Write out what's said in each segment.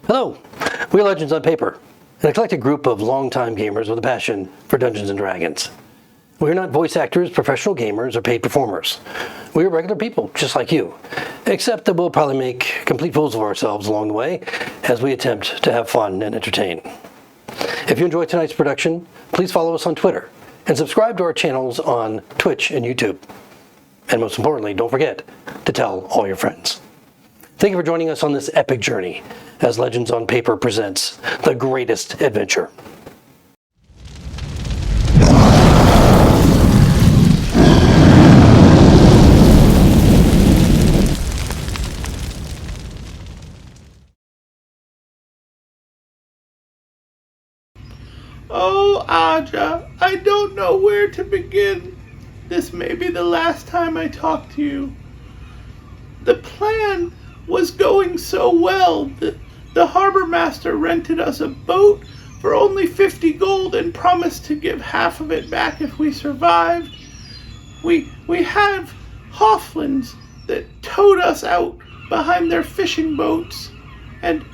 Hello, we're Legends on Paper, an eclectic group of longtime gamers with a passion for Dungeons & Dragons. We're not voice actors, professional gamers, or paid performers. We're regular people, just like you, except that we'll probably make complete fools of ourselves along the way as we attempt to have fun and entertain. If you enjoyed tonight's production, please follow us on Twitter and subscribe to our channels on Twitch and YouTube. And most importantly, don't forget to tell all your friends. Thank you for joining us on this epic journey as Legends on Paper presents the greatest adventure. Oh, Aja, I don't know where to begin. This may be the last time I talk to you. The plan was going so well. The harbor master rented us a boat for only 50 gold and promised to give half of it back if we survived. We have Hofflins that towed us out behind their fishing boats, and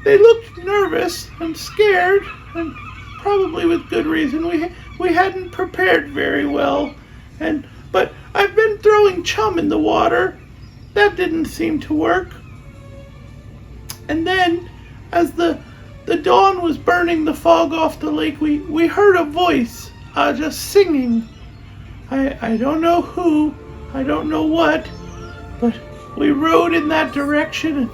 they looked nervous and scared, and probably with good reason. We hadn't prepared very well, but I've been throwing chum in the water. That didn't seem to work. And then, as the dawn was burning the fog off the lake, we heard a voice just singing. I don't know who, I don't know what, but we rowed in that direction, and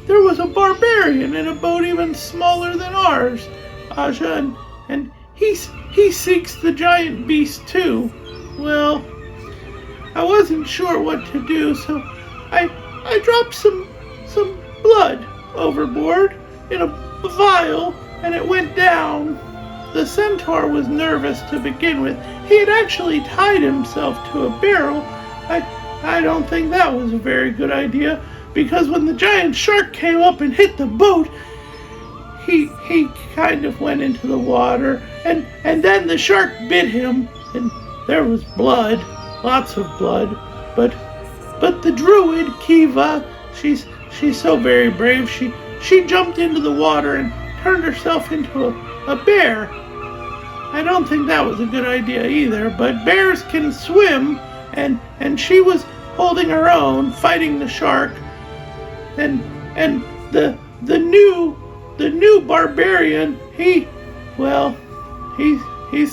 there was a barbarian in a boat even smaller than ours, Aja, and he seeks the giant beast too. Well, I wasn't sure what to do, so I dropped some blood overboard in a vial, and it went down. The centaur was nervous to begin with. He had actually tied himself to a barrel. I don't think that was a very good idea, because when the giant shark came up and hit the boat, he kind of went into the water, and then the shark bit him, and there was blood, lots of blood, but the druid, Kiva, she's so very brave, she jumped into the water and turned herself into a bear. I don't think that was a good idea either, but bears can swim, and she was holding her own, fighting the shark, and the new barbarian, he's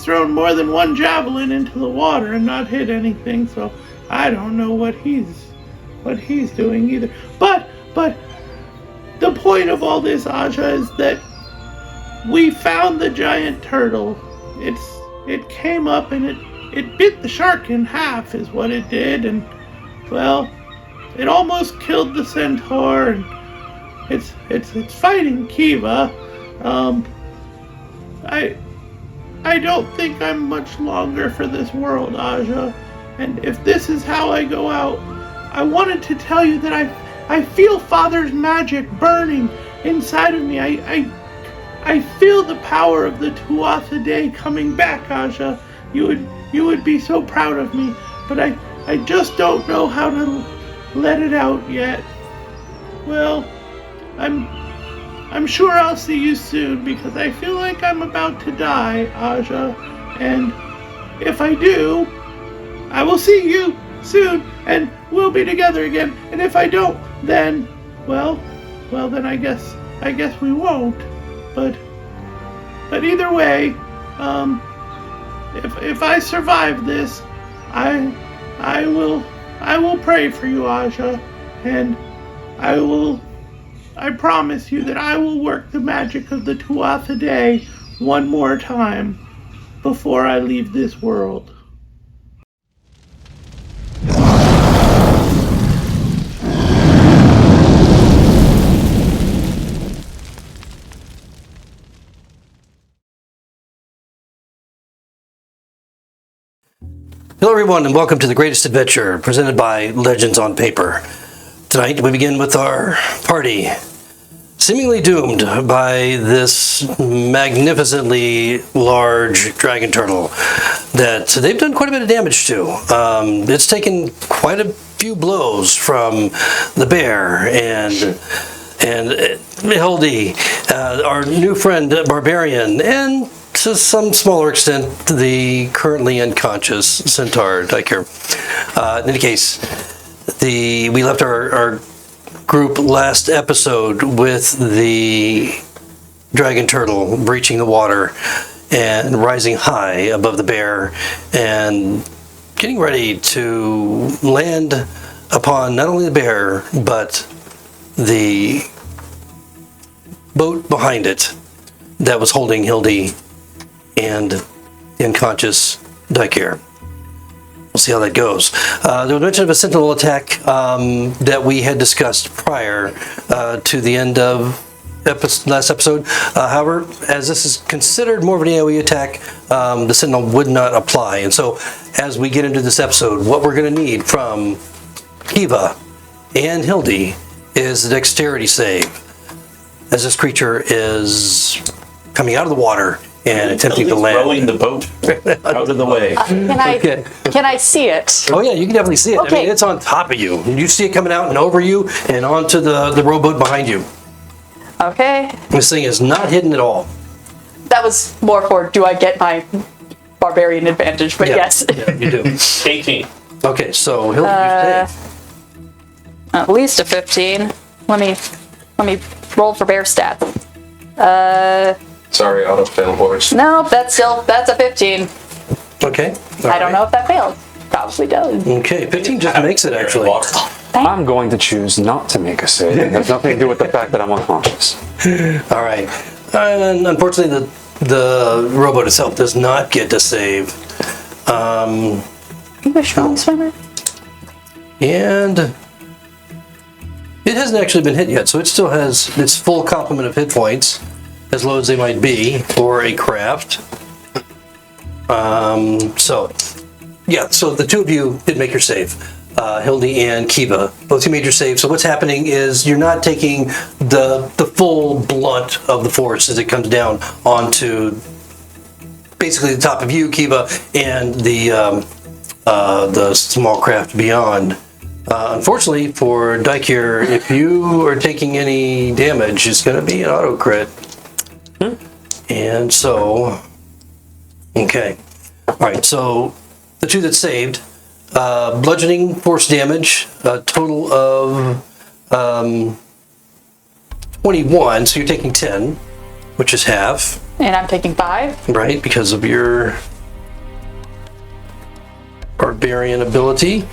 thrown more than one javelin into the water and not hit anything, so I don't know what he's doing either. But the point of all this, Aja, is that we found the giant turtle. It came up and it bit the shark in half is what it did, and well, it almost killed the centaur, and it's fighting Kiva. I don't think I'm much longer for this world, Aja, and if this is how I go out, I wanted to tell you that I feel Father's magic burning inside of me. I feel the power of the Tuatha Day coming back, Aja. You would be so proud of me, but I just don't know how to let it out yet. Well, I'm sure I'll see you soon, because I feel like I'm about to die, Aja, and if I do, I will see you soon, and we'll be together again, and if I don't, then, well, then I guess we won't, but either way, if I survive this, I will pray for you, Aja, and I promise you that I will work the magic of the Tuatha Day one more time before I leave this world. Hello everyone, and welcome to The Greatest Adventure, presented by Legends on Paper. Tonight we begin with our party, seemingly doomed by this magnificently large dragon turtle that they've done quite a bit of damage to. It's taken quite a few blows from the bear and and Hildy, our new friend Barbarian, and to some smaller extent, the currently unconscious Centaur Diker. In any case, we left our group last episode with the dragon turtle breaching the water and rising high above the bear and getting ready to land upon not only the bear, but the boat behind it that was holding Hildy and the unconscious Diker. We'll see how that goes. There was mention of a sentinel attack that we had discussed prior to the end of last episode. However, as this is considered more of an AoE attack, the sentinel would not apply. And so, as we get into this episode, what we're going to need from Kiva and Hildy is a dexterity save, as this creature is coming out of the water and attempting to land. Rowing the boat out of the way. Can I see it? Oh yeah, you can definitely see it. Okay. I mean, it's on top of you. You see it coming out and over you and onto the rowboat behind you. Okay. This thing is not hidden at all. That was more for do I get my barbarian advantage, but Yeah, yes. yeah, you do. 18. Okay, so Hildy, you save. At least a 15. Let me roll for bear stats. Sorry, auto fail boards. No, that's a 15. Okay. I don't know if that failed. Probably does. Okay, 15 just makes it actually. I'm going to choose not to make a save. It has nothing to do with the fact that I'm unconscious. All right. And unfortunately, the rowboat itself does not get to save. You a strong swimmer? And it hasn't actually been hit yet, so it still has its full complement of hit points, as low as they might be for a craft. So the two of you did make your save. Hildy and Kiva, both you made your save. So what's happening is you're not taking the full blunt of the force as it comes down onto basically the top of you, Kiva, and the small craft beyond. Unfortunately for Diker, if you are taking any damage, it's going to be an auto crit. And so, okay. All right, so the two that saved, bludgeoning force damage, a total of 21, so you're taking 10, which is half, And I'm taking 5. right, because of your barbarian ability.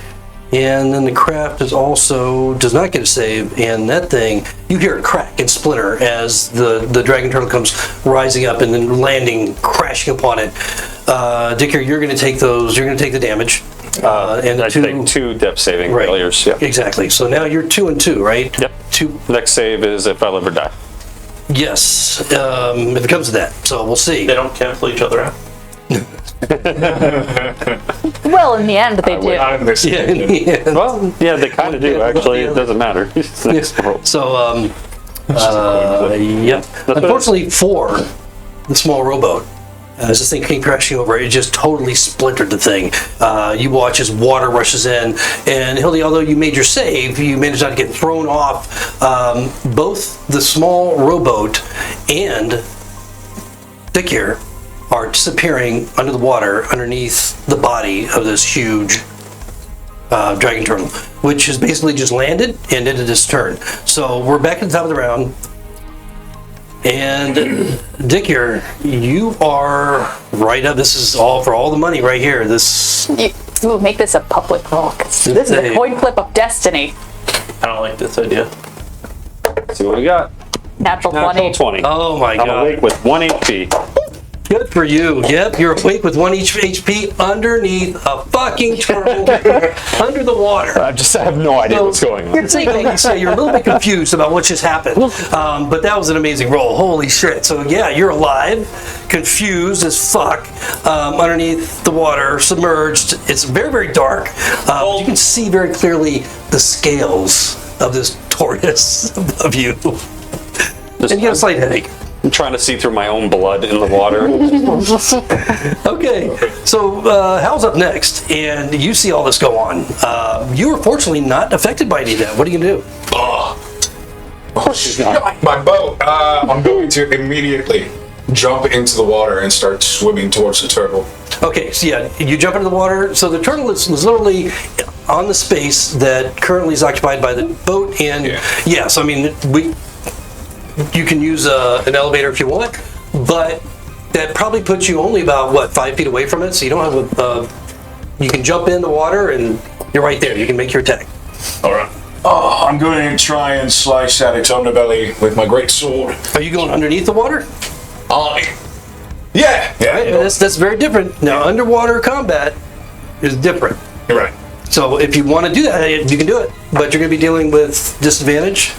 And then the craft does not get a save, and that thing, you hear it crack and splinter as the dragon turtle comes rising up and then landing, crashing upon it. Dicker, you're going to take the damage. And I take 2 depth saving right, failures. Yep. Exactly. So now you're 2 and 2, right? Yep. 2. Next save is if I live or die. Yes. If it comes to that, so we'll see. They don't cancel each other out. Well, in the end, they do. Yeah, in the end. Well, yeah, they kind of do, actually. It doesn't matter. So, yep. Unfortunately for the small rowboat, as this thing came crashing over, it just totally splintered the thing. You watch as water rushes in, and Hildy, although you made your save, you managed not to get thrown off. Both the small rowboat and Dicker are disappearing under the water underneath the body of this huge dragon turtle, which has basically just landed and ended its turn. So we're back at the top of the round. And Dicker, you are right up. This is all for all the money right here. Ooh, make this a public roll. 'Cause this is a coin flip of destiny. I don't like this idea. See what we got. Natural 20. Natural 20. Oh my I'm god. awake with 1 HP. Good for you. Yep, you're awake with 1 HP underneath a fucking turtle under the water. I have no idea what's going on. You're a little bit confused about what just happened, but that was an amazing roll. Holy shit! So yeah, you're alive, confused as fuck, underneath the water, submerged. It's very, very dark. You can see very clearly the scales of this tortoise above you, and you get a slight headache. I'm trying to see through my own blood in the water. Okay, so Hal's up next, and you see all this go on. You were fortunately not affected by any of that. What are you gonna do? My boat. I'm going to immediately jump into the water and start swimming towards the turtle. Okay, so yeah, you jump into the water. So the turtle is literally on the space that currently is occupied by the boat. And so I mean, you can use an elevator if you want, but that probably puts you only about 5 feet away from it. So you don't have you can jump in the water and you're right there. You can make your attack. All right. Oh, I'm going to try and slice at its underbelly with my great sword. Are you going underneath the water? Yeah. Right, that's very different. Now, underwater combat is different. You're right. So if you want to do that, you can do it, but you're going to be dealing with disadvantage.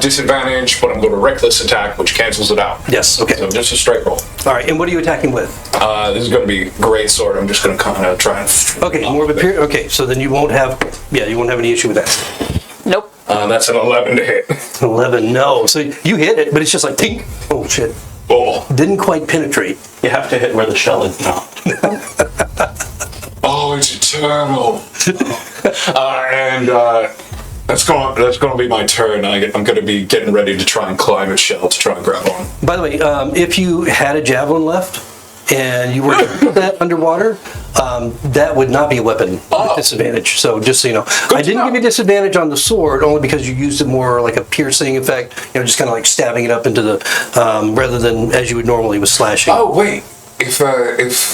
Disadvantage, but I'm going to reckless attack, which cancels it out. Yes. Okay. So just a straight roll. All right. And what are you attacking with? This is going to be great sword. I'm just going to kind of try and. Okay. More of a period. Okay. So then you won't have any issue with that. Nope. That's an 11 to hit. 11. No. So you hit it, but it's just like tink. Oh shit. Oh. Didn't quite penetrate. You have to hit where the shell is now. Oh, it's eternal. And that's going to be my turn. I'm going to be getting ready to try and climb its shell to try and grab on. By the way, if you had a javelin left and you were to put that underwater, that would not be a weapon with disadvantage. So just so you know, I didn't give you disadvantage on the sword only because you used it more like a piercing effect. Just kind of like stabbing it up into the rather than as you would normally with slashing. Oh wait. If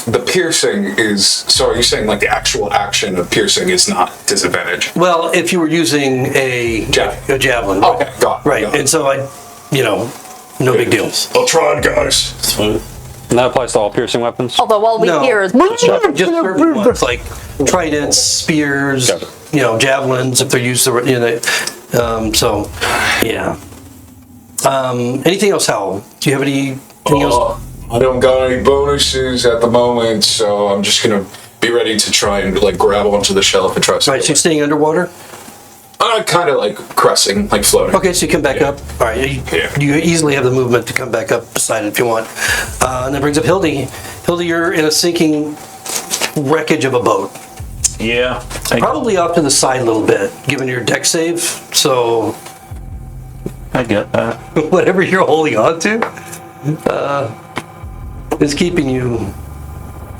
the piercing is, so are you saying like the actual action of piercing is not disadvantage? Well, if you were using a javelin. Okay, got it. Right, Got it. and so no big deal. I'll try it, guys. Smooth. And that applies to all piercing weapons? Although all we No. hear is Just certain ones like tridents, spears, javelins if they're used. So, yeah. Anything else, Hal? Do you have anything else? I don't got any bonuses at the moment, so I'm just gonna be ready to try and like grab onto the shelf and try to. Right, so you're staying underwater? Kind of like cresting, like floating. Okay, so you come back up. All right, you easily have the movement to come back up beside it if you want. And that brings up Hildy. Hildy, you're in a sinking wreckage of a boat. Yeah. Probably off to the side a little bit, given your deck save. So I get that. whatever you're holding on to is keeping you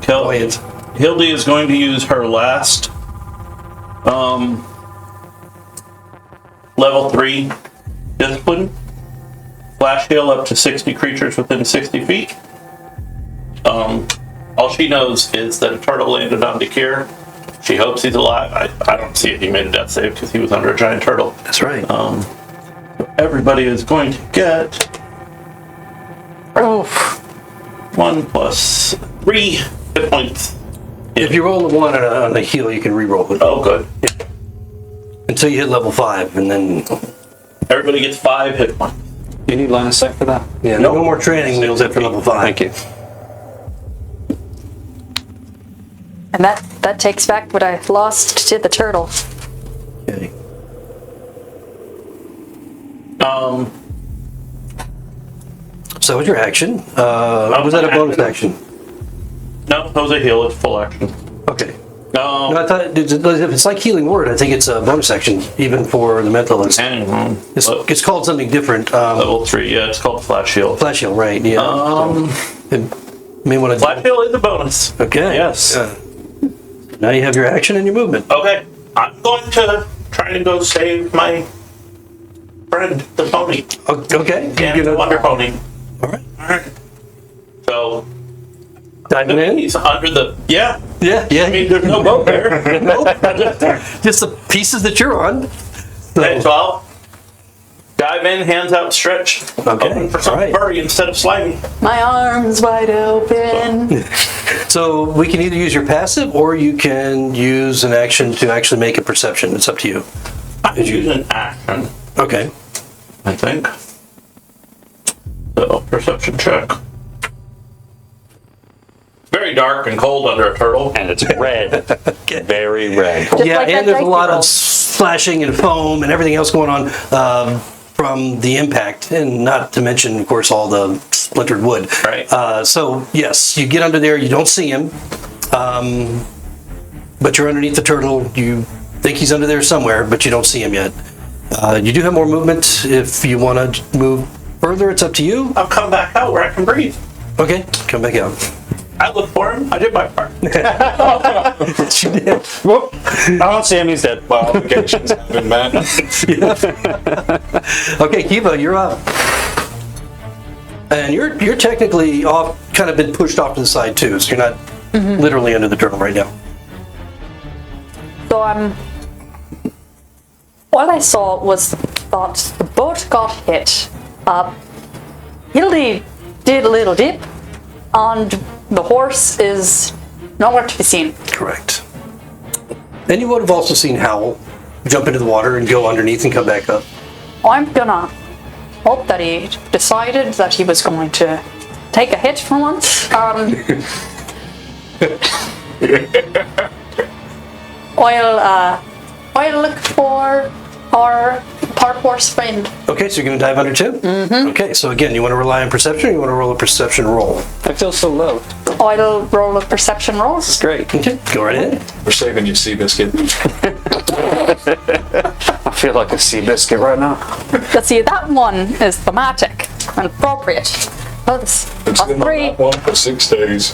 buoyant. Hildy is going to use her last level 3 discipline. Flash heal up to 60 creatures within 60 feet. All she knows is that a turtle landed on Dakir. She hopes he's alive. I don't see it. He made a death save because he was under a giant turtle. That's right. Everybody is going to get 1 plus 3 hit points. If you roll a 1 on a heal, you can re-roll it. Oh, good. Until you hit level 5, and then Everybody gets 5 hit points. You need line of sight for that? no more training wheels after level 5. Thank you. and that takes back what I lost to the turtle. Okay. So that was your action. Was that a bonus action? No, that was a heal. It's full action. Okay. No, I thought if it's like healing word, I think it's a bonus action, even for the mentalist. It's called something different. Level 3, yeah, it's called Flash Heal. Flash heal, right? Yeah. May want to. Flash Heal is a bonus. Okay. Yes. Now you have your action and your movement. Okay, I'm going to try to go save my friend, the pony. Okay. Yeah, You're the gonna- Wonder Pony. All right. Alright. So, Diving in. he's under the. Yeah. Yeah. I mean, there's no boat there. Nope. Just the pieces that you're on. Okay, so I'll dive in, hands outstretched. Okay, Hoping for some alright. furry instead of slimy. My arms wide open. So we can either use your passive or you can use an action to actually make a perception. It's up to you. I can use an action, Okay. I think. So, perception check. It's very dark and cold under a turtle. And it's red. Very red. Just Yeah, like that and there's a dice lot roll. of splashing and foam and everything else going on from the impact, and not to mention, of course, all the splintered wood. Right. So yes, you get under there. You don't see him, but you're underneath the turtle. You think he's under there somewhere, but you don't see him yet. You do have more movement. If you want to move further, it's up to you. I'll come back out where I can breathe. Okay, come back out. I look for him. I did my part. She did. Whoop. I don't see him. He's dead. Well, obligations have been met. Okay, Kiva, you're up. And you're technically off, kind of been pushed off to the side too, so you're not literally under the turtle right now. So what I saw was that the boat got hit. Hildy did a little dip, and the horse is nowhere to be seen. Correct. And you would have also seen Howl jump into the water and go underneath and come back up. I'm gonna hope that he decided that he was going to take a hit for once. I'll look for our park horse friend. Okay, so you're going to dive under too? Mm-hmm. Okay, so again, you want to rely on perception or you want to roll a perception roll? I feel so low. I'll roll a perception roll. Great. Okay, go right ahead. We're saving you, Seabiscuit. I feel like a sea biscuit right now. Let's see, that one is thematic and appropriate. That's It's a been on 3. that one for 6 days.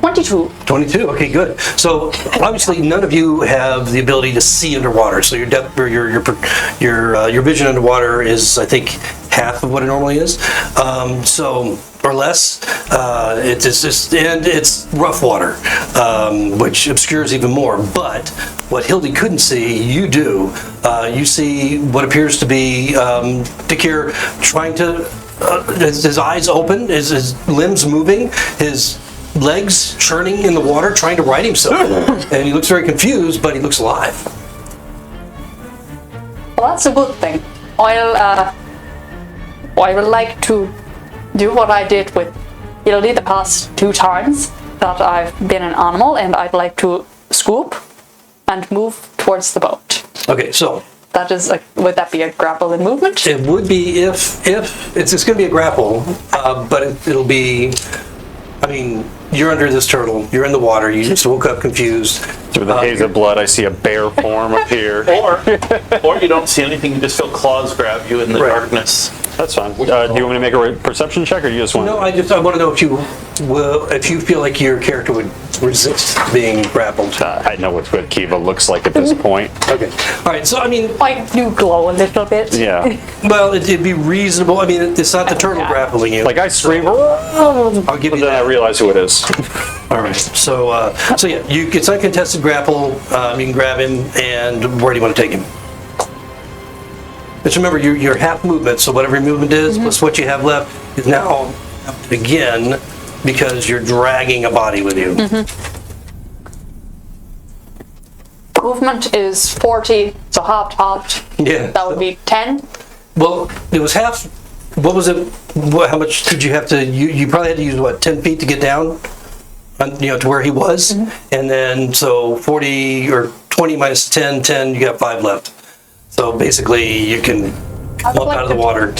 22. 22, okay, good. So obviously none of you have the ability to see underwater, so your depth or your vision underwater is, I think, half of what it normally is. So or less. It's just, and it's rough water, which obscures even more. But what Hildy couldn't see, you do. You see what appears to be Dakir trying to. His eyes open, his limbs moving, his legs churning in the water, trying to right himself. And he looks very confused, but he looks alive. Well, that's a good thing. I would like to do what I did with Hildy the past 2 times that I've been an animal, and I'd like to scoop and move towards the boat. Okay, so That is, would that be a grapple and movement? it would be if it's going to be a grapple, but it'll be. I mean, you're under this turtle. You're in the water. You just woke up confused. Through the haze of blood, I see a bear form appear. Or you don't see anything, you just feel claws grab you in the Right. darkness. That's fine. Do you want me to make a perception check, or you just want? No, I want to know if you feel like your character would resist being grappled. I know what Kiva looks like at this point. Okay. All right. So I mean, I do glow a little bit. Yeah. well, it'd be reasonable. I mean, it's not the turtle grappling you. Like I scream, I'll give but you then I that. realize who it is. All right. So yeah, it's uncontested grapple. You can grab him, and where do you want to take him? Just remember, you're half movement, so whatever your movement is, plus what you have left, is now up again because you're dragging a body with you. Movement is 40, so half. Yeah. That would be 10. Well, it was half. What was it? How much did you have to? You probably had to use 10 feet to get down, to where he was, and then so 40 or 20 minus 10, you got 5 left. So basically, you can come up out of the water.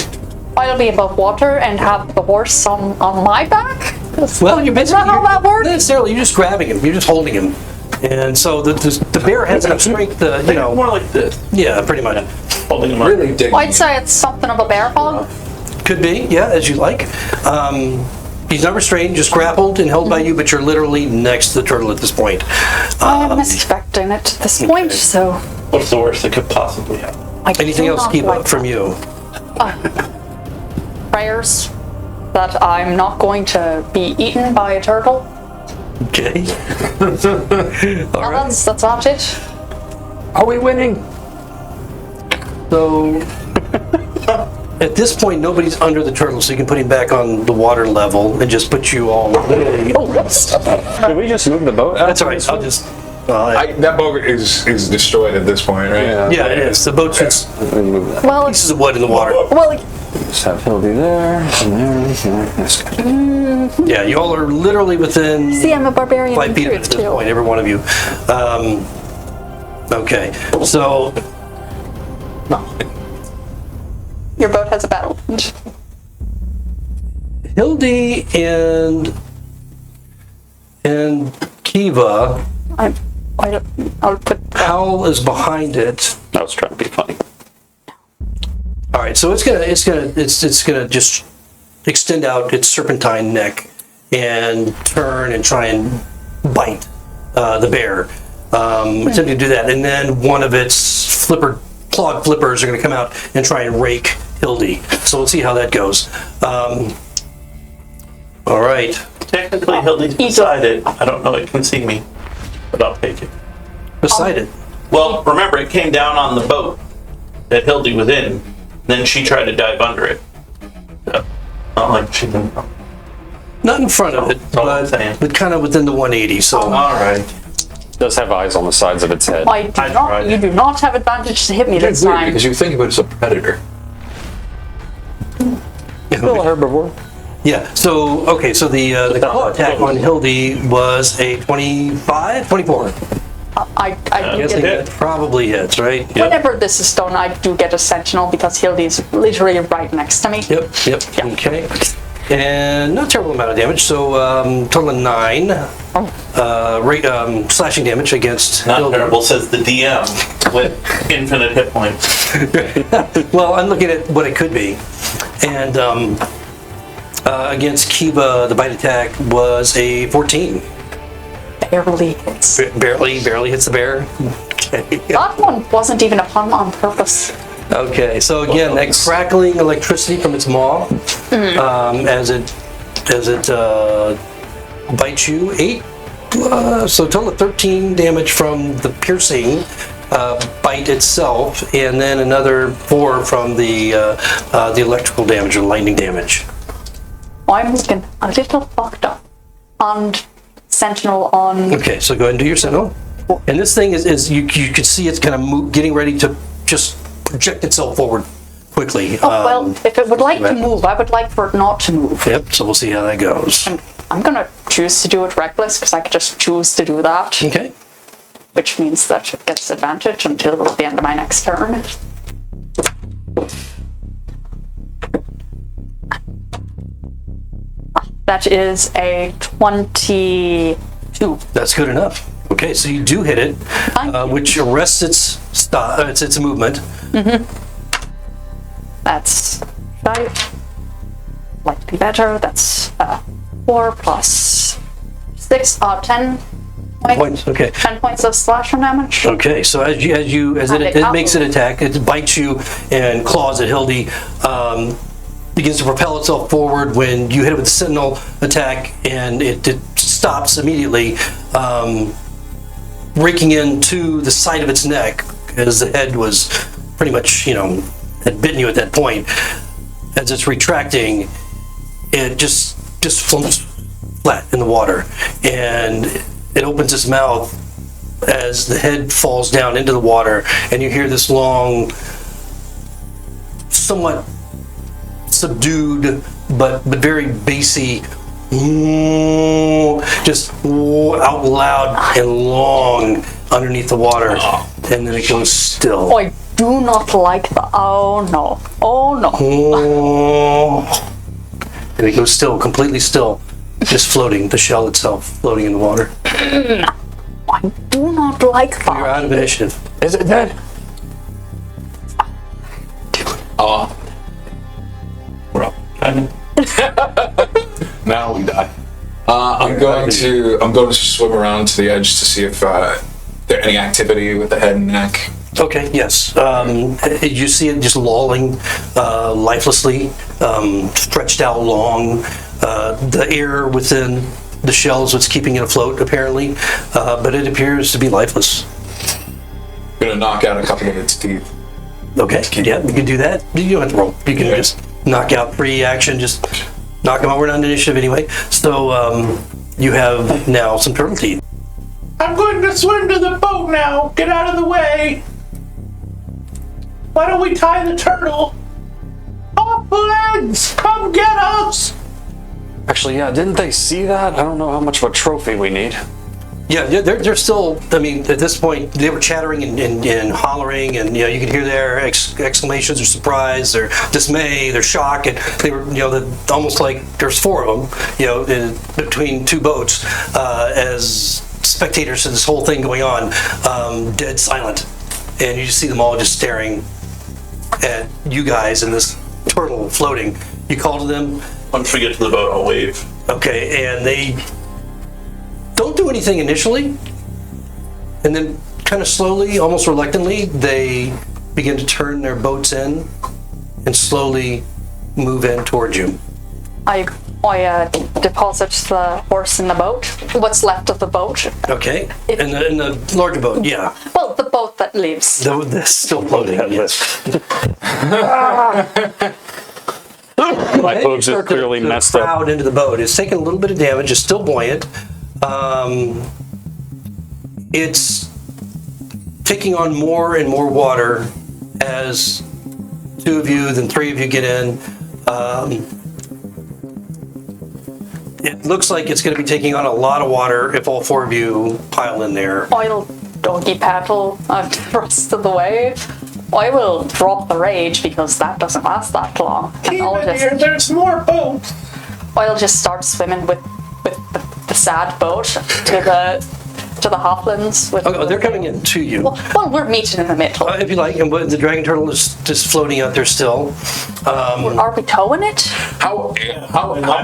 I'll be above water and have the horse on my back? Well, you're Is that how that works? Not necessarily. You're just grabbing him. You're just holding him, and so the bear has enough strength to, More like this. Yeah, pretty much. Holding him up. Really dig. I'd say it's something of a bear hug. Could be, yeah, as you like. He's not restrained, just grappled and held by you, but you're literally next to the turtle at this point. I'm expecting it at this point, so... What's the worst that could possibly happen? Anything else, keep up from you? Prayers that I'm not going to be eaten by a turtle. Okay. All right. That's about it. Are we winning? So at this point, nobody's under the turtle, so you can put him back on the water level and just put you all literally. Did we just move the boat? That's all right. I'll just. That boat is destroyed at this point, right? Yeah, it is. The boat's just Let me move that. Well, pieces of wood in the water. Just have Hildy there, and there, this guy. Yeah, you all are literally within see, I'm a barbarian 5 in feet of it truth, at this too. point, every one of you. Okay, so Your boat has a battle. Hildy and Kiva I'll put. Howl is behind it. I was trying to be funny. All right, so it's gonna just extend out its serpentine neck and turn and try and bite the bear. Attempting to do that, and then one of its clawed flippers are going to come out and try and rake Hildy. So we'll see how that goes. All right. Technically, Hildy's beside it. I don't know it can see me, but I'll take it. Beside it. Well, remember, it came down on the boat that Hildy was in. Then she tried to dive under it. So, not like she didn't. Not in front of it, all I'm saying. but kind of within the 180. So All right. It does have eyes on the sides of its head. You do not have advantage to hit me this time. Because you think of it as a predator. Still a herbivore. yeah. So okay. So the claw attack on Hildy was a 25, 24. I do Guessing get, that probably hits, right? whenever this is done, I do get a sentinel because Hildy's literally right next to me. Yep. Yeah. Okay. And not a terrible amount of damage. So total of 9 slashing damage against Not Hildy. terrible, says the DM with infinite hit points. Well, I'm looking at what it could be. And against Kiva, the bite attack was a 14. Barely hits. Barely hits the bear. Okay. That one wasn't even a pun on purpose. Okay, so again, that crackling electricity from its maw as it bites you. 8, so total of 13 damage from the piercing bite itself, and then another 4 from the electrical damage or lightning damage. I'm looking a little fucked up. And sentinel on. Okay, so go ahead and do your sentinel. And this thing is you can see it's kind of getting ready to just project itself forward quickly. Well, if it would like to move, I would like for it not to move. Yep, so we'll see how that goes. I'm gonna choose to do it reckless because I could just choose to do that, Okay. which means that it gets advantage until the end of my next turn. That is a 22. That's good enough. Okay, so you do hit it, which arrests its movement. That's 5. Slightly better. That's 4 plus 6. 10 Points. Okay. 10 points of slashing damage. Okay, so as it makes an attack, it bites you and claws at Hildy. Begins to propel itself forward when you hit it with the sentinel attack, and it stops immediately, raking into the side of its neck as the head was pretty much, had bitten you at that point. As it's retracting, it just flumps flat in the water, and it opens its mouth as the head falls down into the water, and you hear this long, somewhat subdued but very bassy, just out loud and long underneath the water, and then it goes still. I do not like the. Oh no! Oh no! And it goes still, completely still, just floating. The shell itself floating in the water. I do not like You're that. out of initiative. Is it dead? We're up. Now we die. I'm going to swim around to the edge to see if there's any activity with the head and neck. Okay, yes. You see it just lolling lifelessly, stretched out long. The air within the shell is what's keeping it afloat, apparently, but it appears to be lifeless. I'm gonna knock out a couple of its teeth. Okay, yeah, you can do that. You don't have to roll. You can just knock out free action, just knock them over on initiative anyway. So you have now some turtle teeth. I'm going to swim to the boat now. Get out of the way. Why don't we tie the turtle? Off legs! Come get us! Actually, yeah, didn't they see that? I don't know how much of a trophy we need. Yeah, they're still, I mean, at this point, they were chattering and hollering, and, you could hear their exclamations, their surprise, their dismay, their shock, and they were, almost like there's 4 of them, in between 2 boats, as spectators to this whole thing going on, dead silent. And you just see them all just staring at you guys and this turtle floating. You call to them. Once we get to the boat, I'll wave. Okay, and they don't do anything initially. And then kind of slowly, almost reluctantly, they begin to turn their boats in and slowly move in towards you. I deposit the horse in the boat. What's left of the boat? Okay, in the larger boat, yeah. Well, the boat that leaves. That's still floating, yes. My boobs are clearly messed up. Crowd into the boat. It's taken a little bit of damage. It's still buoyant. It's taking on more and more water as two of you, then three of you get in. It looks like it's going to be taking on a lot of water if all four of you pile in there. I'll doggy paddle the rest of the way. I will drop the rage because that doesn't last that long. And There's more boats. I'll just start swimming with the sad boat to the Hoplands. Oh, they're coming in to you. Well, we're meeting in the middle. If you like, and the dragon turtle is just floating out there still. Are we towing it? How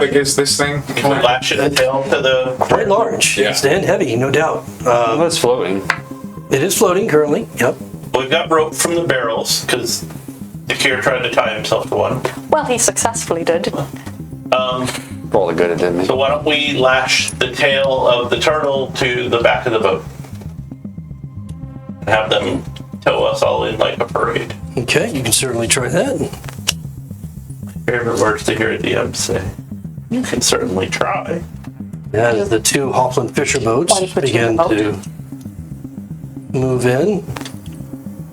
big is this thing? Can we lash it tail to the... Quite large. Yeah. And heavy, no doubt. Well, it's floating. It is floating currently. Yep. We've got rope from the barrels, because Dakir tried to tie himself to one. Well, he successfully did. For all the good it did me. So why don't we lash the tail of the turtle to the back of the boat? And have them tow us all in like a parade. Okay, you can certainly try that. Favorite words to hear a DM say. You can certainly try. As the two Hoffland Fisher boats Why put you in begin the boat? to move in.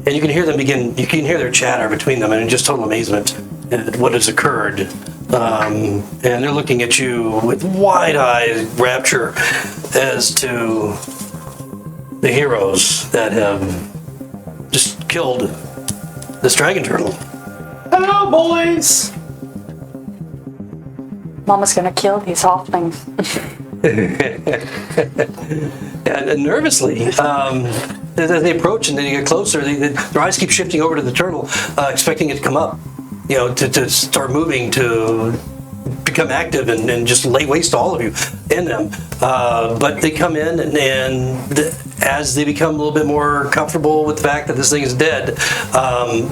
And you can hear them you can hear their chatter between them and in just total amazement at what has occurred. And they're looking at you with wide-eyed rapture as to the heroes that have just killed this dragon turtle. Hello, boys. Mama's gonna kill these halflings. And nervously, as they approach and they get closer, their eyes keep shifting over to the turtle, expecting it to come up, to start moving, to become active and just lay waste to all of you in them. But they come in as they become a little bit more comfortable with the fact that this thing is dead,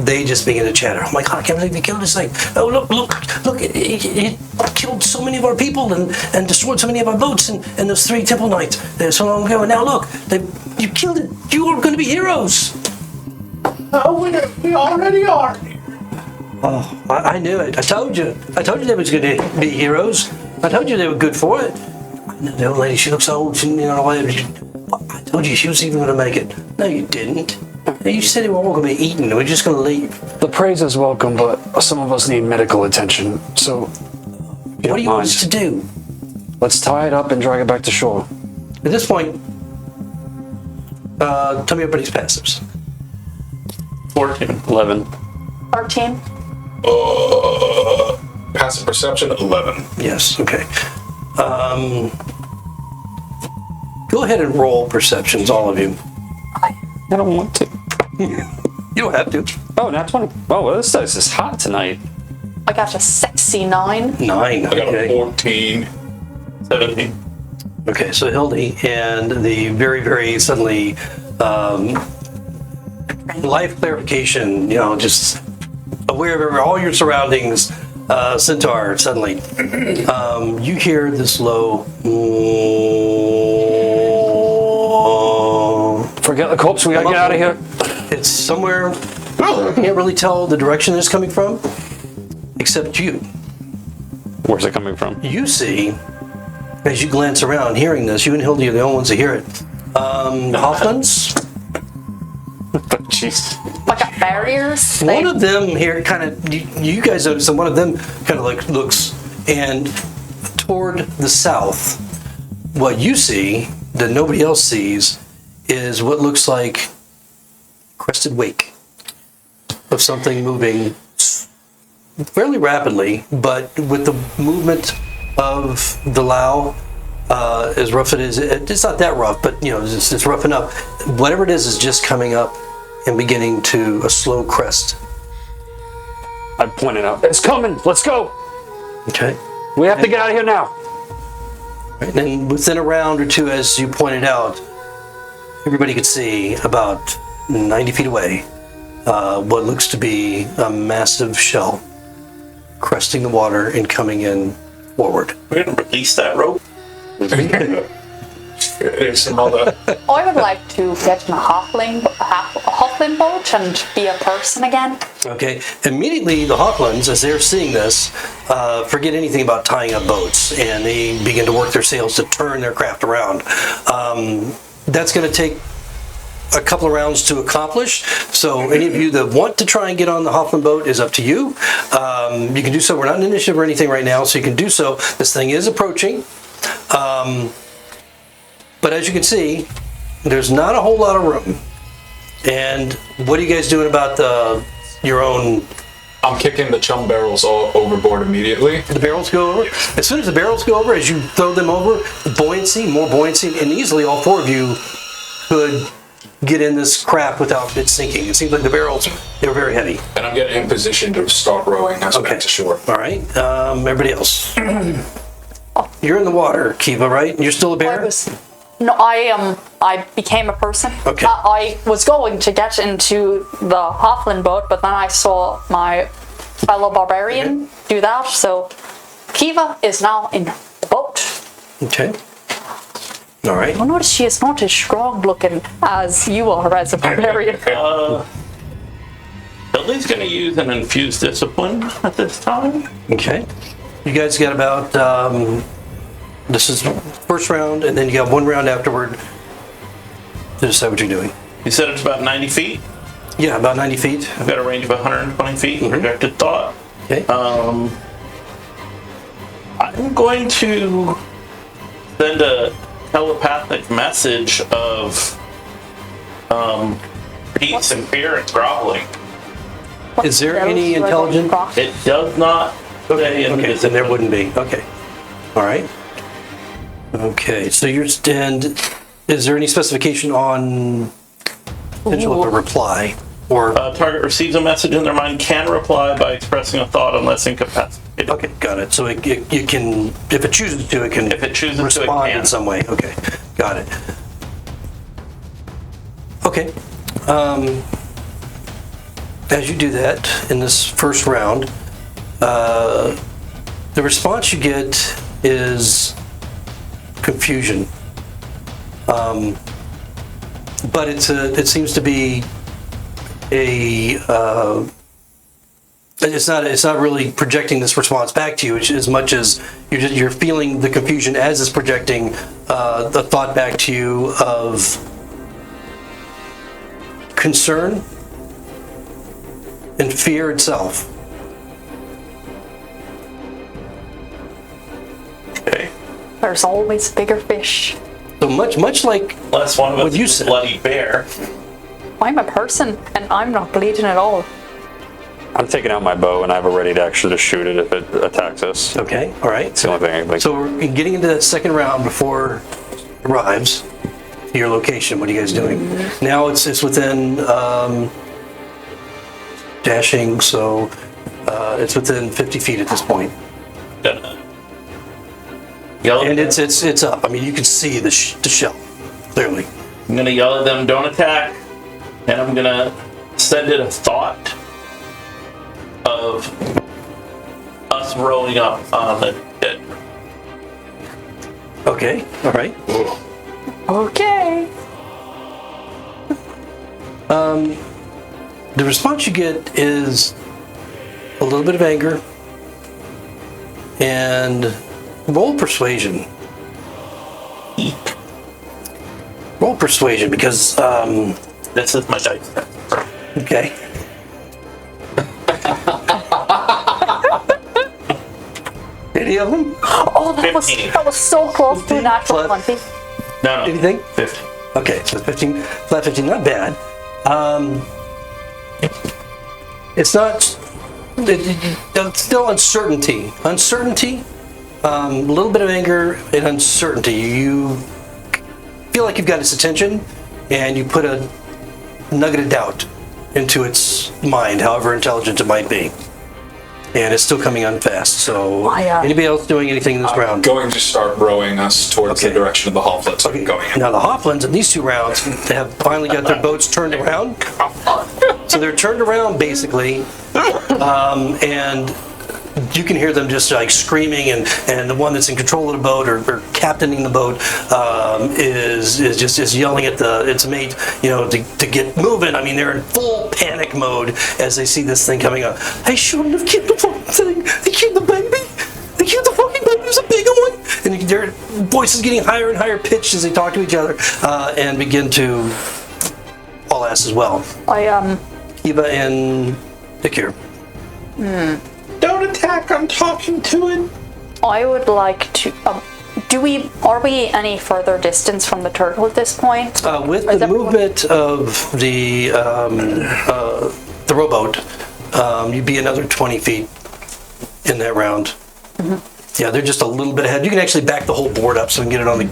they just begin to chatter. Oh my God, I can't believe they killed this thing. Oh, look, it killed so many of our people and destroyed so many of our boats and those 3 temple knights so long ago. And now look, you killed it. You are going to be heroes. Oh, we already are. Oh, I knew it. I told you they was going to be heroes. I told you they were good for it. I know the old lady, she looks old. I told you she was even going to make it. No, you didn't. You said they were all going to be eaten. We're just going to leave. The praise is welcome, but some of us need medical attention. So, What do you want us to do? Let's tie it up and drag it back to shore. At this point, tell me everybody's passives. 14. 11. 13. Passive perception 11. Yes, okay. Go ahead and roll perceptions, all of you. I don't want to. You don't have to. Oh, not 20. Oh, well, this dice is hot tonight. I got a sexy 9. 9, I got a okay. 14. 17. Okay, so Hildy and the very, very suddenly life clarification, just aware of all your surroundings, Centaur, suddenly. You hear this low. Forget the corpse, we gotta get out of here. It's somewhere, you can't really tell the direction it's coming from, except you. Where's it coming from? You see, as you glance around, hearing this, you and Hildy are the only ones that hear it. Hoffman's. Jeez. Like got barriers. One of them here kind of, you guys notice that one of them kind of like looks, and toward the south, what you see that nobody else sees is what looks like crested wake of something moving fairly rapidly, but with the movement of the Lao, as rough it is, it's not that rough, but it's rough enough. Whatever it is just coming up and beginning to a slow crest. I pointed out. It's coming. Let's go. Okay. We have to get out of here now. And then within a round or two, as you pointed out, everybody could see about 90 feet away what looks to be a massive shell cresting the water and coming in forward. We're gonna release that rope. There's some other. I would like to get in a hoffling boat and be a person again. Okay. Immediately, the Hawklands, as they're seeing this, forget anything about tying up boats, and they begin to work their sails to turn their craft around. That's going to take a couple of rounds to accomplish. So any of you that want to try and get on the Hoffman boat is up to you. You can do so. We're not in initiative or anything right now, so you can do so. This thing is approaching. But as you can see, there's not a whole lot of room. And what are you guys doing about your own... I'm kicking the chum barrels all overboard immediately. The barrels go over. As soon as the barrels go over, as you throw them over, more buoyancy, and easily all four of you could get in this craft without it sinking. It seems like the barrels, they're very heavy. And I'm getting in position to start rowing us back to shore. All right. Everybody else. You're in the water, Kiva, right? You're still a bear? I became a person. Okay. I was going to get into the Hofflin boat, but then I saw my fellow barbarian do that, so Kiva is now in the boat. Okay. All right. I notice she is not as strong looking as you are as a barbarian. Billy's gonna use an infused discipline at this time. Okay. You guys got about... this is first round, and then you got one round afterward to decide what you're doing. You said it's about 90 feet. Yeah, about 90 feet. I've got a range of 120 feet. Projected thought. Okay. I'm going to send a telepathic message of peace and fear and groveling. Is there any intelligent? It does not say in Okay, the then there wouldn't be. Okay. All right. Okay, so you're stand. Is there any specification on potential of a reply? Or target receives a message in their mind, can reply by expressing a thought unless incapacitated. okay, got it. So it can, if it chooses to, it can. If it chooses to, it respond can. in some way. Okay, got it. Okay. As you do that in this first round, the response you get is confusion, but it seems to be it's not really projecting this response back to you as much as you're feeling the confusion as it's projecting the thought back to you of concern and fear itself. Okay. There's always bigger fish. So much like Unless one of what us you is a said. bloody bear. I'm a person, and I'm not bleeding at all. I'm taking out my bow and I have it ready to actually just shoot it if it attacks us. Okay, all right. It's the only thing I think. So we're getting into that second round before it arrives to your location. What are you guys doing? Now it's within dashing, so it's within 50 feet at this point. Gonna yell at And them. it's up. I mean, you can see the shell clearly. I'm gonna yell at them, don't attack, and I'm gonna send it a thought of us rowing up on the dead. Okay, all right. Okay. The response you get is a little bit of anger and roll persuasion. Roll persuasion because This is my dice set. okay. Any of them? Oh, that was so close to a natural Plus- 20. No. Anything? 50. Okay, so 15, flat 15, not bad. It's not, it's still uncertainty. Uncertainty A little bit of anger and uncertainty. You feel like you've got its attention, and you put a nugget of doubt into its mind, however intelligent it might be. And it's still coming on fast. So, anybody else doing anything in this round? Going to start rowing us towards the direction of the Hofflets. Okay. Going in. Now the Hofflins in these 2 rounds, they have finally got their boats turned around. So they're turned around basically, and you can hear them just like screaming, and the one that's in control of the boat or captaining the boat is yelling at its mate, to get moving. I mean, they're in full panic mode as they see this thing coming up. They shouldn't have killed the fucking thing. They killed the baby. They killed the fucking baby. It was a big one. And their voices getting higher and higher pitched as they talk to each other and begin to all ass as well. Eva and Nikir. Don't attack, I'm talking to it. I would like to. Are we any further distance from the turtle at this point? With the movement of the rowboat, you'd be another 20 feet in that round. Mm-hmm. Yeah, they're just a little bit ahead. You can actually back the whole board up so we can get it on the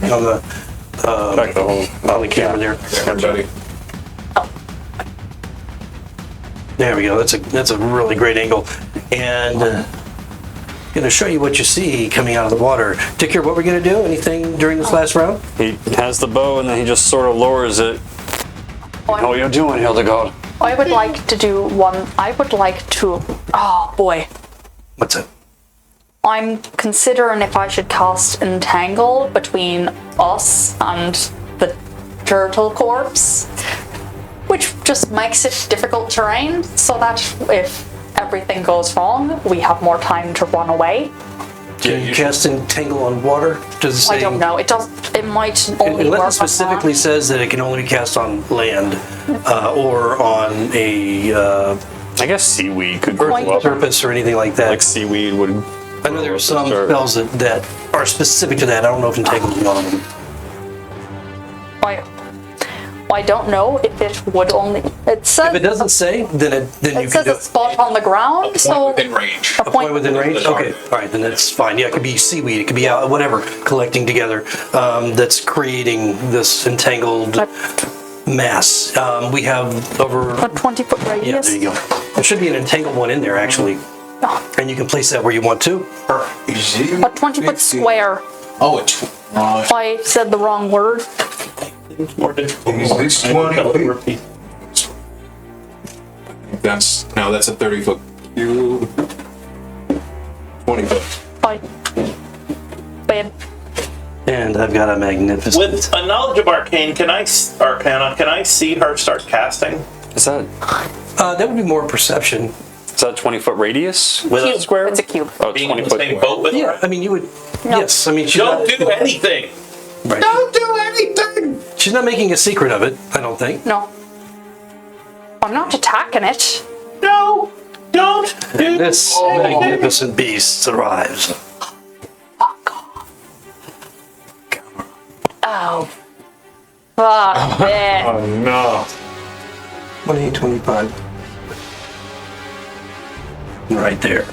camera there. Everybody. There we go. That's a really great angle, and going to show you what you see coming out of the water. Dickier, what we're going to do? Anything during this last round? He has the bow and then he just sort of lowers it. How are you doing, Hildegard? I would like to do one. I would like to. Oh boy. What's it? I'm considering if I should cast Entangle between us and the turtle corpse, which just makes it difficult terrain, so that if everything goes wrong, we have more time to run away. Can you cast Entangle on water? Does it say? I don't know. It does. It might only work unless it specifically says that it can only be cast on land or on a I guess seaweed could grow earthly up. surface or anything like that. Like seaweed would. I know there are some spells that are specific to that. I don't know if Entangle is one of them. I don't know if it would only. It says. If it doesn't say, then you can says do a spot on the ground. So within range. A point within range? Okay, all right, then that's fine. Yeah, it could be seaweed, it could be whatever, collecting together that's creating this entangled mass. We have over... A 20-foot radius? Yeah, there you go. There should be an entangled one in there, actually. And you can place that where you want to. A 20-foot square. Oh, it's... I said the wrong word. It's more difficult. Is this I 20 don't feet? repeat. That's a 30-foot cube. 20 foot. Fine. Babe. And I've got a magnificent... With a knowledge of Arcana, can I see her start casting? Is that that would be more perception. a 20-foot radius with Cube. a square? It's a cube. Oh, Being in the 20-foot same square. boat with Yeah, her? I mean, you would... No. Yes, I mean, she's Don't not... do anything! Right. Don't do anything! She's not making a secret of it, I don't think. No. I'm not attacking it. No! Don't do This magnificent beast arrives. Oh. Fuck it. Oh no. 28, 25. Right there.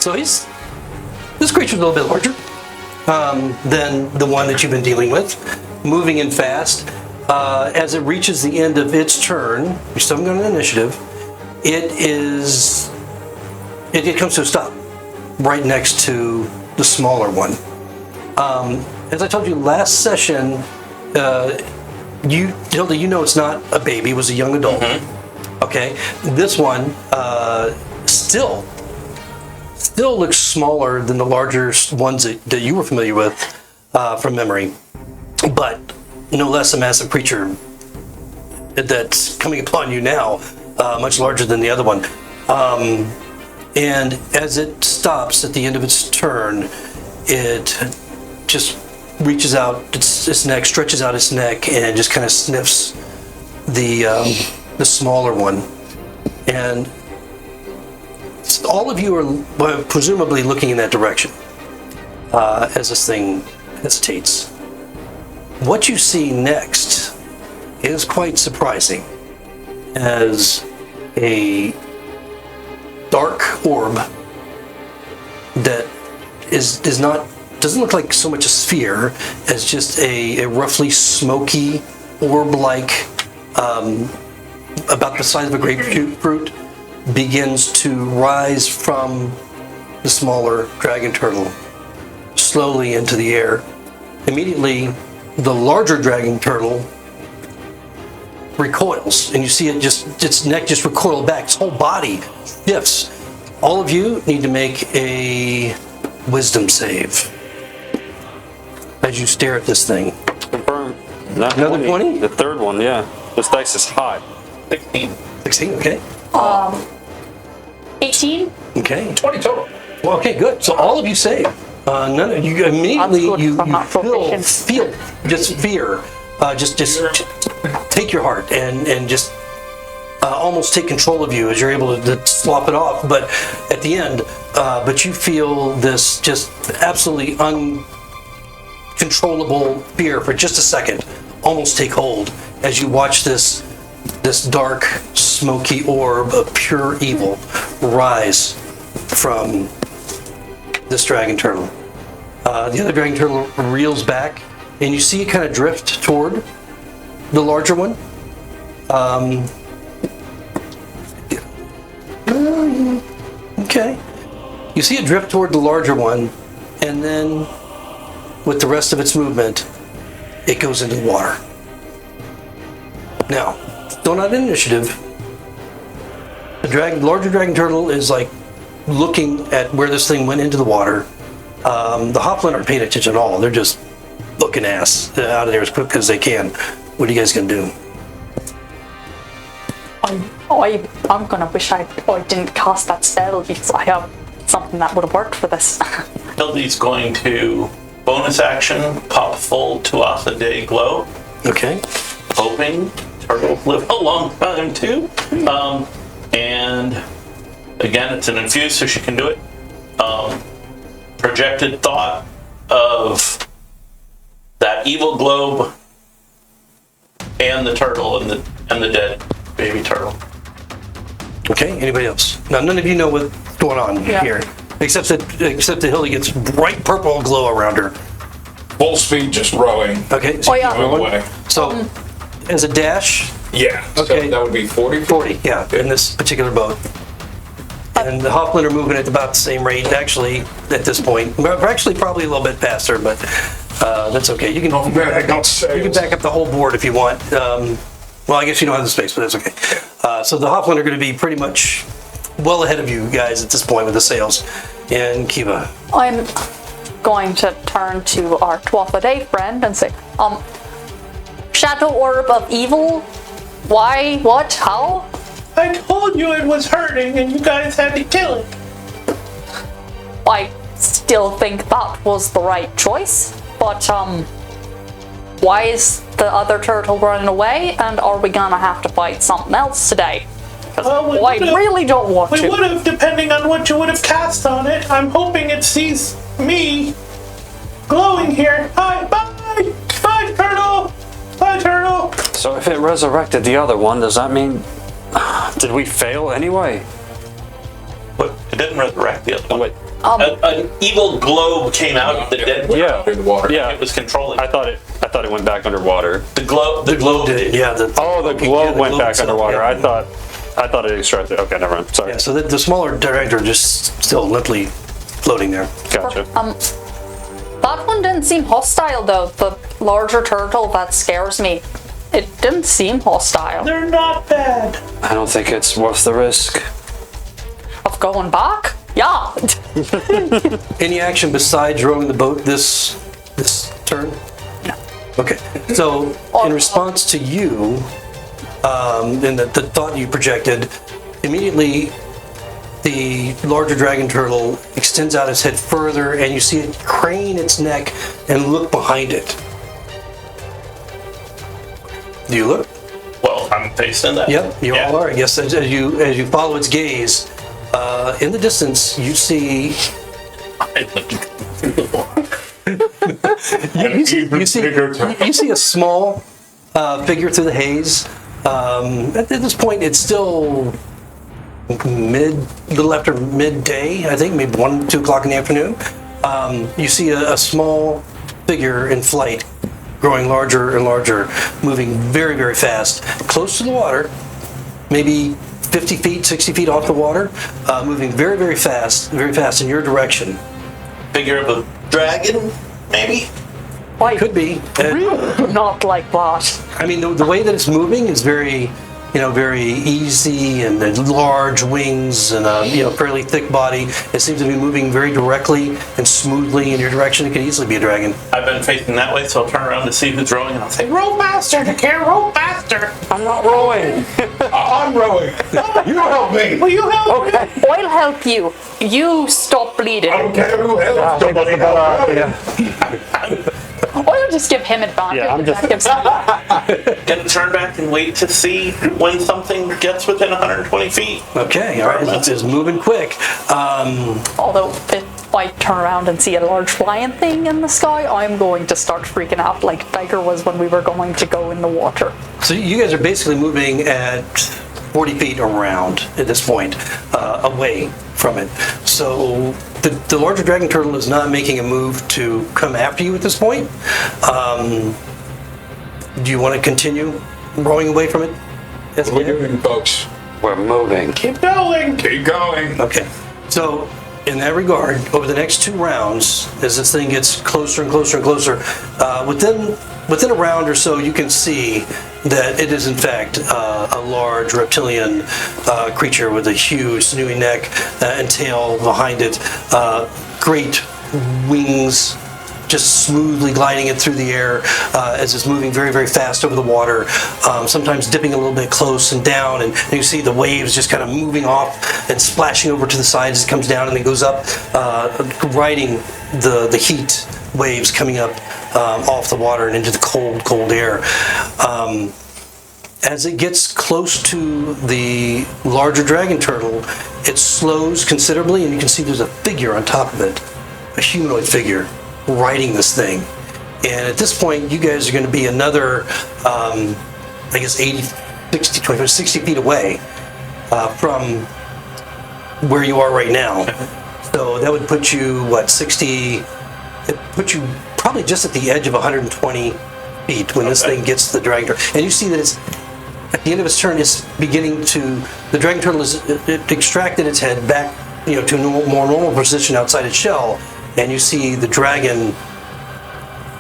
So this creature's a little bit larger than the one that you've been dealing with, moving in fast. As it reaches the end of its turn, you're still going to initiative. It comes to a stop right next to the smaller one. As I told you last session, Hilda, you know it's not a baby; it was a young adult. Mm-hmm. Okay, this one still looks smaller than the larger ones that you were familiar with from memory, but no less a massive creature that's coming upon you now, much larger than the other one. And as it stops at the end of its turn, it just reaches out its neck, stretches out its neck, and just kind of sniffs the smaller one. And all of you are presumably looking in that direction as this thing hesitates. What you see next is quite surprising, as a dark orb that is not, doesn't look like so much a sphere as just a roughly smoky orb-like, about the size of a grapefruit, begins to rise from the smaller dragon turtle slowly into the air. Immediately, the larger dragon turtle recoils, and you see it just, its neck just recoil back, its whole body shifts. All of you need to make a wisdom save as you stare at this thing. Confirm. Not Another 20? The third one, yeah. This dice is hot. 16. 16, okay. 18. Okay. 20 total. Well, okay, good. So all of you save. None of you immediately That's good you from that proficient. feel just fear. Just take your heart and just almost take control of you as you're able to slop it off. But at the end, but you feel this just absolutely uncontrollable fear for just a second almost take hold as you watch this dark, smoky orb of pure evil rise from this dragon turtle. The other dragon turtle reels back, and you see it kind of drift toward the larger one. Okay. You see it drift toward the larger one, and then with the rest of its movement, it goes into the water. Now, still not an initiative. The larger dragon turtle is like looking at where this thing went into the water. The Hoplin aren't paying attention at all. They're just booking ass out of there as quick as they can. What are you guys gonna do? I'm gonna wish I didn't cast that spell because I have something that would have worked for this. Hildy's going to bonus action, pop full Tuatha Day glow, Okay. hoping turtles live a long time too. And again, it's an infuse, so she can do it. Projected thought of that evil globe and the turtle and the dead baby turtle. Okay. Anybody else? Now, none of you know what's going on Yeah. here, except that Hildy gets bright purple glow around her. Full speed, just rowing. Okay. Oh, yeah. Going away. So, as a dash, Yeah. Okay. So that would be 40. 40, yeah, in this particular boat. And the Hoplin are moving at about the same rate, actually, at this point. We're actually probably a little bit faster, but that's okay. You can Oh man, I got sails. you can back up the whole board if you want. Well, I guess you don't have the space, but that's okay. So the Hoplin are going to be pretty much well ahead of you guys at this point with the sails. And Kiva. I'm going to turn to our Tuatha Day friend and say, Shadow Orb of Evil? Why? What? How? I told you it was hurting and you guys had to kill it. I still think that was the right choice, but why is the other turtle running away, and are we gonna have to fight something else today? Well, we I would've- really don't want We to. would have, depending on what you would have cast on it. I'm hoping it sees me glowing here. Hi, bye! Bye, turtle! Bye, turtle! So if it resurrected the other one, does that mean... Did we fail anyway? But it didn't resurrect the other one. Wait. An evil globe came out of the dead. Yeah. In the water. Yeah. It was controlling. I thought it went back underwater. The globe did. Yeah. The globe yeah, the went globe back itself, underwater. yeah. I thought it extracted. Okay, never mind. Sorry. Yeah, so the smaller director are just still limply floating there. Gotcha. That one didn't seem hostile though. The larger turtle that scares me. It didn't seem hostile. They're not bad. I don't think it's worth the risk. Of going back? Yeah. Any action besides rowing the boat this turn? No. Okay. So in response to you, and the thought you projected, immediately the larger dragon turtle extends out its head further, and you see it crane its neck and look behind it. Do you look? Well, I'm facing that. Yep, you Yeah. all are. Yes, as you follow its gaze, in the distance you see you see a small figure through the haze. At this point, it's still little after midday. I think maybe 1, 2 o'clock in the afternoon. You see a small figure in flight, growing larger and larger, moving very, very fast, close to the water, maybe 50 feet, 60 feet off the water, moving very, very fast in your direction. Figure of a dragon, maybe? Why? Could be. Not like that. I mean, the way that it's moving is very, very easy, and the large wings and a, fairly thick body. It seems to be moving very directly and smoothly in your direction. It could easily be a dragon. I've been facing that way, so I'll turn around to see who's rowing, and I'll say, "Row faster, Dakar, row faster!" I'm not rowing. I'm rowing. You help me. Will you help? Okay. I'll help you. You stop bleeding. I don't care who helps. I think that's Somebody a better help. idea. I'll just give him advantage. Yeah, I'm if just- that gives- Gonna turn back and wait to see when something gets within 120 feet. Okay, all right, it's moving quick. Although if I turn around and see a large flying thing in the sky, I'm going to start freaking out like Tiger was when we were going to go in the water. So you guys are basically moving at 40 feet around at this point, away from it. So the larger dragon turtle is not making a move to come after you at this point. Do you want to continue rowing away from it? Yes, What are we doing, folks? We're moving. Keep going. Keep going. Okay. So in that regard, over the next 2 rounds, as this thing gets closer and closer and closer, within a round or so, you can see that it is in fact a large reptilian creature with a huge sinewy neck and tail behind it, great wings, just smoothly gliding it through the air as it's moving very, very fast over the water, sometimes dipping a little bit close and down, and you see the waves just kind of moving off and splashing over to the sides as it comes down and then goes up, riding the heat waves coming up off the water and into the cold, cold air. As it gets close to the larger dragon turtle, it slows considerably, and you can see there's a figure on top of it, a humanoid figure, riding this thing. And at this point, you guys are going to be another, 80, 60, 25, 60 feet away from where you are right now. So that would put you, 60, it put you probably just at the edge of 120 feet when this thing gets to the dragon turtle. And you see that it's, at the end of its turn, it's beginning to, the dragon turtle has extracted its head back, to a more normal position outside its shell. And you see the dragon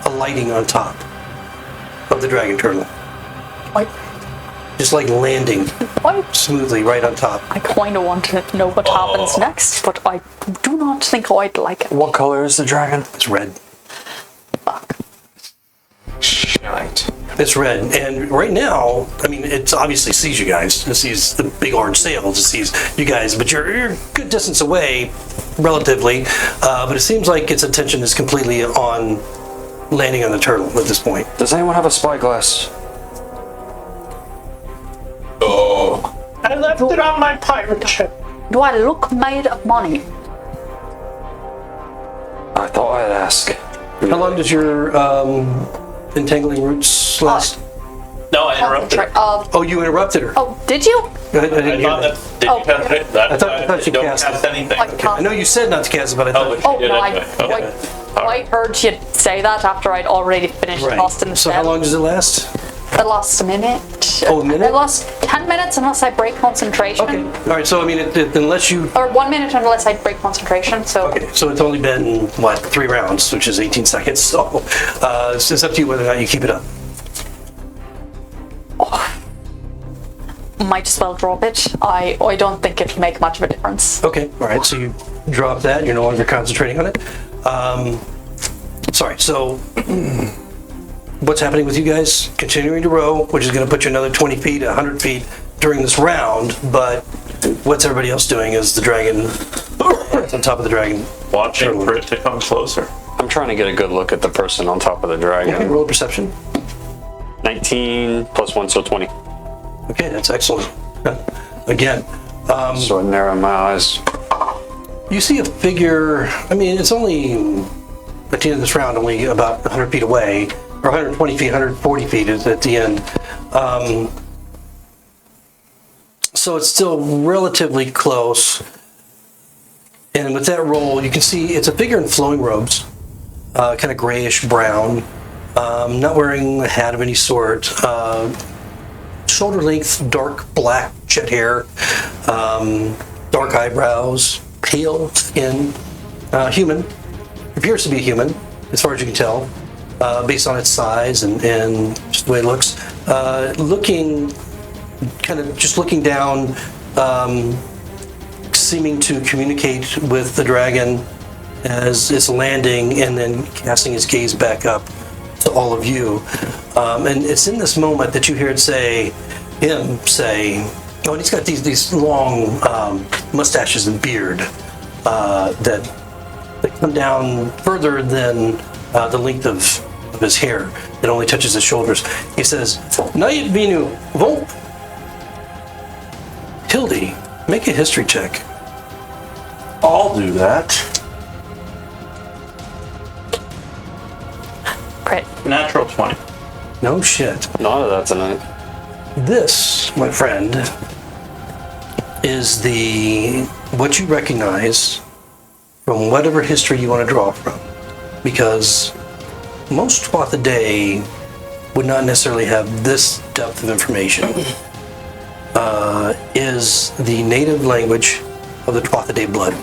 alighting on top of the dragon turtle. I Just like landing I smoothly right on top. kind of want to know what happens next, but I do not think I'd like it. What color is the dragon? It's red. Fuck. Shite. It's red. And right now, I mean, it obviously sees you guys. It sees the big orange sails. It sees you guys, but you're a good distance away, relatively. But it seems like its attention is completely on landing on the turtle at this point. Does anyone have a spyglass? Oh. I left it on my pirate ship. Do I look made of money? I thought I'd ask. How long does your entangling roots last? No, I interrupted. Oh, you interrupted her. Oh, did you? Go ahead, I I didn't hear thought that. that. Did you cast it? That's I thought why you don't cast it. cast anything. I know you said not to cast it, but I thought. Oh, Oh, did no, anyway. Okay. I heard you say that after I'd already finished casting the So spell. how long does it last? It lasts a minute. Oh, a minute? It lasts 10 minutes unless I break concentration. Okay. All right. So I mean, unless you. Or 1 minute unless I break concentration, so... Okay. So it's only been 3 rounds, which is 18 seconds. So it's up to you whether or not you keep it up. Might as well drop it. I don't think it'll make much of a difference. Okay. All right. So you drop that. You're no longer concentrating on it. Sorry. So what's happening with you guys? Continuing to row, which is going to put you another 20 feet, 100 feet during this round. But what's everybody else doing? Is the dragon on top of the dragon? Watching for it to come closer. I'm trying to get a good look at the person on top of the Okay. dragon. Roll perception. 19 plus 1, so 20. Okay, that's excellent. Again, So I narrow my eyes. you see a figure. I mean, it's only at the end of this round, only about 100 feet away, or 120 feet, 140 feet is at the end. So it's still relatively close. And with that roll, you can see it's a figure in flowing robes, kind of grayish brown, not wearing a hat of any sort, shoulder length, dark black jet hair, dark eyebrows, pale skin, human, appears to be human, as far as you can tell, based on its size and just the way it looks. Looking down, seeming to communicate with the dragon as it's landing and then casting his gaze back up to all of you. And it's in this moment that you hear him say, oh, and he's got these long mustaches and beard that come down further than the length of his hair. It only touches his shoulders. He says, Nayet Vinu Volp. Hildy, make a history check. I'll do that. Great. Natural 20. No shit. None of that tonight. This, my friend, is what you recognize from whatever history you want to draw from. Because most Twatha Day would not necessarily have this depth of information. Is the native language of the Twatha Day blood.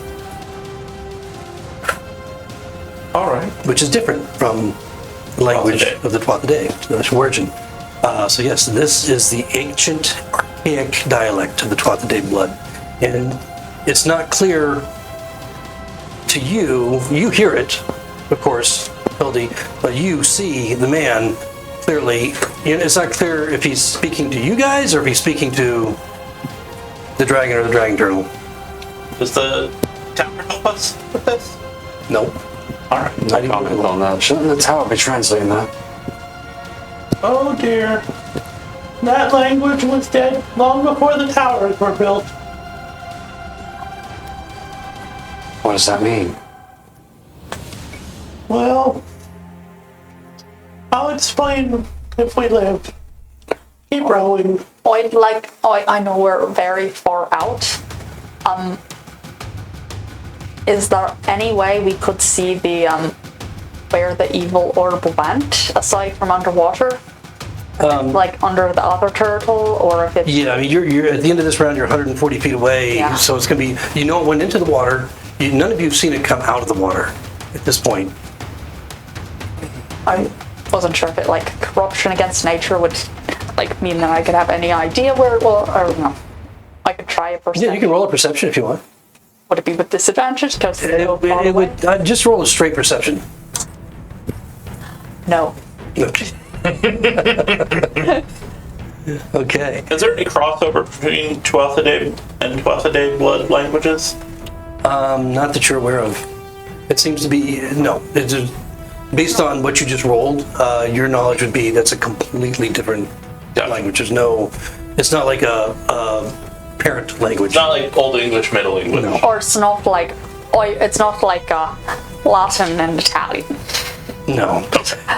All right. Which is different from the language of the Twatha Day, the origin. So yes, this is the ancient, archaic dialect of the Twatha Day blood. And it's not clear to you, you hear it, of course, Hildy, but you see the man clearly. It's not clear if he's speaking to you guys or if he's speaking to the dragon or the dragon turtle. Does the tower help us with this? Nope. All right. No comment on that. Shouldn't the tower be translating that? Oh dear. That language was dead long before the towers were built. What does that mean? Well, I'll explain if we live. Keep rowing. I know we're very far out. Is there any way we could see the where the evil orb went aside from underwater? Like under the other turtle, or if it's... Yeah, I mean, you're at the end of this round, you're 140 feet away, Yeah. so it's going to be, it went into the water. None of you have seen it come out of the water at this point. I wasn't sure if it corruption against nature would mean that I could have any idea where it will, or no. I could try a perception. Yeah, you can roll a perception if you want. Would it be with disadvantage? Because It would just roll a straight perception. No. Okay. Okay. Is there any crossover between Twatha Day and Twatha Day blood languages? Not that you're aware of. It seems to be, no. It's just, based on what you just rolled, your knowledge would be that's a completely different language. It's not like a parent language. It's not like Old English, Middle English. No. Or it's not like Latin and Italian. No.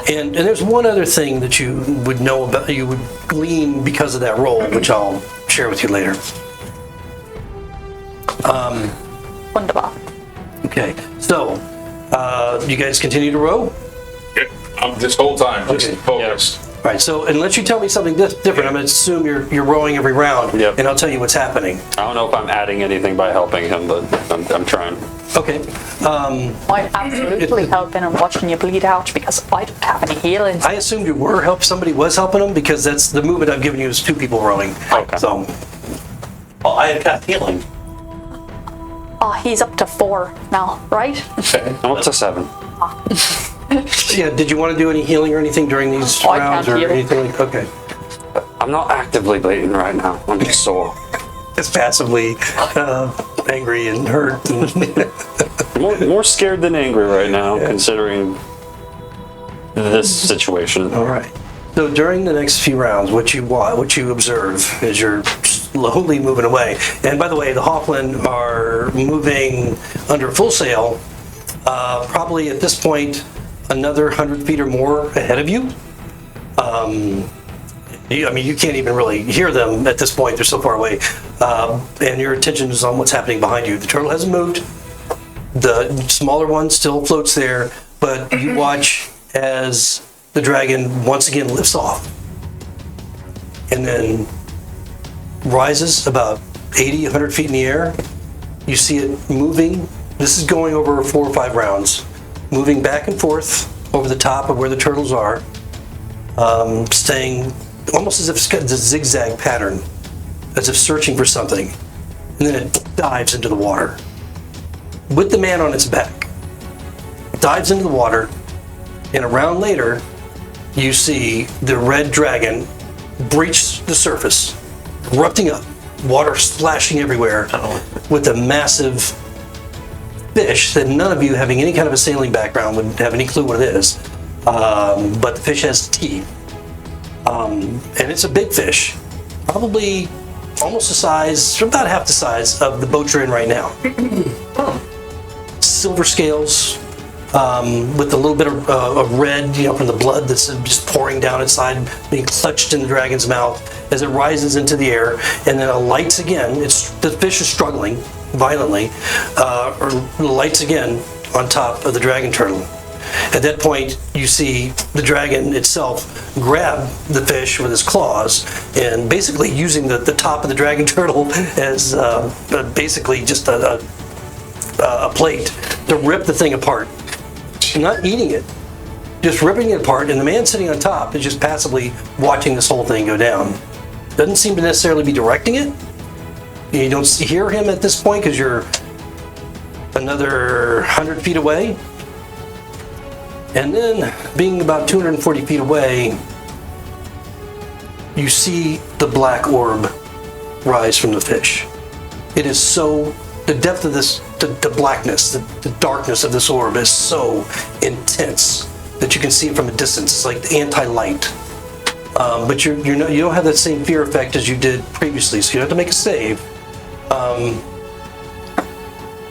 And there's one other thing that you would know about, you would glean because of that roll, which I'll share with you later. Wunderbar. Okay, so you guys continue to row? This whole time, just Okay. focused. All right, so unless you tell me something different, I'm going to assume you're rowing every round, Yep. and I'll tell you what's happening. I don't know if I'm adding anything by helping him, but I'm trying. Okay. I'm absolutely helping and watching you bleed out because I don't have any healing. I assumed you were somebody was helping them because that's the movement I've given you is 2 people rowing. Okay. So, Well, I had cast healing. Oh, he's up to 4 now, right? I'm up to 7. yeah, did you want to do any healing or anything during these I rounds can't or heal. anything like? Okay. I'm not actively bleeding right now. I'm just sore. It's passively angry and hurt. More scared than angry right now, considering this situation. All right. So during the next few rounds, what you observe is you're slowly moving away. And by the way, the Hoffland are moving under full sail, probably at this point another 100 feet or more ahead of you. You can't even really hear them at this point. They're so far away. And your attention is on what's happening behind you. The turtle hasn't moved. The smaller one still floats there, but you watch as the dragon once again lifts off and then rises about 80, 100 feet in the air. You see it moving. This is going over 4 or 5 rounds, moving back and forth over the top of where the turtles are, staying almost as if it's got this zigzag pattern, as if searching for something. And then it dives into the water with the man on its back. Dives into the water, and a round later, you see the red dragon breach the surface, erupting up, water splashing everywhere, with a massive fish that none of you having any kind of a sailing background would have any clue what it is. But the fish has teeth. And it's a big fish, probably almost the size, about half the size of the boat you're in right now. Silver scales, with a little bit of red, from the blood that's just pouring down inside, being clutched in the dragon's mouth as it rises into the air, and then it lights again. The fish is struggling violently, or lights again on top of the dragon turtle. At that point, you see the dragon itself grab the fish with his claws and basically using the top of the dragon turtle as basically just a plate to rip the thing apart. Not eating it, just ripping it apart, and the man sitting on top is just passively watching this whole thing go down. Doesn't seem to necessarily be directing it. You don't hear him at this point because you're another 100 feet away. And then, being about 240 feet away, you see the black orb rise from the fish. It is so, the depth of this, the blackness, the darkness of this orb is so intense that you can see it from a distance. It's like anti-light. But you don't have that same fear effect as you did previously, so you have to make a save.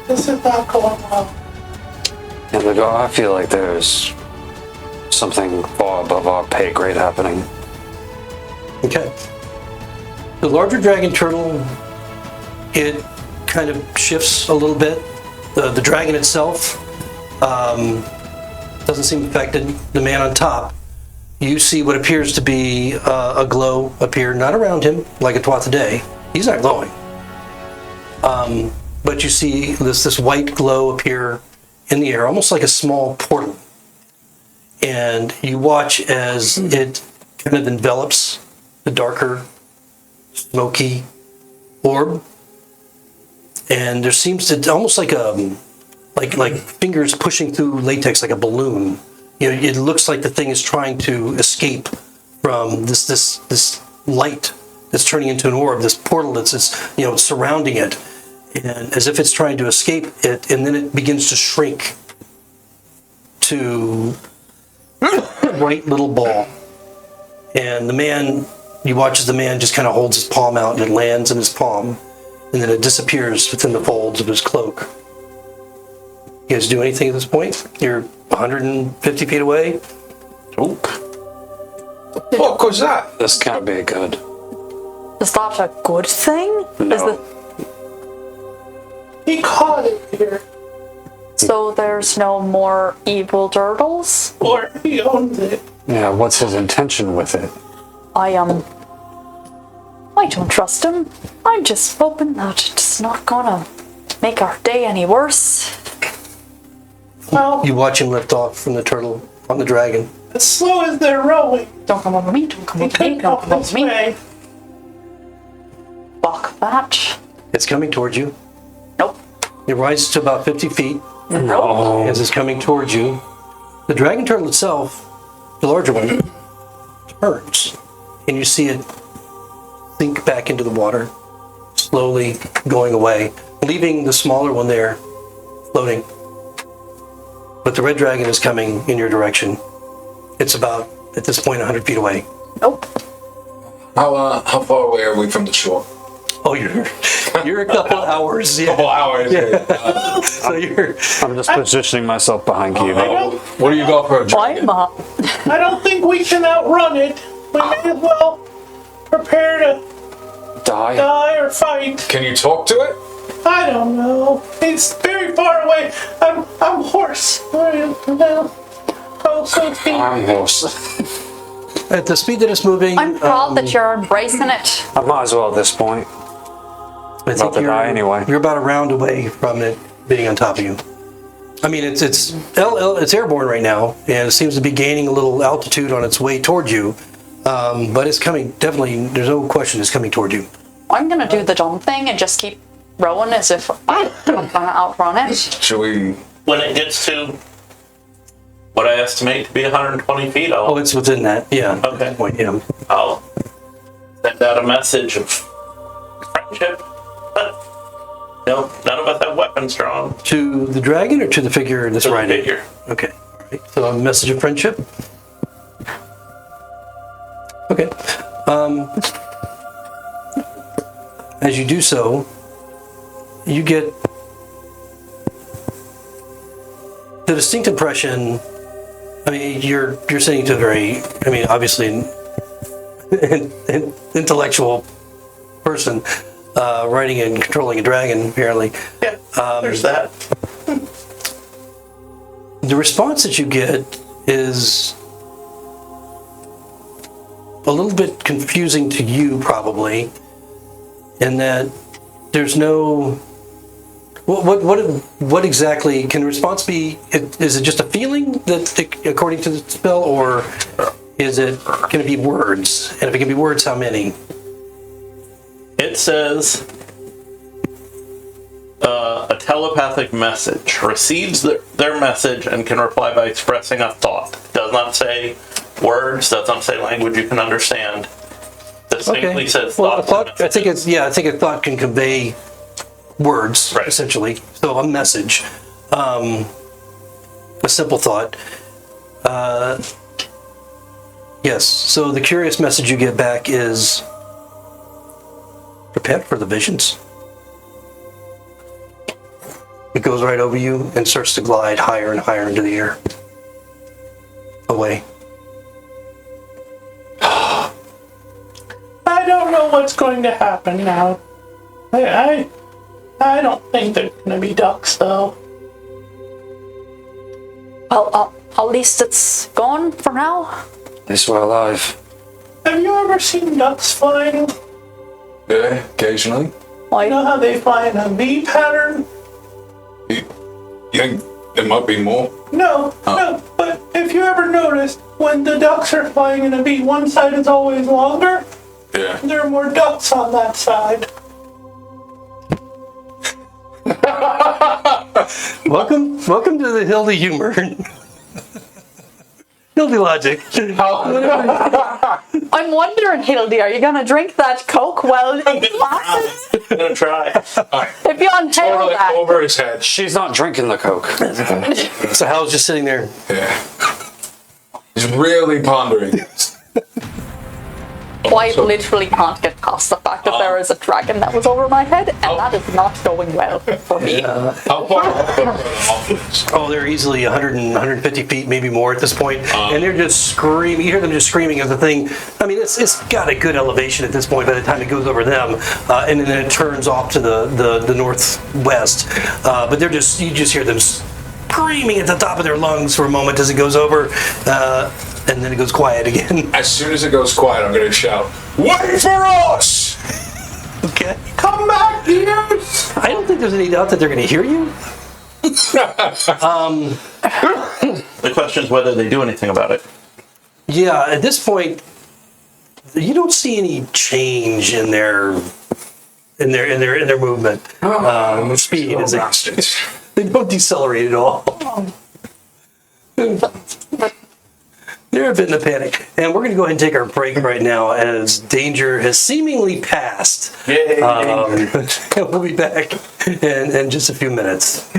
This is not going well. And I feel like there's something far above our pay grade happening. Okay. The larger dragon turtle, it kind of shifts a little bit. The dragon itself doesn't seem affected. The man on top, you see what appears to be a glow appear, not around him like a twat a day. He's not glowing. But you see this white glow appear in the air, almost like a small portal. And you watch as it kind of envelops the darker, smoky orb. And there seems to almost like fingers pushing through latex like a balloon. It looks like the thing is trying to escape from this light that's turning into an orb, this portal that's surrounding it. And as if it's trying to escape it, and then it begins to shrink to a bright little ball. And you watch as the man just kind of holds his palm out, and it lands in his palm, and then it disappears within the folds of his cloak. You guys do anything at this point? You're 150 feet away? What the fuck was that? This can't be good. Is that a good thing? No. He caught it here, So there's no more evil turtles? or he owns it. Yeah, what's his intention with it? I don't trust him. I'm just hoping that it's not gonna make our day any worse. Well, You watch him lift off from the turtle on the dragon. as slow as they're rowing, Don't come over me, don't come he over me, could don't come come this over me. way. Fuck that. It's coming towards you. Nope. It rises to about 50 feet No. as it's coming towards you. The dragon turtle itself, the larger one, turns, and you see it sink back into the water, slowly going away, leaving the smaller one there, floating. But the red dragon is coming in your direction. It's about, at this point, 100 feet away. Nope. How far away are we from the shore? Oh, you're a couple hours. Yeah. Couple hours. Yeah. So you're. I'm just positioning myself behind Kiwi. What do you got for a dragon? I don't think we can outrun it. We may as well prepare to Die? die or fight. Can you talk to it? I don't know. It's very far away. I'm hoarse. Oh, so speed. I'm horse. At the speed that it's moving, I'm proud that you're embracing it. I might as well at this point. I About to die anyway. You're about a round away from it being on top of you. I mean, it's airborne right now, and it seems to be gaining a little altitude on its way toward you. But it's coming. Definitely, there's no question it's coming toward you. I'm gonna do the jump thing and just keep rowing as if I'm gonna outrun it. Should we? When it gets to what I estimate to be 120 feet, Oh, it's within that. Yeah. Okay. Point. Yeah. I'll send out a message of friendship. But no, none of us have weapons drawn. To the dragon or to the figure that's To the riding? figure. Okay. All right. So a message of friendship. Okay. As you do so, you get the distinct impression. I mean, you're sitting to a very, I mean, obviously an intellectual person riding and controlling a dragon, apparently. Yeah, there's that. The response that you get is a little bit confusing to you, probably, in that there's no. What exactly can the response be? Is it just a feeling that, according to the spell, or can it be words? And if it can be words, how many? It says a telepathic message receives their message and can reply by expressing a thought. It does not say words. Does not say language you can understand. Distinctly says Well, a thoughts. thought. I think a thought can convey words, Right. essentially. So a message, a simple thought. Yes. So the curious message you get back is, prepare for the visions. It goes right over you and starts to glide higher and higher into the air. Away. I don't know what's going to happen now. I don't think there's gonna be ducks though. Well, at least it's gone for now. At least we're alive. Have you ever seen ducks flying? Yeah, occasionally. You know how they fly in a V pattern? You think there might be more? No, but if you ever noticed, when the ducks are flying in a V, one side is always longer. Yeah. There are more ducks on that side. Welcome to the Hildy humor. Hildy logic. I'm wondering, Hildy, are you gonna drink that Coke while it passes? I'm gonna try. If you inhale Totally that, over his head. She's not drinking the Coke. So Hal's just sitting there. Yeah. He's really pondering. I literally can't get past the fact that there is a dragon that was over my head, and that is not going well for me. How far up are the office? Oh, they're easily 100 and 150 feet, maybe more at this point. And they're just screaming. You hear them just screaming as the thing. I mean, it's got a good elevation at this point by the time it goes over them. And then it turns off to the northwest. But you just hear them screaming at the top of their lungs for a moment as it goes over. And then it goes quiet again. As soon as it goes quiet, I'm going to shout, "Wait for us!" Okay. Come back, dears! I don't think there's any doubt that they're going to hear you. The question is whether they do anything about it. Yeah, at this point, you don't see any change in their movement. Speed Little is bastards. they don't decelerate at all. They're a bit in a panic, and we're going to go ahead and take our break right now as danger has seemingly passed. Yay! And we'll be back in just a few minutes.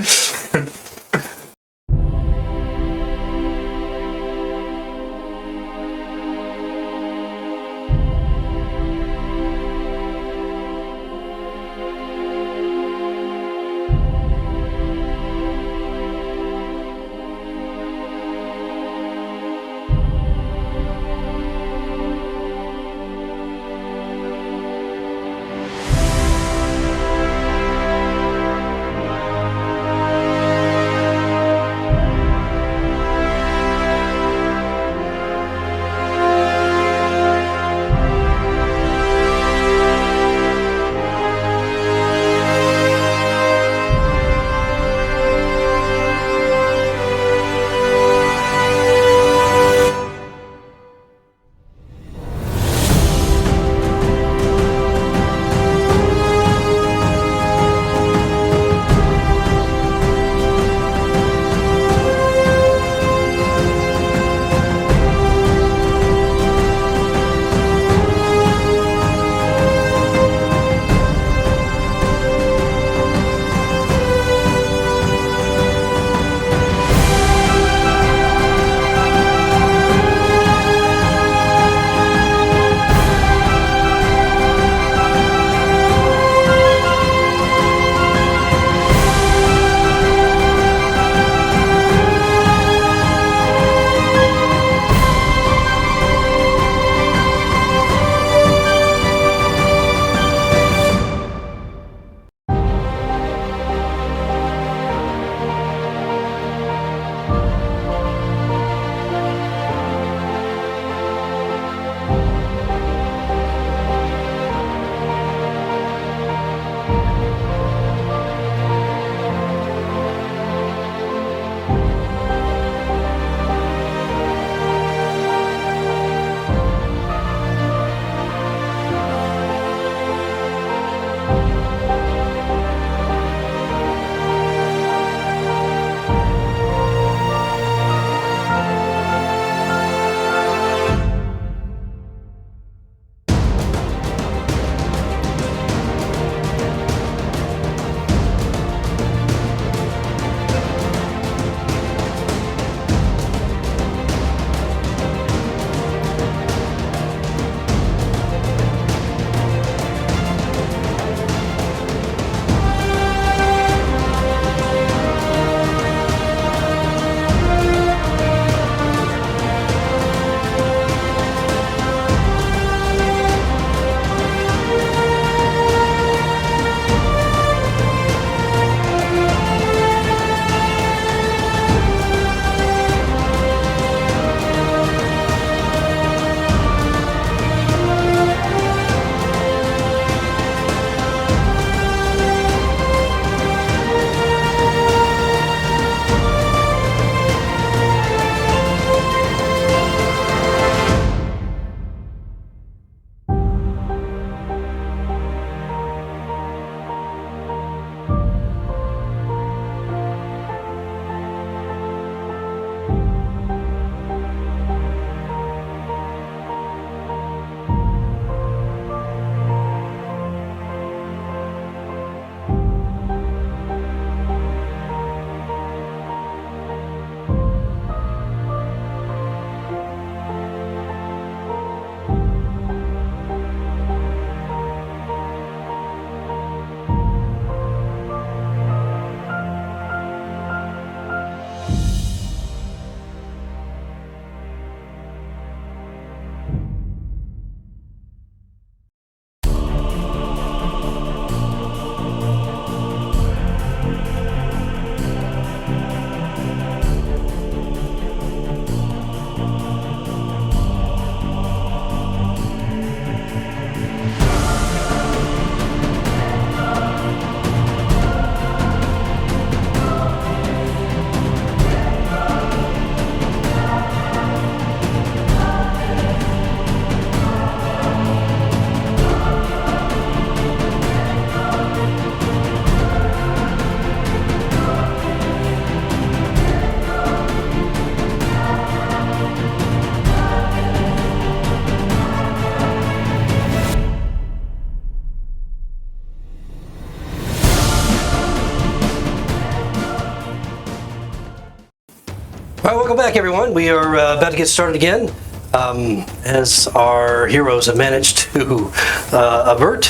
right, welcome back, everyone. We are about to get started again. As our heroes have managed to avert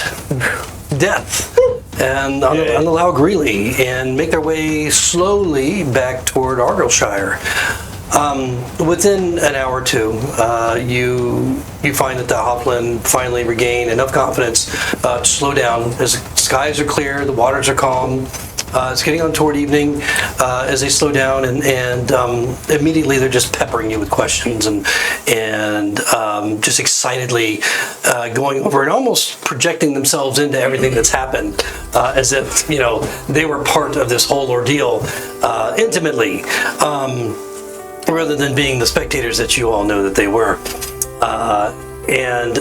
death and unallow Greeley and make their way slowly back toward Argyllshire. Within an hour or two, you find that the Hoplin finally regain enough confidence to slow down as the skies are clear, the waters are calm. It's getting on toward evening as they slow down, and immediately they're just peppering you with questions and just excitedly going over and almost projecting themselves into everything that's happened, as if they were part of this whole ordeal intimately, rather than being the spectators that you all know that they were. And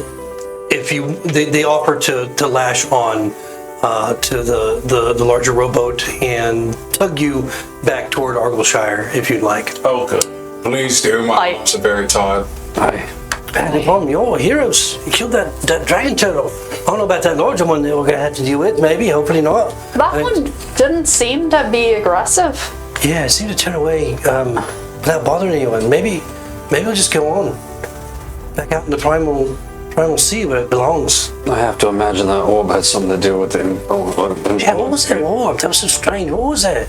if they offer to lash on to the larger rowboat and tug you back toward Argyllshire if you'd like. Oh, good. Please do. My arms are very tired. Aye. No problem. You're heroes. You killed that dragon turtle. I don't know about that larger one that we're going to have to deal with. Maybe, hopefully not. That one didn't seem to be aggressive. Yeah, it seemed to turn away without bothering anyone. Maybe we'll just go on. Back out in the primal sea where it belongs. I have to imagine that orb had something to do with him. Yeah, what was that orb? That was so strange. What was that?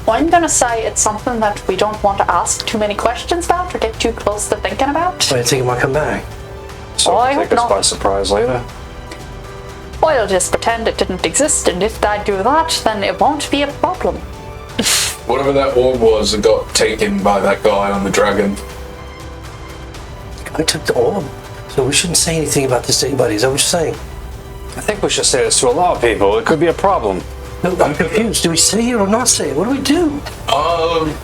I'm gonna say it's something that we don't want to ask too many questions about or get too close to thinking about. I think it might come back. So I take hope us not. by surprise later. I'll just pretend it didn't exist, and if I do that, then it won't be a problem. Whatever that orb was that got taken by that guy on the dragon. I took the orb. So we shouldn't say anything about this to anybody. Is that what you're saying? I think we should say this to a lot of people. It could be a problem. No, I'm confused. Do we say it or not say it? What do we do?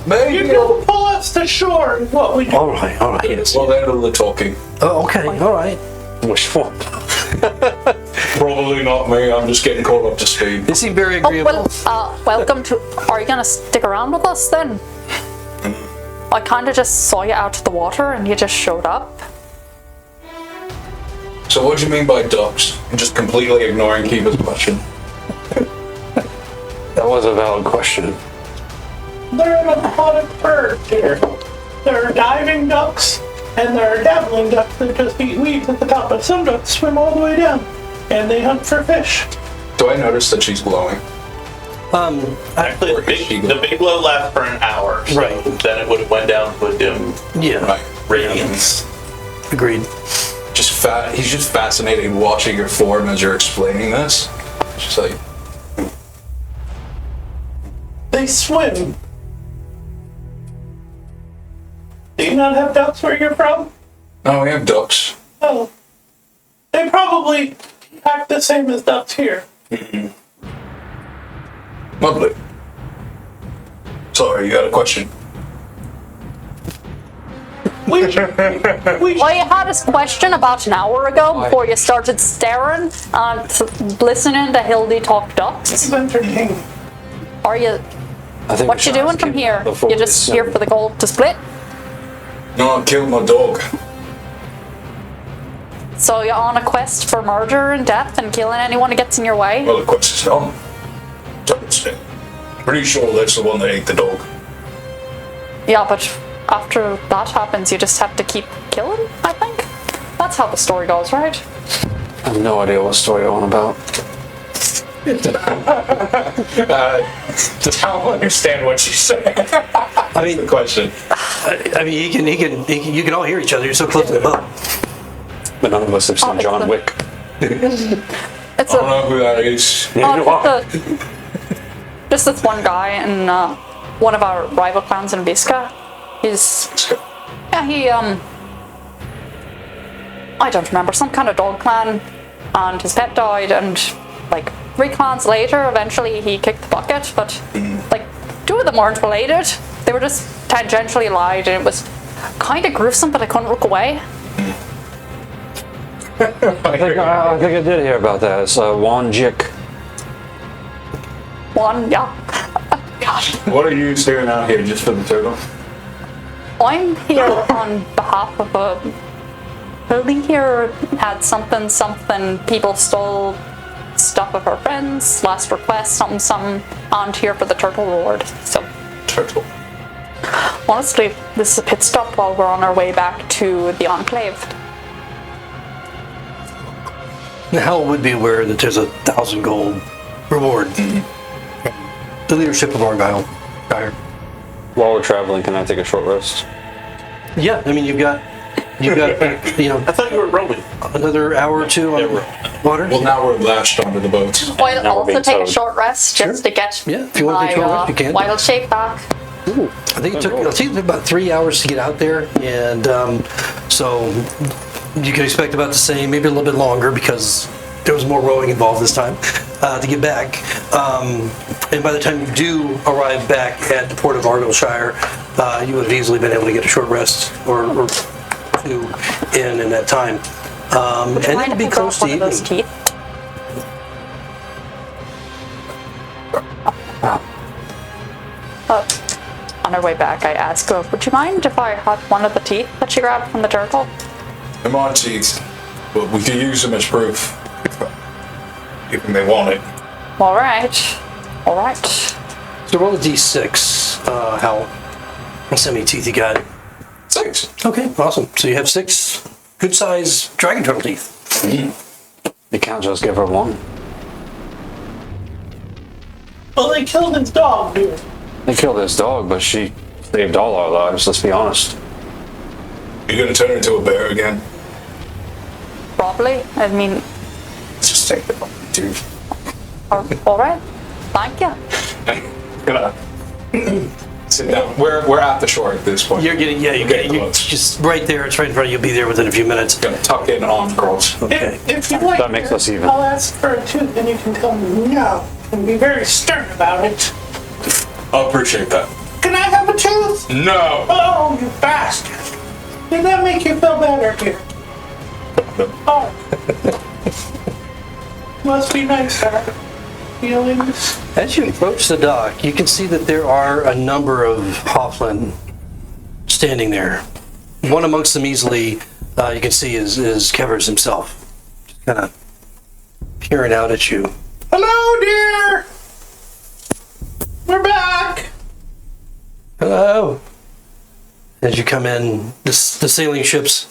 Maybe. You pull us to shore. What we do? All right, yes. Well, they're the talking. Oh, okay, all right. Wishful. Probably not me. I'm just getting caught up to speed. They seem very Oh, agreeable. well, welcome to... Are you gonna stick around with us then? I kinda just saw you out of the water and you just showed up. So what do you mean by ducks? I'm just completely ignoring Kiva's question. That was a valid question. There are a lot of birds here. There are diving ducks, and there are dabbling ducks that just eat weeds at the top, but some ducks swim all the way down, and they hunt for fish. Do I notice that she's glowing? Actually, the big glow lasts for an hour. So Right. Then it would have went down to a dim Yeah, Right. radiance. agreed. He's just fascinated watching your form as you're explaining this. Just like, They swim. Do you not have ducks where you're from? no, we have ducks. Oh. They probably act the same as ducks here. Lovely. Sorry, you got a question? We I had a question about an hour ago before you started staring and listening to Hildy talk ducks. It's entertaining. Are you... I think What you doing from here? You just here for the gold to split? No, I killed my dog. So you're on a quest for murder and death and killing anyone who gets in your way? Well, the question's done. Don't say. Pretty sure that's the one that ate the dog. Yeah, but after that happens, you just have to keep killing, I think? That's how the story goes, right? I have no idea what story you're on about. I don't understand what you said. I mean, The question. I mean, you can all hear each other. You're so close to the boat. But none of us have seen it's John the- Wick. It's I don't know who that is. just this one guy in one of our rival clans in Visca. I don't remember, some kind of dog clan, and his pet died, and like 3 clans later, eventually he kicked the bucket, but like 2 of them weren't related. They were just tangentially allied, and it was kind of gruesome, but I couldn't look away. I think I did hear about that. It's Wan Jik. One, yeah. What are you doing out here just for the turtle? I'm here on behalf of a building here. Had something, people stole stuff of our friends, last request, something, and here for the turtle reward. So, Turtle. honestly, this is a pit stop while we're on our way back to the Enclave. Now, Hal would be aware that there's 1,000 gold reward. The leadership of Argyle. Shire. While we're traveling, can I take a short rest? Yeah, I mean, you've got, I thought you were rowing. another hour or two on the water. Well, now we're lashed onto the boats. I'll Now we're also being take a towed. short rest just to get Yeah, if you want to take a short rest, you can. wild shape back. I think it'll take about 3 hours to get out there, and so you can expect about the same, maybe a little bit longer because there was more rowing involved this time to get back. And by the time you do arrive back at the port of Argyllshire, you would have easily been able to get a short rest or two in that time. And it Mind would if be we close grab to one of those evening. teeth? On our way back, I ask, would you mind if I had one of the teeth that you grabbed from the turtle? They're my teeth, but we can use them as proof if they want it. All right. So roll a d6, Hal. Let's see how many teeth you got. 6. Okay, awesome. So you have 6 good-sized dragon turtle teeth. You can't just give her one. Well, they killed his dog, dude. They killed his dog, but she saved all our lives, let's be honest. You're gonna turn into a bear again? Probably. I mean, Just take the fucking tooth. all right. Thank you. Gonna sit down. We're at the shore at this point. You're getting, you're close. just right there. It's right in front of you. You'll be there within a few minutes. Gonna tuck in arms crossed. Okay. If you like, That makes us even. I'll ask for a tooth, and you can tell me no, and be very stern about it. I appreciate that. Can I have a tooth? No! Oh, you bastard! Did that make you feel better here? Oh. Must be nice, sir. Feelings? As you approach the dock, you can see that there are a number of Hofflin standing there. One amongst them easily, you can see is Kevers himself. Just kind of peering out at you. Hello, dear! We're back! Hello. As you come in, the sailing ships,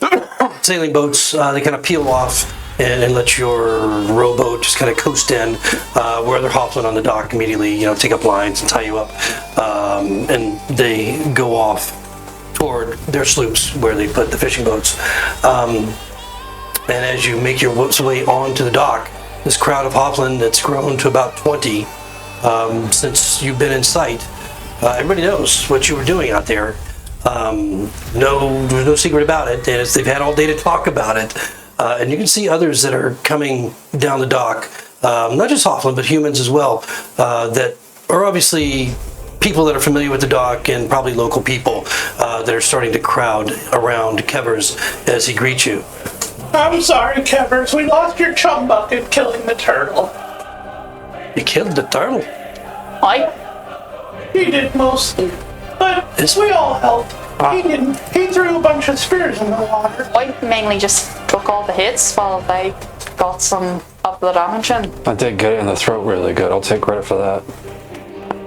sailing boats, they kind of peel off and let your rowboat just kind of coast in, where other Hofflin on the dock immediately, take up lines and tie you up, and they go off toward their sloops where they put the fishing boats. And as you make your way onto the dock, this crowd of Hofflin that's grown to about 20 since you've been in sight, everybody knows what you were doing out there. There's no secret about it, and they've had all day to talk about it. And you can see others that are coming down the dock, not just Hofflin, but humans as well, that are obviously people that are familiar with the dock and probably local people that are starting to crowd around Kevers as he greets you. I'm sorry, Kevers. We lost your chum bucket killing the turtle. You killed the turtle? He did mostly. But we all helped. He didn't. He threw a bunch of spears in the water. I mainly just took all the hits while they got some of the damage in. I did get it in the throat really good. I'll take credit for that.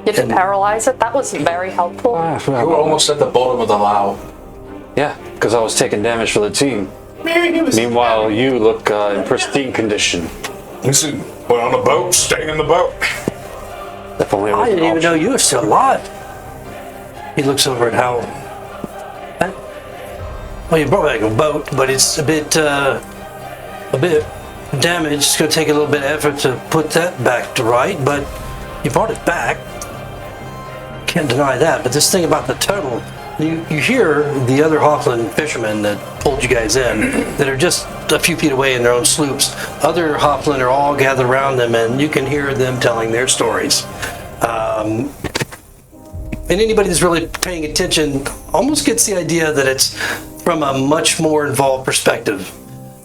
You did paralyze it. That was very helpful. You were almost at the bottom of the Lao. Yeah, because I was taking damage for the team. Maybe he was. Meanwhile, you look in pristine condition. Listen, we're on a boat. Stay in the boat. If only it was I an didn't even know option. you were still alive. He looks over at Hal. Well, you brought back a boat, but it's a bit damaged. It's going to take a little bit of effort to put that back to right, but you brought it back. Can't deny that. But this thing about the turtle, you hear the other Hofflin fishermen that pulled you guys in that are just a few feet away in their own sloops. Other Hofflin are all gathered around them, and you can hear them telling their stories. And anybody that's really paying attention almost gets the idea that it's from a much more involved perspective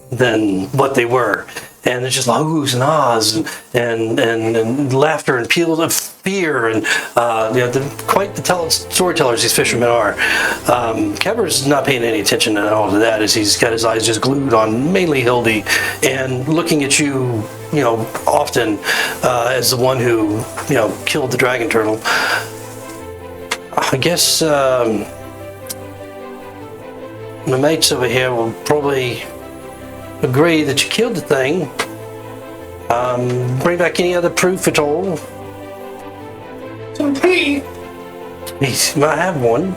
than what they were. And it's just oohs and ahs and laughter and peals of fear and quite the storytellers these fishermen are. Kever's not paying any attention at all to that, as he's got his eyes just glued on mainly Hildy and looking at you, often as the one who, killed the dragon turtle. I guess my mates over here will probably agree that you killed the thing. Bring back any other proof at all. Some tea. He might have one.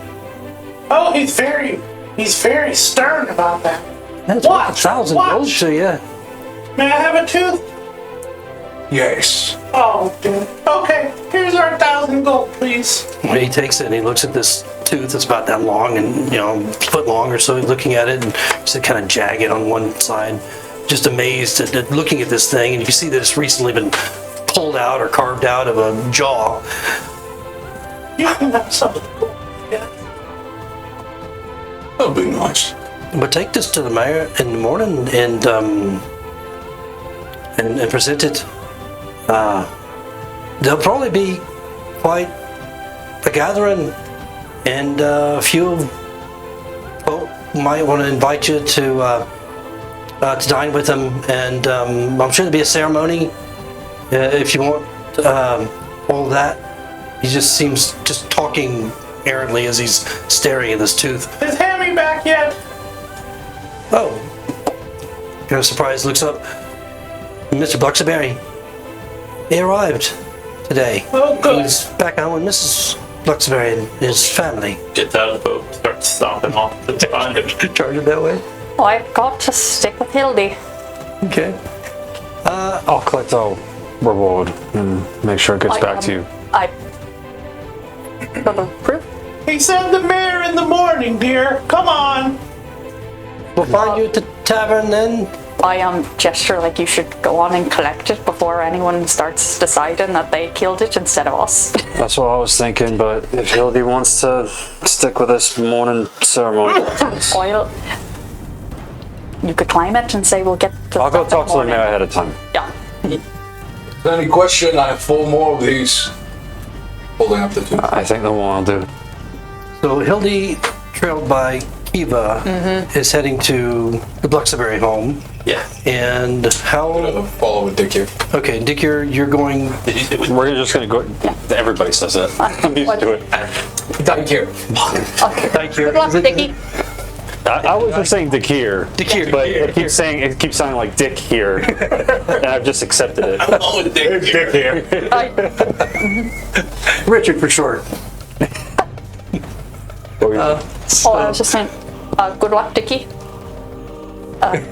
Oh, he's very stern about that. That's Watch, 1,000 watch. gold to you. May I have a tooth? Yes. Oh, dude. Okay, here's our 1,000 gold, please. When he takes it and he looks at this tooth that's about that long and, a foot long or so, he's looking at it and it's kind of jagged on one side. Just amazed at looking at this thing, and you can see that it's recently been pulled out or carved out of a jaw. You can have some. Yeah. That'll be nice. But take this to the mayor in the morning and present it. There'll probably be quite a gathering, and a few folk might want to invite you to dine with them. And I'm sure there'll be a ceremony if you want all of that. He just seems just talking errantly as he's staring at this tooth. Is Hammy back yet? Oh. Kind of surprised, looks up. Mr. Bluxyberry. He arrived today. Oh, good. He's back home with Mrs. Bluxyberry and his family. Gets out of the boat, starts stomping off the time. Charge it that way? Oh, I've got to stick with Hildy. Okay. I'll collect our reward and make sure it gets back to you. I got the proof. He said the mayor in the morning, dear. Come on. We'll find you at the tavern then. I gesture like you should go on and collect it before anyone starts deciding that they killed it instead of us. That's what I was thinking, but if Hildy wants to stick with this morning ceremony, Oil. You could climb it and say we'll get the I'll go stuff in talk to the morning. mayor ahead of time. Yeah. Any question? I have 4 more of these. Holding up the two. I think the one I'll do. So Hildy, trailed by Kiva, is heading to the Bluxyberry home. Yeah. And how... Follow with Dick here. Okay, Dick, you're going... Did you do it? We're just gonna go. Everybody says that. I'm used to it. Dick here. Okay. Thank you. Good luck, Dickie. I was just saying Dick here. Dick here. But it keeps sounding like Dick here, and I've just accepted it. Oh, Dick here. Richard for short. What were you- I was just saying, good luck, Dickie.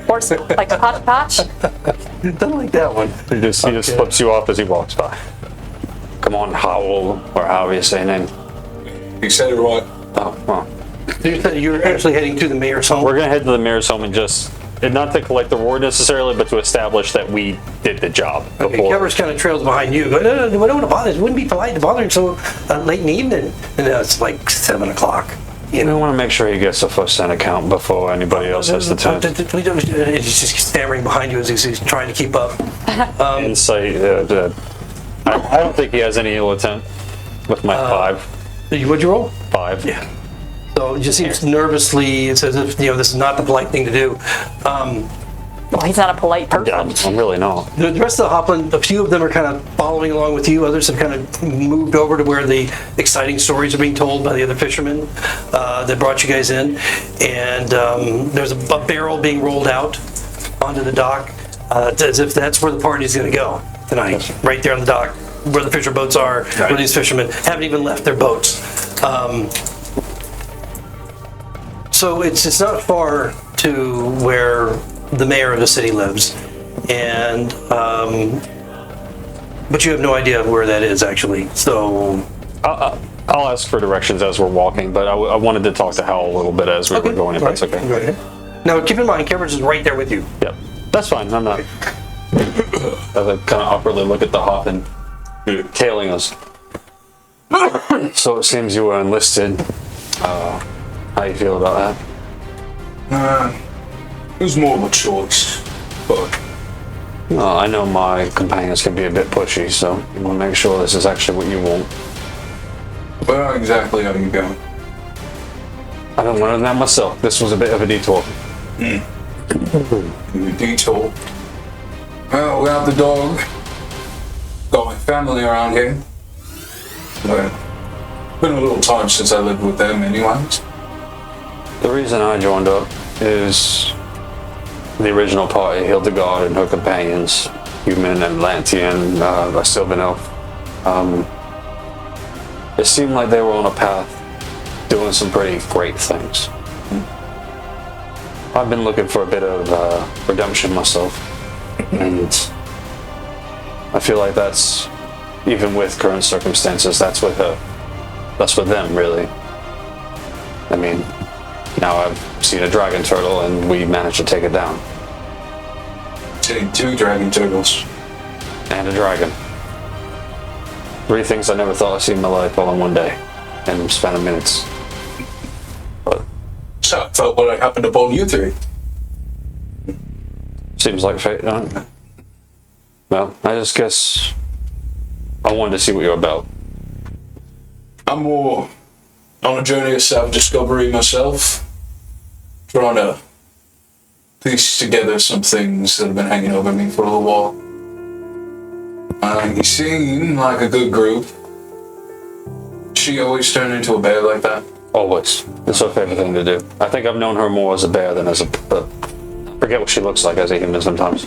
Horse, like a hot patch. Don't like that one. He just flips you off as he walks by. Come on, Howell, or however you say your name. You said it right. Oh, well. You're actually heading to the mayor's home? We're gonna head to the mayor's home and not to collect the reward necessarily, but to establish that we did the job Okay, before. Covers kind of trails behind you. Go, no, we don't want to bother. It wouldn't be polite to bother him so late in the evening. And it's like 7 o'clock. We want to make sure he gets a first-hand account before anybody else has the turn. He's just stammering behind you as he's trying to keep up. Insight. I don't think he has any ill intent with my 5. What'd you roll? 5. Yeah. So it just seems nervously, it's as if, this is not the polite thing to do. Well, he's not a polite person. Yeah, I'm really not. The rest of the Hopland, a few of them are kind of following along with you. Others have kind of moved over to where the exciting stories are being told by the other fishermen that brought you guys in. And there's a barrel being rolled out onto the dock as if that's where the party's going to go tonight. Right there on the dock where the fisher boats are, where these fishermen haven't even left their boats. So it's not far to where the mayor of the city lives, and but you have no idea where that is actually. So I'll ask for directions as we're walking, but I wanted to talk to Hal a little bit as we were going, if that's okay. Go ahead. Now keep in mind, Cameron's is right there with you. Yep, that's fine. I'm not. As I kind of awkwardly look at the Hoffman tailing us. So it seems you were enlisted. How you feel about that? It was more of a choice, but I know my companions can be a bit pushy, so you want to make sure this is actually what you want. where exactly are you going? I don't want to know myself. This was a bit of a detour. Detour. Well, we have the dog. Got my family around here. But been a little time since I lived with them anyways. The reason I joined up is the original party, Hildegard and her companions, human, Atlantean, a Sylvan Elf. It seemed like they were on a path doing some pretty great things. I've been looking for a bit of redemption myself, and I feel like that's, even with current circumstances, that's with them, really. I mean, now I've seen a dragon turtle and we managed to take it down. Seen 2 dragon turtles. And a dragon. 3 things I never thought I'd see in my life all in one day, in a span of minutes. But So I felt what happened upon you 3. seems like fate, don't it? Well, I just guess I wanted to see what you're about. I'm more on a journey of self-discovery myself. Trying to piece together some things that have been hanging over me for a little while. You seem like a good group. She always turned into a bear like that? Always. It's her favorite thing to do. I think I've known her more as a bear than as a... I forget what she looks like as a human sometimes.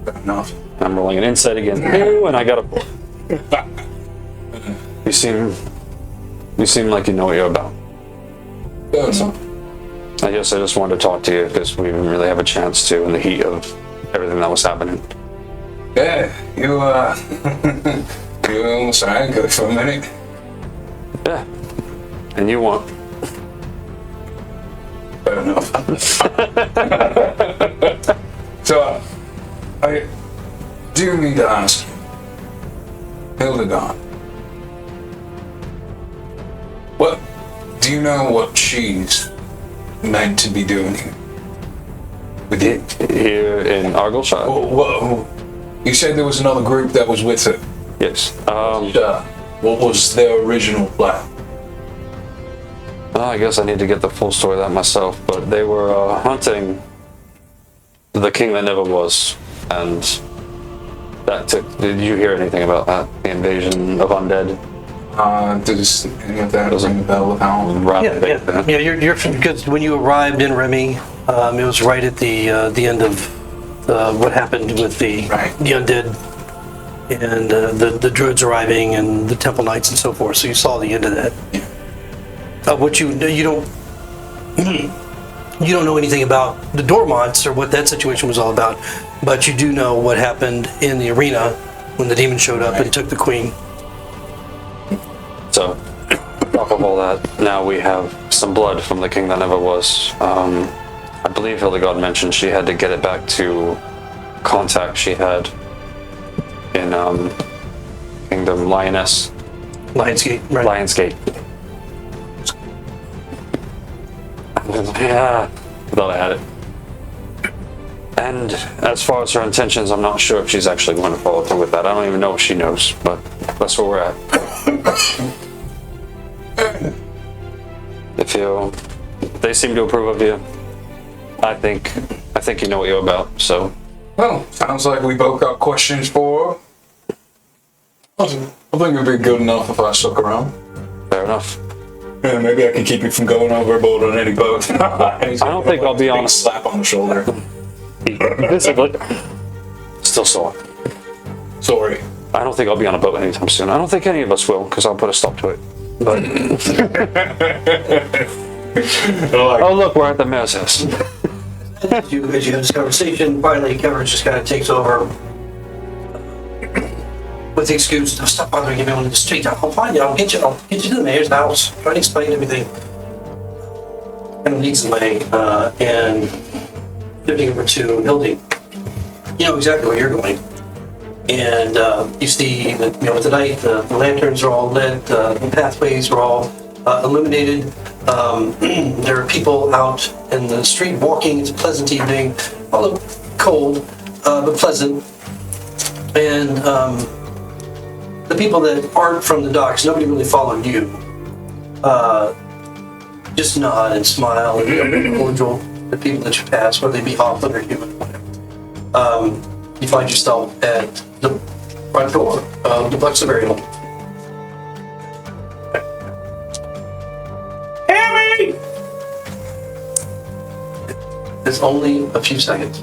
Fair enough. I'm rolling an insight again. Ew, and I got a 4. You seem like you know what you're about. Fair enough. I guess I just wanted to talk to you because we didn't really have a chance to in the heat of everything that was happening. Yeah, you you almost angered for a minute. Yeah. And you won't. Fair enough. So, I do need to ask you, Hildegard, what do you know what she's meant to be doing here? With you? Here in Argyleshire? Whoa. You said there was another group that was with her. Yes. What was their original plan? Well, I guess I need to get the full story of that myself, but they were hunting the king that never was, and that took... Did you hear anything about that? The invasion of undead? Does any of that ring a bell with how? Yeah. You're because when you arrived in Remy, it was right at the end of what happened with the undead and the druids arriving and the temple knights and so forth. So you saw the end of that. What you don't know anything about the Dormonts or what that situation was all about, but you do know what happened in the arena when the demon showed up and took the queen. So, off of all that, now we have some blood from the king that never was. I believe Hildegard mentioned she had to get it back to contact she had in Kingdom Lionsgate, right? Lionsgate. Yeah, I thought I had it. And as far as her intentions, I'm not sure if she's actually going to follow through with that. I don't even know if she knows, but that's where we're at. They seem to approve of you. I think you know what you're about, so. Well, sounds like we both got questions for her. I think it'd be good enough if I stuck around. Fair enough. Yeah, maybe I can keep you from going overboard on any boat. I don't think I'll be on a slap on the shoulder. Basically. Still sore. Sorry. I don't think I'll be on a boat anytime soon. I don't think any of us will, because I'll put a stop to it. But oh look, we're at the mayor's house. As you have this conversation, finally Kevin just kind of takes over with the excuse, "Oh, stop bothering everyone in the street. I'll find you. I'll get you to the mayor's house. Try to explain everything." And leads the way, and shifting over to Hildy. You know exactly where you're going. And you see that, with the night, the lanterns are all lit, the pathways are all illuminated. There are people out in the street walking. It's a pleasant evening, although cold, but pleasant. And the people that aren't from the docks, nobody really followed you. Just nod and smile and be cordial to the people that you pass, whether they be halfling or human. You find yourself at the front door of the Bluxyberry home. Hammy! It's only a few seconds.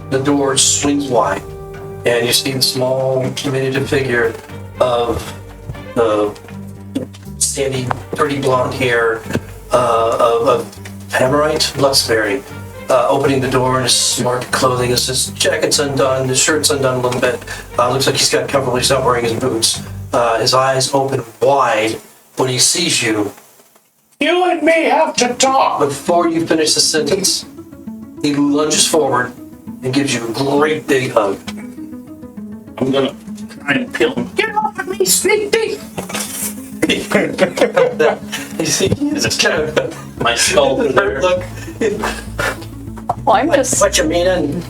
The door swings wide, and you see the small, diminutive figure of the sandy, dirty blonde hair of Hammerite, Bluxyberry, opening the door in his smart clothing. His jacket's undone, his shirt's undone a little bit. Looks like he's got comfortable. He's not wearing his boots. His eyes open wide when he sees you. You and me have to talk. Before you finish the sentence, he lunges forward and gives you a great big hug. I'm gonna try and peel him. Get off of me, sneak thief. You see, he's just kind of My skull in there. look. Well, I'm just. What you meaning?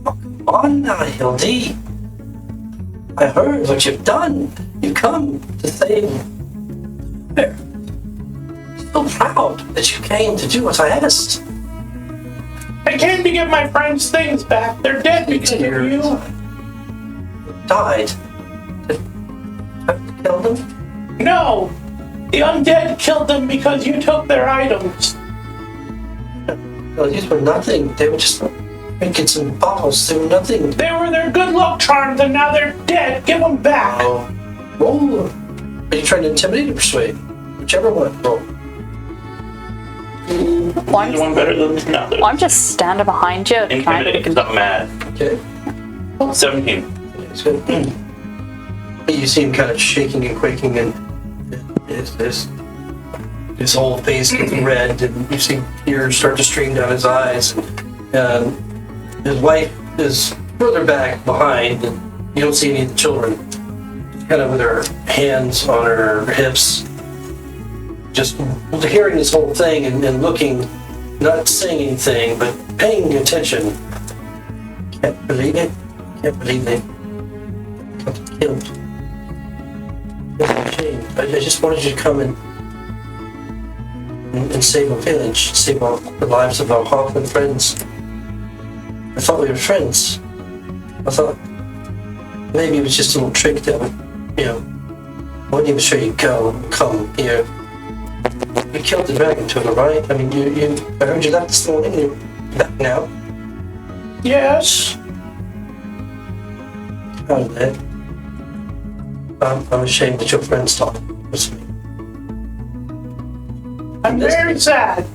Come on now, Hildy. I heard what you've done. You come to save her. So proud that you came to do what I asked. I came to get my friend's things back. They're dead because of you. Died. Have to kill them? No, the undead killed them because you took their items. No, these were nothing. They were just drinking some bottles. They were nothing. They were their good luck charms, and now they're dead. Give them back. Oh, roll. Are you trying to intimidate or persuade? Whichever one. Roll. Well, Either one better than the other. I'm just standing behind you, trying Intimidate, to. 'cause I'm mad. Okay. 17. It's good. You see him kind of shaking and quaking, and his whole face gets red, and you see tears start to stream down his eyes. And his wife is further back behind, and you don't see any of the children. Kind of with her hands on her hips, just hearing this whole thing and looking, not saying anything, but paying attention. Can't believe it. Can't believe they got killed. It's a shame. I just wanted you to come and save our village, save the lives of our Hoffman friends. I thought we were friends. I thought maybe it was just a little trick that would, I wasn't even sure you'd come here. You killed the dragon turtle, right? I mean, I heard you that this morning. You're back now. Yes. Proud of that. I'm ashamed that your friends thought it was me. I'm very sad.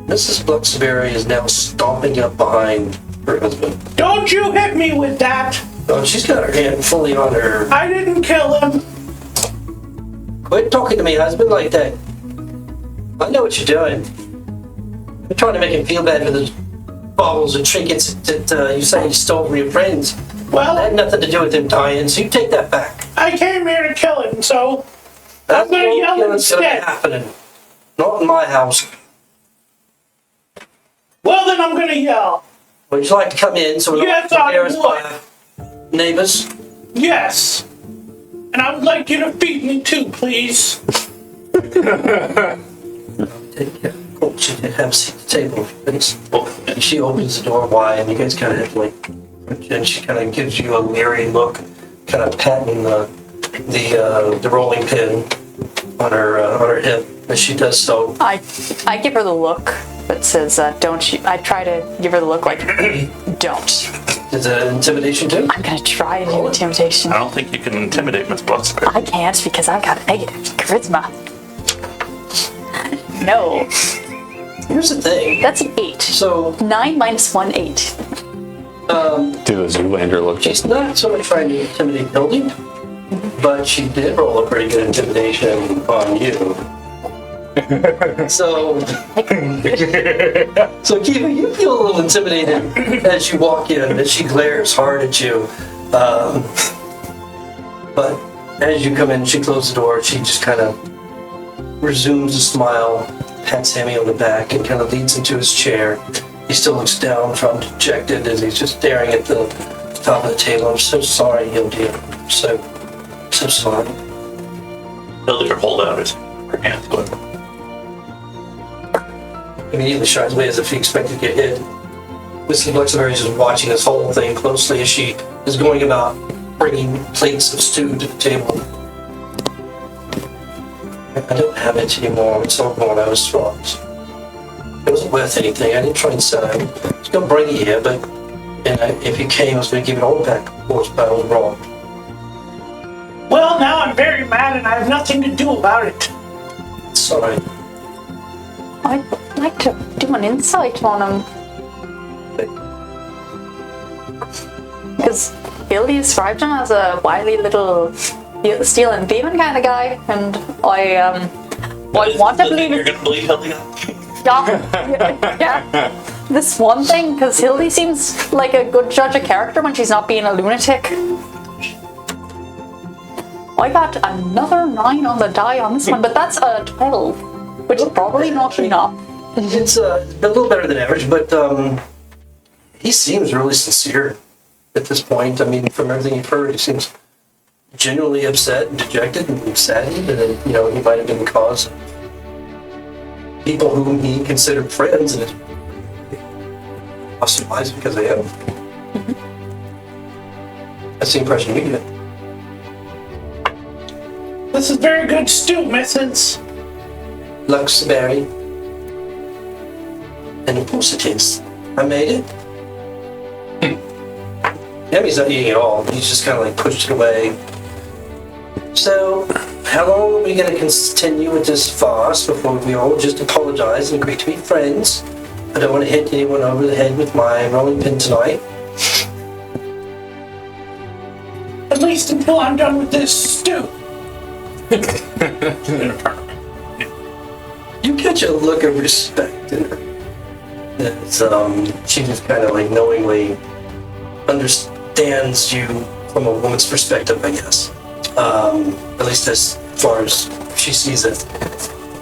Mrs. Bluxyberry is now stomping up behind her husband. Don't you hit me with that. Oh, she's got her hand fully on her. I didn't kill him. Quit talking to me, husband, like that. I know what you're doing. You're trying to make him feel bad for the bottles and trinkets that you say you stole from your friends. Well, That had nothing to do with him dying, so you take that back. I came here to kill him, so That's gonna no yell killing's gonna be instead. happening. Not in my house. well then I'm gonna yell. Would you like to come in so we Yes, don't I embarrass by would. our neighbors? Yes. And I would like you to feed me too, please. Take care. Cool. She did have a seat at the table, please. And she opens the door wide, and you guys kind of have to like, and she kind of gives you a leery look, kind of patting the rolling pin on her hip as she does so. I give her the look that says, "Don't you?" I try to give her the look like, "Don't." Is it intimidation too? I'm gonna try to do intimidation. I don't think you can intimidate Miss Bluxyberry. I can't because I've got negative charisma. No, Here's the thing. that's an 8. So 9 minus 1, 8. Do the Zoolander look. she's not so much trying to intimidate Hildy, but she did roll a pretty good intimidation on you. So Kiva, you feel a little intimidated as you walk in, as she glares hard at you. But as you come in, she closes the door, she just kind of resumes a smile, pats Hammy on the back, and kind of leads him to his chair. He still looks downtrodden, dejected, as he's just staring at the top of the table. I'm so sorry, Hildy. I'm so sorry. Hildy, hold out her hands. Go ahead. Immediately shies away as if he expected to get hit. Mrs. Bluxyberry is just watching this whole thing closely as she is going about bringing plates of stew to the table. I don't have it anymore. It's all gone. I was thought. It wasn't worth anything. I didn't try and sell him. I was going to bring it here, but if he came, I was going to give it all back. Of course, but I was wrong. Well, now I'm very mad and I have nothing to do about it. Sorry. I'd like to do an insight on him. Because Hildy described him as a wily little steel and demon kind of guy, and I want to believe You're it. gonna believe Hildy? Yeah. This one thing, because Hildy seems like a good judge of character when she's not being a lunatic. I got another 9 on the die on this one, but that's a 12, which is probably not enough. It's a little better than average, but he seems really sincere at this point. I mean, from everything you've heard, he seems genuinely upset and dejected and saddened, and he might have been the cause of people whom he considered friends and lost their lives because of him. That's the impression we get. This is very good stew, Mrs. Bluxyberry. And of course it is. I made it. Hammy's not eating it all. He's just kind of like pushed it away. So, how long are we going to continue with this farce before we all just apologize and agree to be friends? I don't want to hit anyone over the head with my rolling pin tonight. At least until I'm done with this stew. You catch a look of respect in her. It's, she just kind of like knowingly understands you from a woman's perspective, I guess. At least as far as she sees it.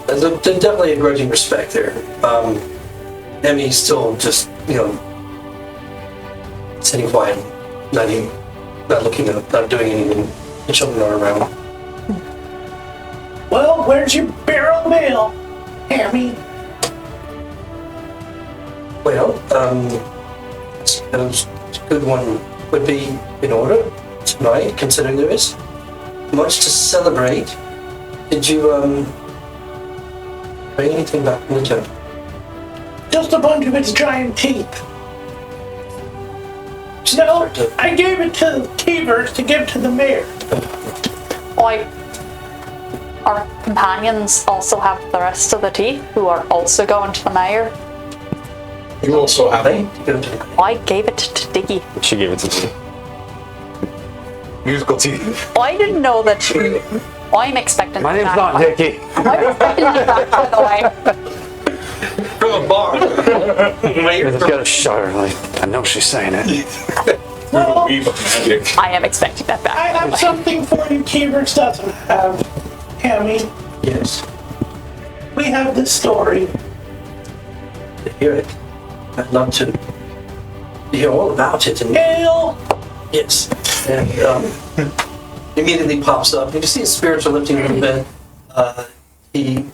There's definitely a grudging respect there. Emmy's still just, sitting quiet, not looking up, not doing anything. The children are around. Well, where's your barrel mail, Hammy? Well, I suppose a good one would be in order tonight, considering there is much to celebrate. Did you, bring anything back from the jug? Just a bunch of its giant teeth. No, I gave it to Keevers to give to the mayor. Our companions also have the rest of the teeth, who are also going to the mayor. You also have They go to the I gave it to Diggy. She gave it to me. musical teeth. I didn't know that she... I'm expecting My that name's back. not Dickie. I'm expecting that back, by the way. from a bar. I just gotta shut her. Like, I know she's saying it. Well, Magic. I am expecting that back. I by the have way. something for you Keevers doesn't have, Hammy. Yes, We have this story. to hear it. I'd love to hear all about it. And Ale. yes, and immediately pops up. You can see his spirits are lifting a little bit. He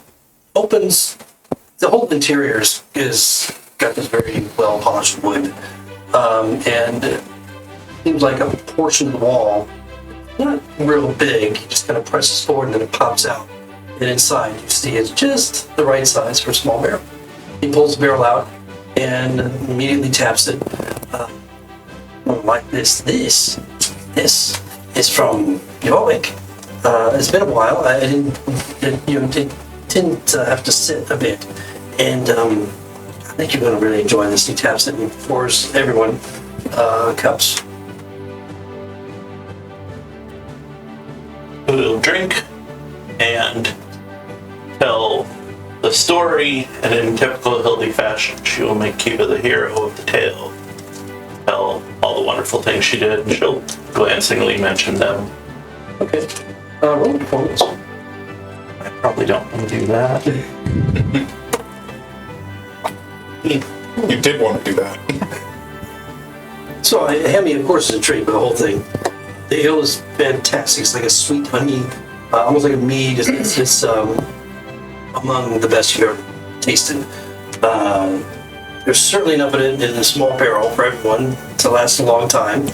opens. The whole interior is got this very well polished wood, and it seems like a portion of the wall, not real big. He just kind of presses forward and then it pops out. And inside you see it's just the right size for a small barrel. He pulls the barrel out and immediately taps it. Like this is from York. It's been a while. I didn't have to sit a bit, and I think you're going to really enjoy this. He taps it and pours everyone cups. We'll drink and tell the story, and in typical Hildy fashion, she will make Kiva the hero of the tale. Tell all the wonderful things she did, and she'll glancingly mention them. Okay. Roll performance. I probably don't want to do that. You did want to do that. So Hammy, of course, is intrigued by the whole thing. The ale is fantastic. It's like a sweet honey, almost like a mead. It's among the best you've ever tasted. There's certainly enough of it in a small barrel for everyone to last a long time.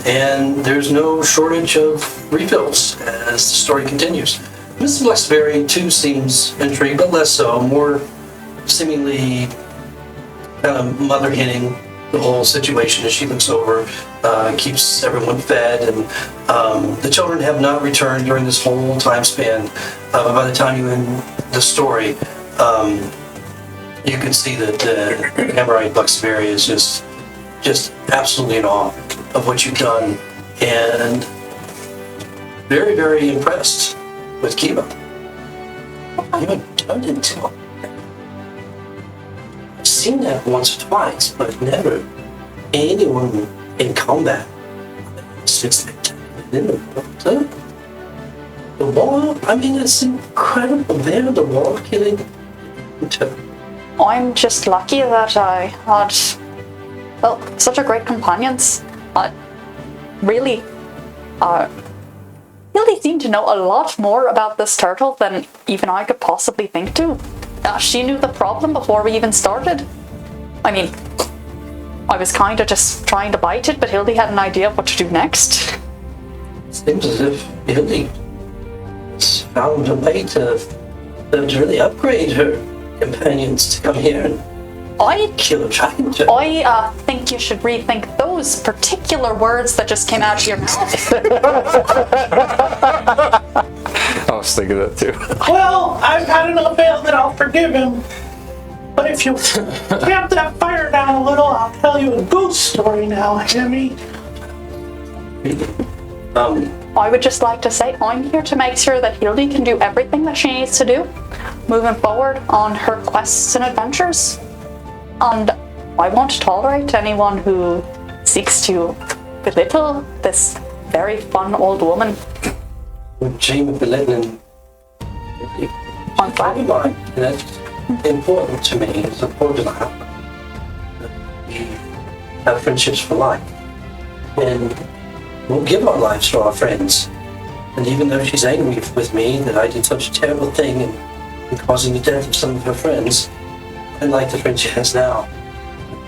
And there's no shortage of refills as the story continues. Mrs. Bluxyberry too seems intrigued, but less so, more seemingly kind of mother hitting the whole situation as she looks over, keeps everyone fed, and the children have not returned during this whole time span. But by the time you end the story, you can see that the Hammerite Bluxyberry is just absolutely in awe of what you've done, and very, very impressed with Kiva. You haven't turned into him. I've seen that once or twice, but never anyone in combat since the wall. I mean, it's incredible. There, the wall killing. I'm just lucky that I had, well, such a great companions. Really seem to know a lot more about this turtle than even I could possibly think to. She knew the problem before we even started. I mean, I was kind of just trying to bite it, but Hildy had an idea of what to do next. Seems as if Hildy has found a way to really upgrade her companions to come here and kill a dragon. I think you should rethink those particular words that just came out of your mouth. I was thinking that too. Well, I've had enough ale that I'll forgive him. But if you tamp that fire down a little, I'll tell you a ghost story now, Hammy. I would just like to say I'm here to make sure that Hildy can do everything that she needs to do moving forward on her quests and adventures. And I won't tolerate anyone who seeks to belittle this very fun old woman. Dream of belittling. I'm glad. And that's important to me. It's important that we have friendships for life. And we'll give our lives to our friends. And even though she's angry with me that I did such a terrible thing and causing the death of some of her friends, I like the friend she has now.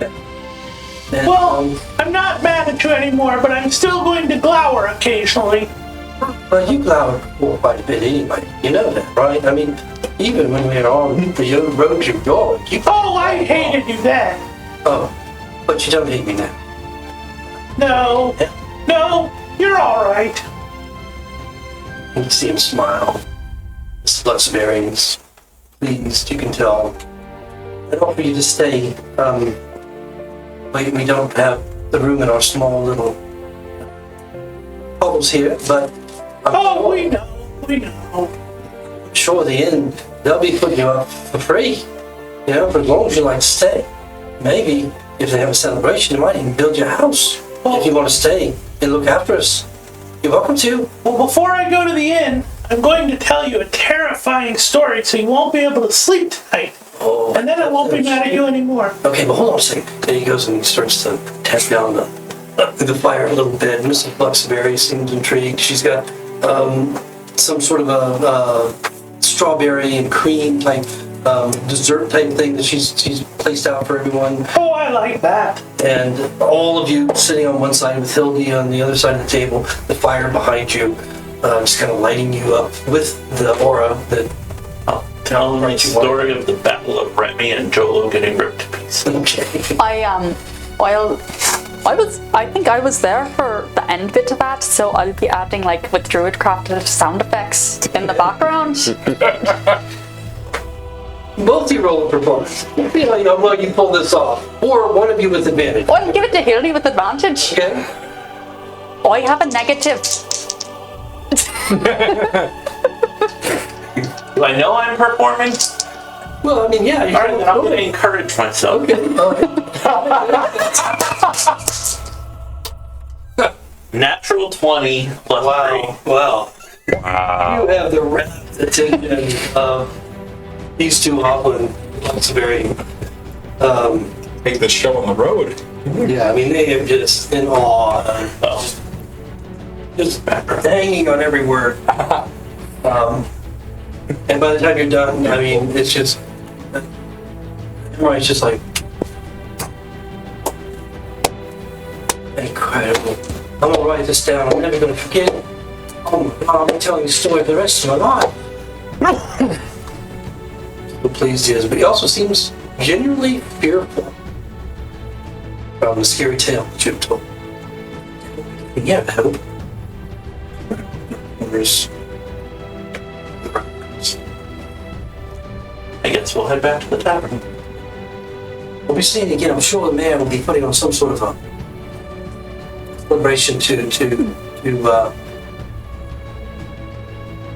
And, Well, I'm not mad at you anymore, but I'm still going to glower occasionally. well, you glowered quite a bit anyway. You know that, right? I mean, even when we were on the road to York, you... Oh, I hated you then. Oh, but you don't hate me now. No, no, you're all right. You can see him smile. This Bluxyberry is pleased, you can tell. I'd offer you to stay. We don't have the room in our small little hovels here, but Oh, we know. I'm sure the inn, they'll be putting you up for free. You know, for as long as you like to stay. Maybe if they have a celebration, they might even build you a house. If you want to stay and look after us, you're welcome to. Well, before I go to the inn, I'm going to tell you a terrifying story so you won't be able to sleep tonight. Oh, And then I won't be mad at you anymore. Okay, but hold on a second. Then he goes and he starts to tap down the fire a little bit. Mrs. Bluxyberry seems intrigued. She's got some sort of a strawberry and cream type dessert type thing that she's placed out for everyone. Oh, I like that. And all of you sitting on one side with Hildy on the other side of the table, the fire behind you, just kind of lighting you up with the aura that. Tell them the story of the Battle of Remy and Jolo getting ripped to pieces. Okay. I think I was there for the end bit of that, so I'll be adding like with Druidcraft sound effects in the background. Both you roll a performance. See how well you pull this off. Or one of you with advantage. I'll give it to Hildy with advantage. Okay? I have a negative. Do I know I'm performing? Well, I mean, yeah. You Alright, then I'm going to encourage myself. Natural 20 plus Wow. You have the rapt attention of these two hobbling Bluxyberry. Take the show on the road. Yeah, I mean, they are just in awe. Just hanging on every word. And by the time you're done, I mean, it's just, everybody's just like, incredible. I'm gonna write this down. I'm never gonna forget it. Oh my God, I'll be telling the story for the rest of my life. how pleased he is, but he also seems genuinely fearful from the scary tale that you've told. Yeah, I hope. There's... I guess we'll head back to the tavern. We'll be seeing again. I'm sure the mayor will be putting on some sort of a celebration to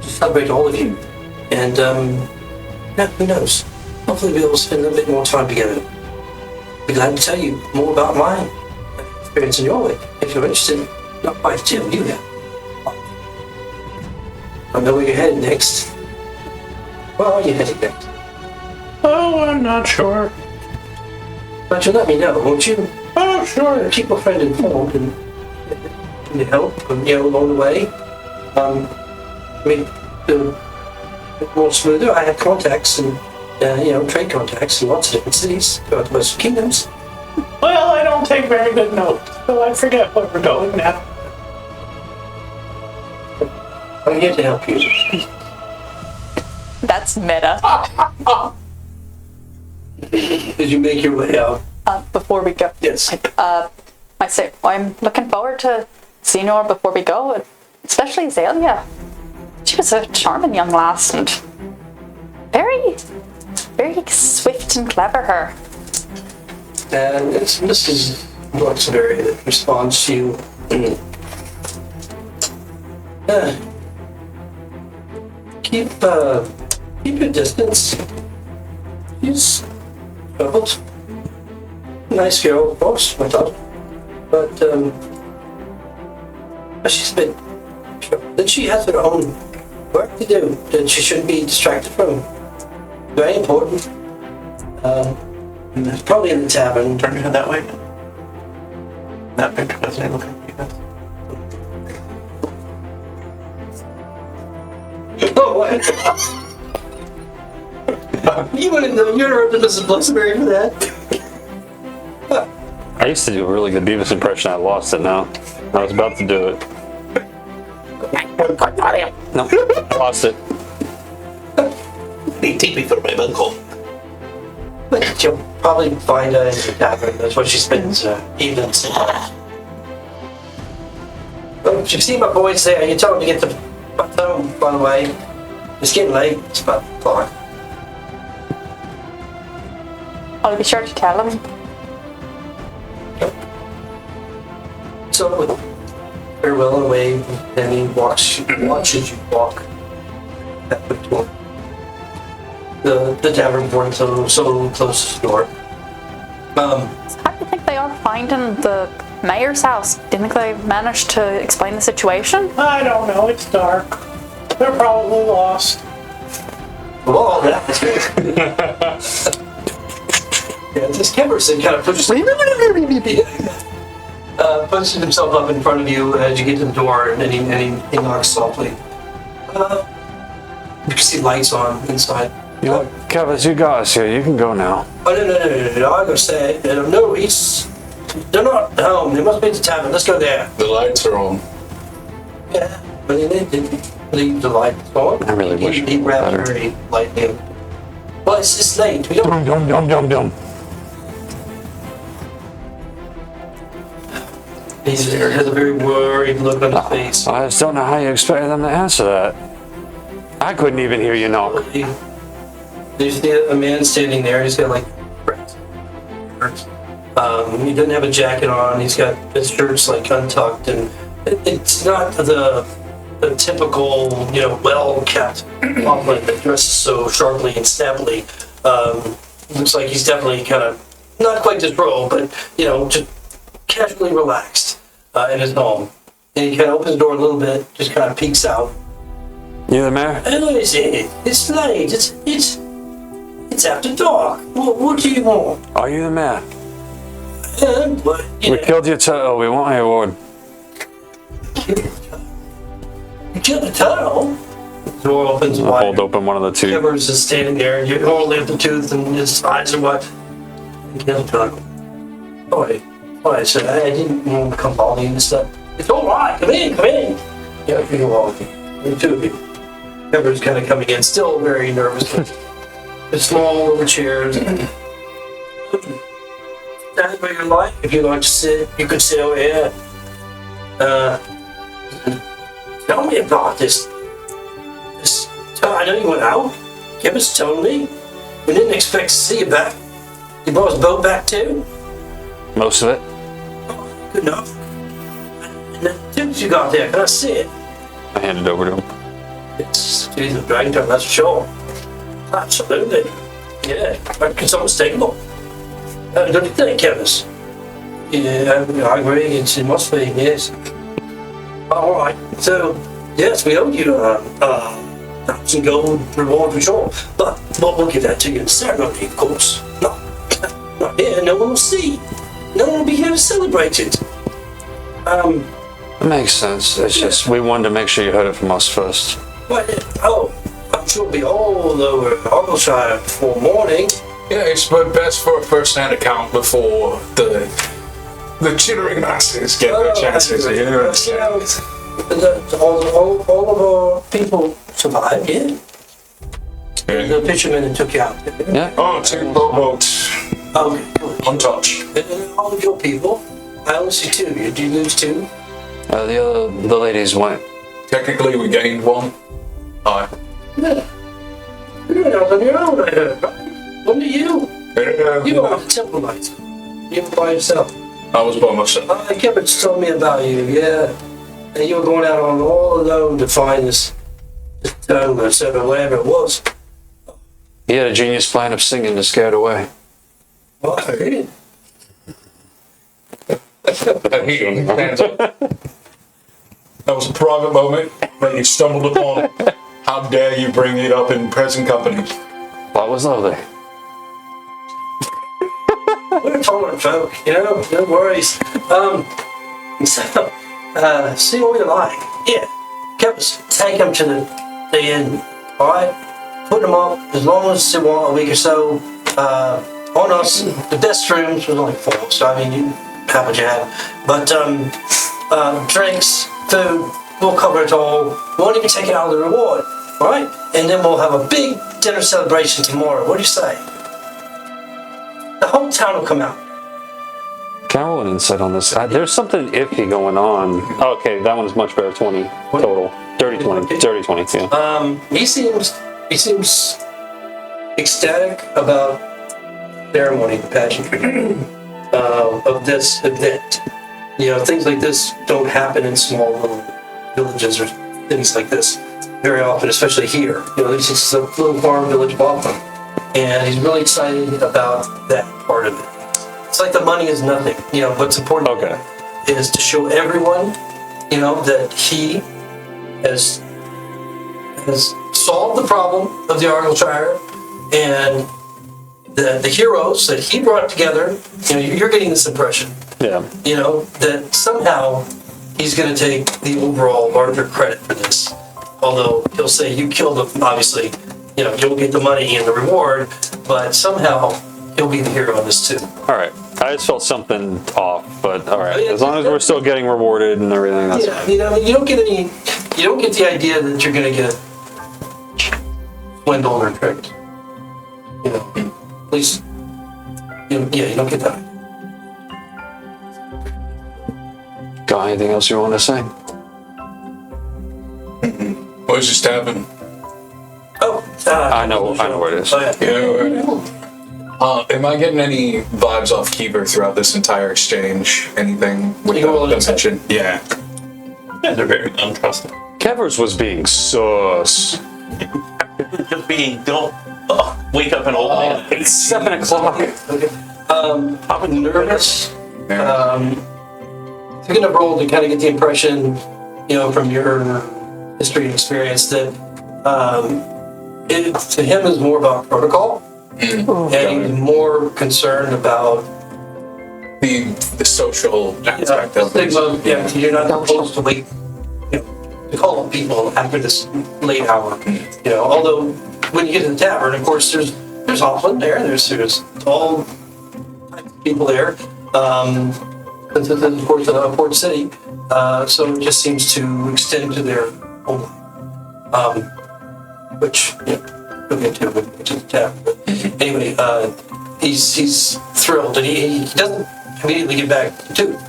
celebrate all of you. And yeah, who knows? Hopefully we'll be able to spend a little bit more time together. Be glad to tell you more about my experience in your way, if you're interested. Not quite tell you that. I know where you're headed next. Where are you headed next? Oh, I'm not sure. But you'll let me know, won't you? Oh, sure. Keep a friend informed and help, along the way. I mean, to make it more smoother, I have contacts and, trade contacts in lots of different cities throughout the Western Kingdoms. Well, I don't take very good notes, so I forget where we're going now. I'm here to help you. That's meta. Did you make your way out? Before we go. Yes. I say, I'm looking forward to seeing her before we go, especially Azalea. She was a charming young lass and very, very swift and clever, her. And it's Mrs. Bluxyberry that responds to you. Keep your distance. She's troubled. Nice girl, of course, I thought. But she's a bit troubled. That she has her own work to do that she shouldn't be distracted from. Very important. And probably in the tavern. Turn your head that way. That picture doesn't look like you guys. Oh, what? You wouldn't know. You interrupted Mrs. Bluxyberry for that. I used to do a really good Beavis impression. I lost it now. I was about to do it. No, I lost it. Need TP for my uncle. But you'll probably find her in the tavern. That's where she spends evenings. Well, if you've seen my boys there, you tell them to get to home, by the way. It's getting late. It's about 5. I'll be sure to tell him. So, with farewell and wave, and he watches you walk back to him. The tavern board so close to the door. How do you think they are finding the mayor's house? Do you think they managed to explain the situation? I don't know, it's dark. They're probably lost. Well, that's good. Yeah, this Kimberson kind of pushes himself up in front of you as you get to the door, and he knocks softly. You can see lights on inside. You know what, Kevin, you got us here. You can go now. Oh, no, I gotta say, no, they're not home. They must be at the tavern. Let's go there. The lights are on. Yeah, but they didn't leave the lights on. I really wish He grabbed better. very lightly. Well, it's late. We don't... Dum. He has a very worried look on his face. I just don't know how you expected them to answer that. I couldn't even hear you knock. You see a man standing there. He's got like, he doesn't have a jacket on. He's got his shirt's like untucked, and it's not the typical, well-kept goblin that dresses so sharply and snappily. Looks like he's definitely kind of not quite disrobed, but just casually relaxed in his home. And he kind of opens the door a little bit, just kind of peeks out. You the mayor? Hello, is it? It's late. It's after dark. What do you want? Are you the mayor? But, We killed your turtle. We want your reward. You killed the turtle? The door opens I'll wide. hold open one of the two. Shivers is standing there, and you only have the tooth, and his eyes are what? You killed the turtle. Alright, so I didn't want to come bothering you and stuff. It's alright, come in. Yeah, you all of you. The two of you. Shivers kind of coming in, still very nervous. the small little chairs. That's where you like. If you like to sit, you could sit over here. Tell me about this. I know you went out. Kevin's told me. We didn't expect to see you back. You brought his boat back too? Most of it. Good enough. And the tubes you got there, can I see it? I handed over to him. It's a dragon tongue, that's for sure. Absolutely. Yeah, it's unmistakable. Don't you think, Kevin? Yeah, I agree. It must be, yes. All right. So, yes, we owe you some gold reward for sure. But we'll give that to you in ceremony, of course. Not here. No one will see. No one will be here to celebrate it. It makes sense. It's just we wanted to make sure you heard it from us first. I'm sure it'll be all over Argyllshire before morning. Yeah, it's best for a first-hand account before the chittering masses get their chances. You know what I'm saying? All of our people survived, yeah. The fishermen that took you out. Yeah. Oh, 2 boats. Okay, good. Untouched. And all of your people, I only see 2. Did you lose 2? The ladies went. Technically, we gained 1. Aye. Yeah. You went out on your own, I heard, right? Only you. You were on the temple night. You were by yourself. I was by myself. Kevin told me about you, yeah. And you were going out on all alone to find this tongue or whatever it was. He had a genius plan of singing to scare it away. Well, I heard it. That was a private moment that you stumbled upon. How dare you bring it up in present company? That was lovely. We're tolerant folk, you know, no worries. See what you like. Yeah, Kevin, take them to the inn, alright? Put them up as long as they want, a week or so. On us, the best rooms was only 4, so I mean, you have what you have. But drinks, food, we'll cover it all. We won't even take it out of the reward, alright? And then we'll have a big dinner celebration tomorrow. What do you say? The whole town will come out. Can I roll an insight on this? There's something iffy going on. Okay, that one's much better. 20 total. Dirty 20. Dirty 20, yeah. He seems ecstatic about ceremony, the pageantry of this event. You know, things like this don't happen in small little villages or cities like this very often, especially here. You know, this is a little farm village welcome, and he's really excited about that part of it. It's like the money is nothing. You know, what's important to him is to show everyone, you know, that he has solved the problem of the Argyllshire, and the heroes that he brought together. You know, you're getting this impression. Yeah. You know, that somehow he's going to take the overall larger credit for this. Although he'll say you killed him, obviously, you know, you'll get the money and the reward, but somehow he'll be the hero in this too. All right. I just felt something off, but all right. As long as we're still getting rewarded and everything, that's Yeah, you know, you don't get the idea that you're going to get swindled or tricked. You know, at least, you don't get that. Got anything else you want to say? Where's this tavern? Oh, I know where it is. Oh, yeah. Am I getting any vibes off Keeper throughout this entire exchange? Anything with You roll an the insight. mention? Yeah. Yeah, they're very untrusting. Kevers was being sus. Just being, don't wake up an old man. It's 7 o'clock. Okay. I'm nervous. Yeah. If you're gonna roll to kind of get the impression, you know, from your history and experience that it to him is more about protocol, and he's more concerned about the social aspect of it. stigma. Yeah, you're not supposed to wait, you know, to call up people after this late hour. You know, although when you get to the tavern, of course, there's Hoffman there. There's all types of people there. Since this is, of course, a port city, so it just seems to extend to their home, which, you know, We'll get to the tap. Anyway, he's thrilled, and he doesn't immediately get back to.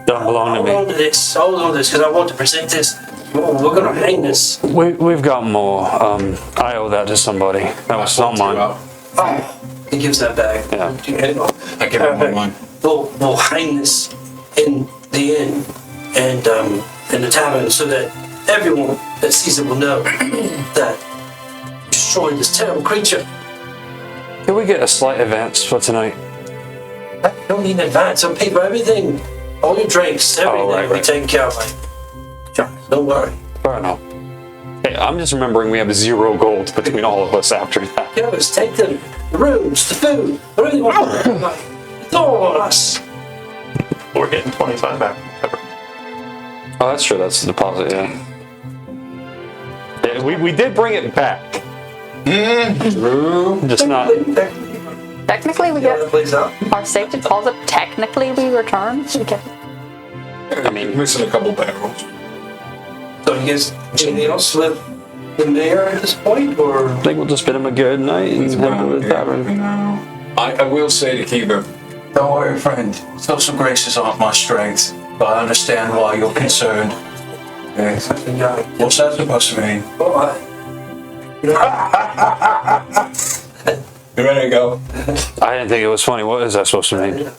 Don't belong to Hold me. on to this. Hold on to this, because I want to present this. Oh, we're gonna hang this. We've got more. I owe that to somebody. That was not mine. Oh, he gives that back. Yeah. I give him mine. We'll hang this in the inn and in the tavern so that everyone that sees it will know that you destroyed this terrible creature. Can we get a slight advance for tonight? I don't need an advance on paper. Everything, all your drinks, everything right, will be right. taken care of. Don't worry. Fair enough. Hey, I'm just remembering we have 0 gold between all of us after that. Just take them, the rooms, the food, whatever you want. It's all on us. We're getting 25 back. Oh, that's true. That's the deposit, yeah. Yeah, we did bring it back. True. Just not. Technically, we Yeah, get plays out. our safe deposit. Technically, we return. We get. I mean, Missing a couple barrels. So you guys, anything else with the mayor at this point, or? I think we'll just bid him a good night and head to the tavern. I will say to Kiva, Don't worry, friend. Social graces aren't my strength, but I understand why you're concerned. Yes. What's that supposed to mean? you ready to go? I didn't think it was funny. What is that supposed to mean?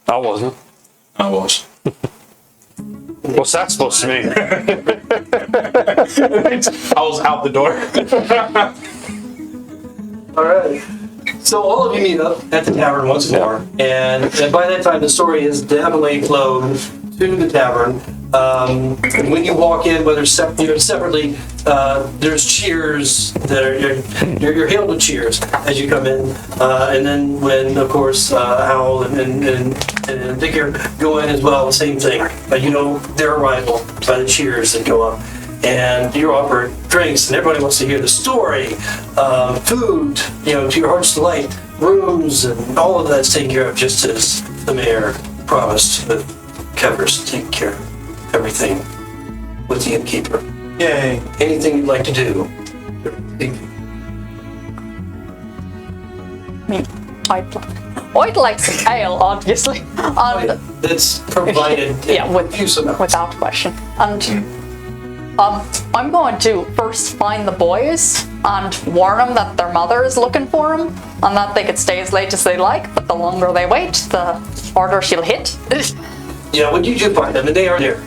I wasn't. I was. What's that supposed to mean? I was out the door. All right. So all of you meet up at the tavern once more, and by that time the story has definitely flowed to the tavern. When you walk in, whether separately, there's cheers that are you're hailed with cheers as you come in, and then when of course Howell and Dicker go in as well, the same thing. You know their arrival by the cheers that go up. And you're offered drinks, and everybody wants to hear the story. Food, to your heart's delight, rooms, and all of that's taken care of, just as the mayor promised that Kevers take care of everything with the innkeeper. Yay. Anything you'd like to do? Me. I'd like some ale, obviously. That's provided Yeah, use amounts. without question. And I'm going to first find the boys and warn them that their mother is looking for them and that they could stay as late as they like, but the longer they wait, the harder she'll hit. Yeah, when you do find them, and they are there,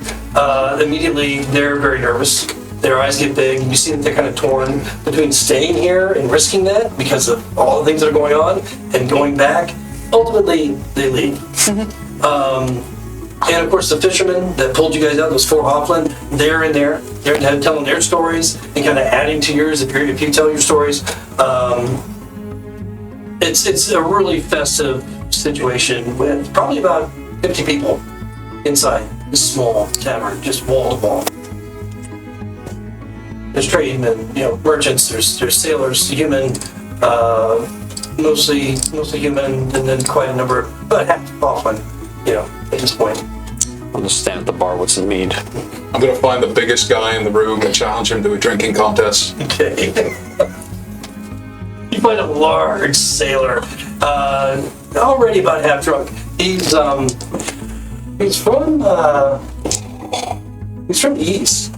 immediately they're very nervous. Their eyes get big. You see that they're kind of torn between staying here and risking that because of all the things that are going on and going back. Ultimately, they leave. And of course, the fishermen that pulled you guys out, those 4 Hoffland, they're in there. They're telling their stories and kind of adding to yours if you tell your stories. It's a really festive situation with probably about 50 people inside this small tavern, just wall to wall. There's tradesmen, merchants. There's sailors, human, mostly human, and then quite a number, about half Hoffman, at this point. I'll just stand at the bar with some mead. I'm gonna find the biggest guy in the room and challenge him to a drinking contest. Okay. You find a large sailor, already about half drunk. He's from the east.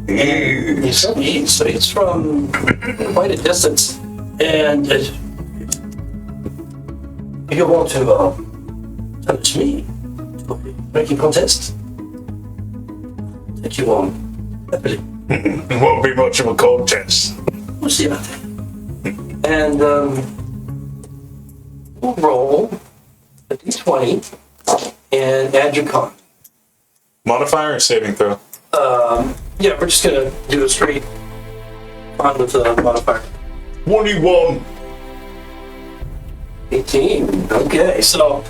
He's from the east, so he's from quite a distance. And if you want to challenge me to a drinking contest, take you on happily. It won't be much of a contest. We'll see about that. And we'll roll a d20 and add your con. Modifier or saving throw? Yeah, we're just gonna do a straight con with the modifier. 21. 18. Okay, so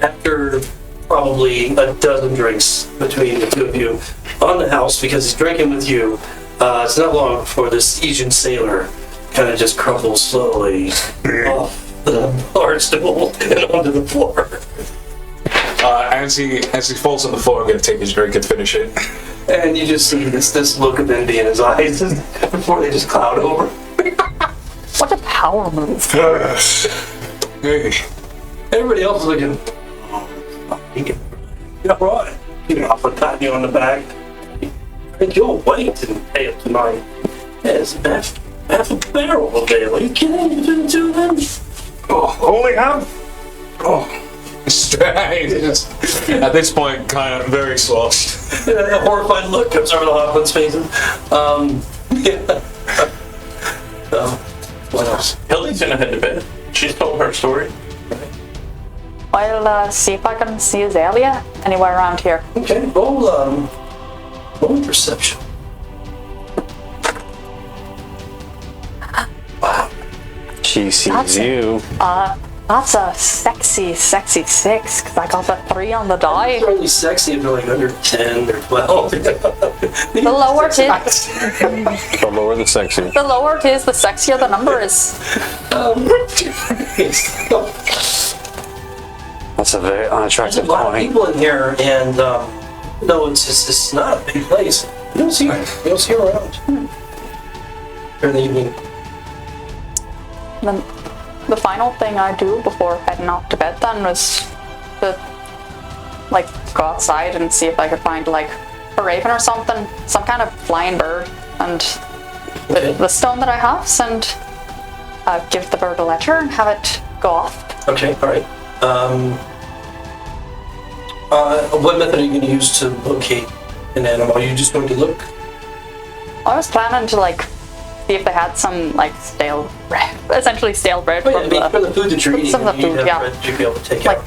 after probably a dozen drinks between the two of you on the house, because he's drinking with you, it's not long before this Asian sailor kind of just crumples slowly off the bar stool and onto the floor. As he falls on the floor, I'm gonna take his drink and finish it. And you just see this look of envy in his eyes before they just cloud over. What a power move. Hey, Everybody else is looking. Yeah, right. You know, I'll pat you on the back. And your weight and ale tonight is half a barrel of ale. Are you kidding? You didn't do them? oh, only half. Oh, at this point, kind of very lost. A horrified look comes over the Hoffman's faces. Yeah. What else? Hildy's gonna head to bed. She's told her story. I'll see if I can see Azalea anywhere around here. Okay, roll perception. She sees That's it. you. That's a sexy 6, because I got a 3 on the die. It's really sexy if you're like under 10 or 12. The lower it is, The lower the sexy. the lower it is, the sexier the number is. That's a very There's a unattractive lot of point. people in here, and no, it's not a big place. You don't see her around during the evening. Then the final thing I do before heading off to bed then was to like go outside and see if I could find like a raven or something, some kind of flying bird, and the stone that I have, send give the bird a letter and have it go off. Okay, all right. What method are you going to use to locate an animal? Are you just going to look? I was planning to like see if they had some like stale bread, essentially stale bread Oh, yeah, from for the food that you're eating, some of the you food, have yeah. bread that you'd be able to take Like-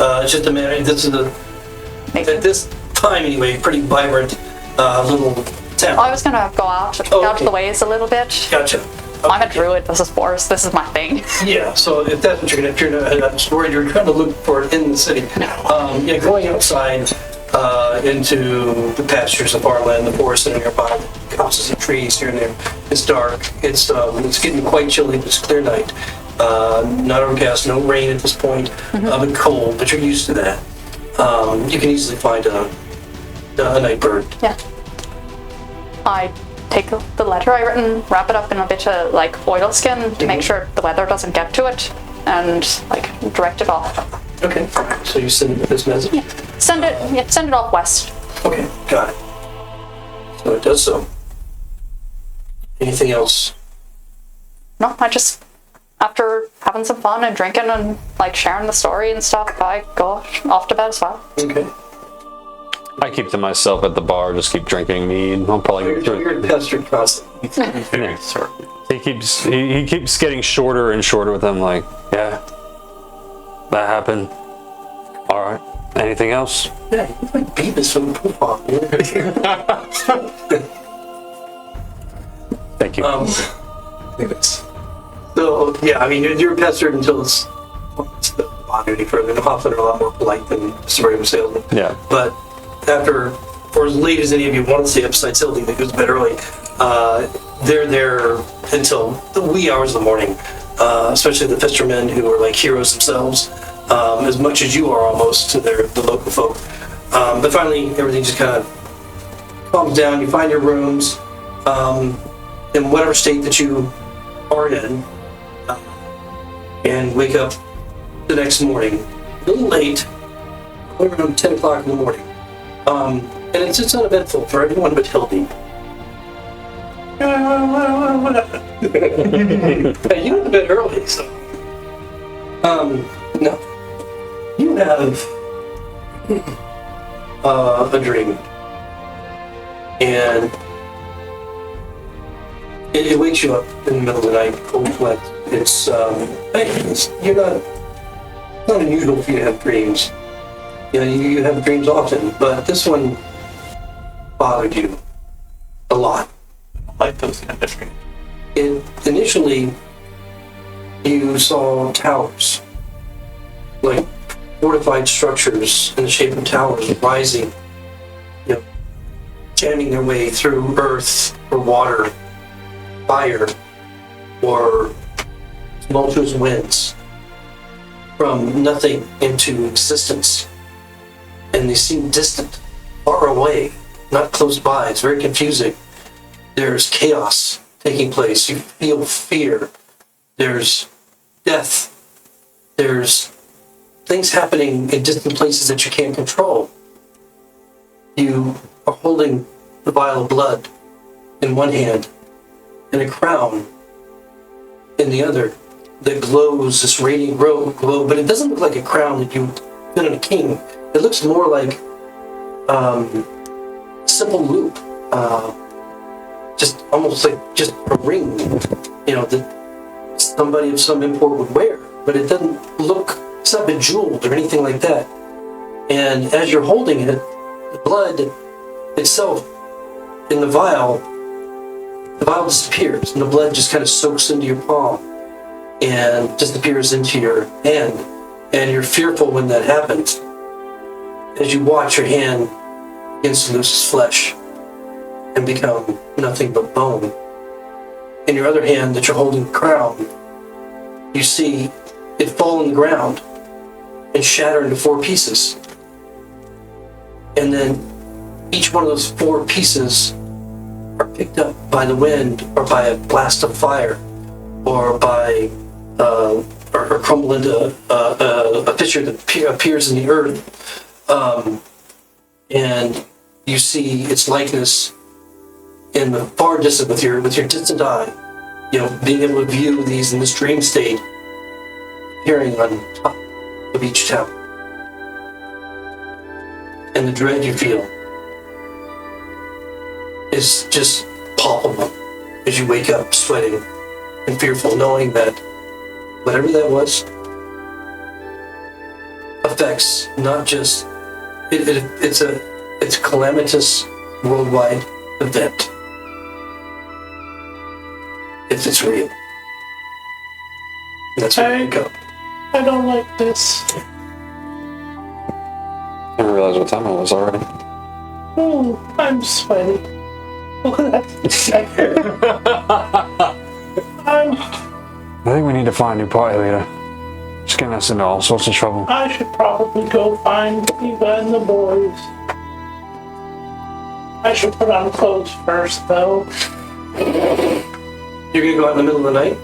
out. It's just a matter. This is at this time anyway, pretty vibrant little town. I was gonna go out Oh, of okay. the ways a little bit. Gotcha. I'm a druid. This is forest. This is my thing. Yeah, so if that's what you're gonna, if you're not worried, you're trying to look for it in the city. Yeah, going outside into the pastures of our land, the forest that are nearby, houses and trees here and there. It's dark. It's getting quite chilly. It's a clear night. Not overcast, no rain at this point, but cold. But you're used to that. You can easily find a night bird. Yeah. I take the letter I written, wrap it up in a bit of like oilskin to make sure the weather doesn't get to it, and like direct it off. Okay. So you send this message. Send it off west. Okay, got it. So it does so. Anything else? No, I just after having some fun and drinking and like sharing the story and stuff, I go off to bed as well. Okay. I keep to myself at the bar, just keep drinking mead. I'll probably get through it. You're pestered constantly. Very certain. He keeps getting shorter and shorter with him. Like, yeah, that happened. All right. Anything else? Yeah, you look like Beavis from the pool hall. Thank you. I think that's So yeah, I mean you're pestered until it's not bother any further. The Hoffman are a lot more polite than just a regular salesman. Yeah. But after, for as late as any of you want to stay up besides Hildy, that goes to bed early, they're there until the wee hours of the morning. Especially the fishermen who are like heroes themselves, as much as you are almost to the local folk. But finally, everything just kind of calms down. You find your rooms in whatever state that you are in, and wake up the next morning, a little late, probably around 10 o'clock in the morning. And it's uneventful for everyone but Hildy. Hey, you went to bed early, so. No. You have a dream. And it wakes you up in the middle of the night, cold sweat. It's not unusual for you to have dreams. You know, you have dreams often, but this one bothered you a lot. I like those kind of dreams. Initially, you saw towers, like fortified structures in the shape of towers rising, you know, jamming their way through earth or water, fire, or tumultuous winds from nothing into existence. And they seem distant, far away, not close by. It's very confusing. There's chaos taking place. You feel fear. There's death. There's things happening in distant places that you can't control. You are holding the vial of blood in one hand and a crown in the other that glows this radiant glow, but it doesn't look like a crown that you've been on a king. It looks more like simple loop, just almost like just a ring, that somebody of some import would wear, but it doesn't look, it's not bejeweled or anything like that. And as you're holding it, the blood itself in the vial disappears, and the blood just kind of soaks into your palm and disappears into your hand. And you're fearful when that happens, as you watch your hand begins to lose its flesh and become nothing but bone. In your other hand that you're holding the crown, you see it fall on the ground and shatter into 4 pieces. And then each one of those 4 pieces are picked up by the wind or by a blast of fire or by or crumble into a fissure that appears in the earth. And you see its likeness in the far distance with your distant eye, being able to view these in this dream state, appearing on top of each tower. And the dread you feel is just palpable as you wake up sweating and fearful, knowing that whatever that was affects not just it's a calamitous worldwide event. It's real. That's where you go. I don't like this. I didn't realize what time it was already. Oh, I'm sweaty. I think we need to find a new party leader. It's getting us into all sorts of trouble. I should probably go find Eva and the boys. I should put on clothes first, though. You're gonna go out in the middle of the night?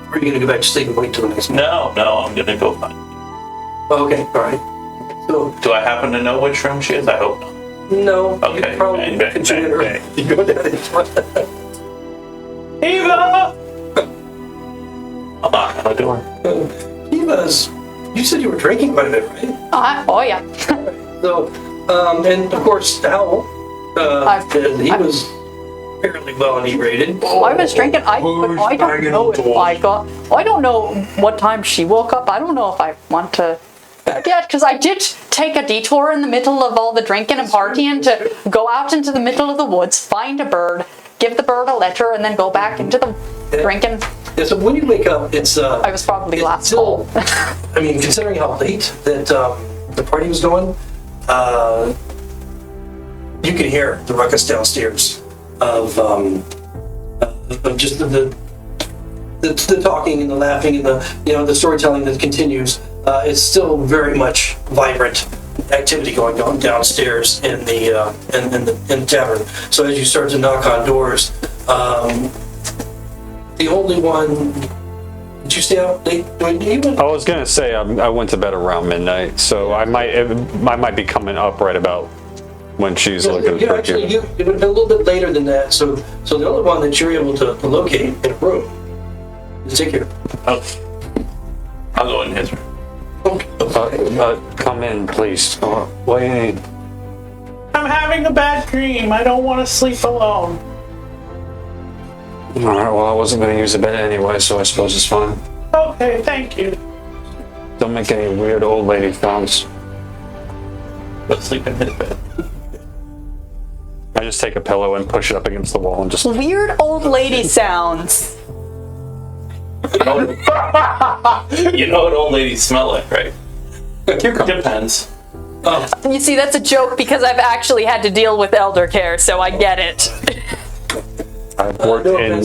Or are you gonna go back to sleep and wait till the next morning? No, I'm gonna go find. Oh, okay, alright. So, Do I happen to know which room she is? I hope not. no, Okay, you probably bang, bang, can join bang, her. bang. You go down in front. Eva! I'm not gonna do her. Eva's, you said you were drinking quite a bit, right? Oh yeah. So, and of course, Howell, he was fairly well inebriated. I was drinking. I don't know if I got. I don't know what time she woke up. I don't know if I want to. Yeah, because I did take a detour in the middle of all the drinking and partying to go out into the middle of the woods, find a bird, give the bird a letter, and then go back into the drinking. Yeah, so when you wake up, it's I was probably it's last still, call. I mean, considering how late that the party was going, you can hear the ruckus downstairs of just the talking and the laughing and the storytelling that continues. It's still very much vibrant activity going on downstairs in the tavern. So as you start to knock on doors, the only one. Did you stay out late? I was gonna say I went to bed around midnight, so I might be coming up right about when she's looking for Actually, it would have been a little bit later than that. So the only one that you're able to locate in a room is Zikir. I'll go in his room. Come in, please. What do you need? I'm having a bad dream. I don't want to sleep alone. All right. Well, I wasn't gonna use the bed anyway, so I suppose it's fine. Okay, thank you. Don't make any weird old lady sounds. But sleep in his bed. I just take a pillow and push it up against the wall and just. Weird old lady sounds. You know what old ladies smell like, right? Depends. You see, that's a joke because I've actually had to deal with elder care, so I get it. I've worked in.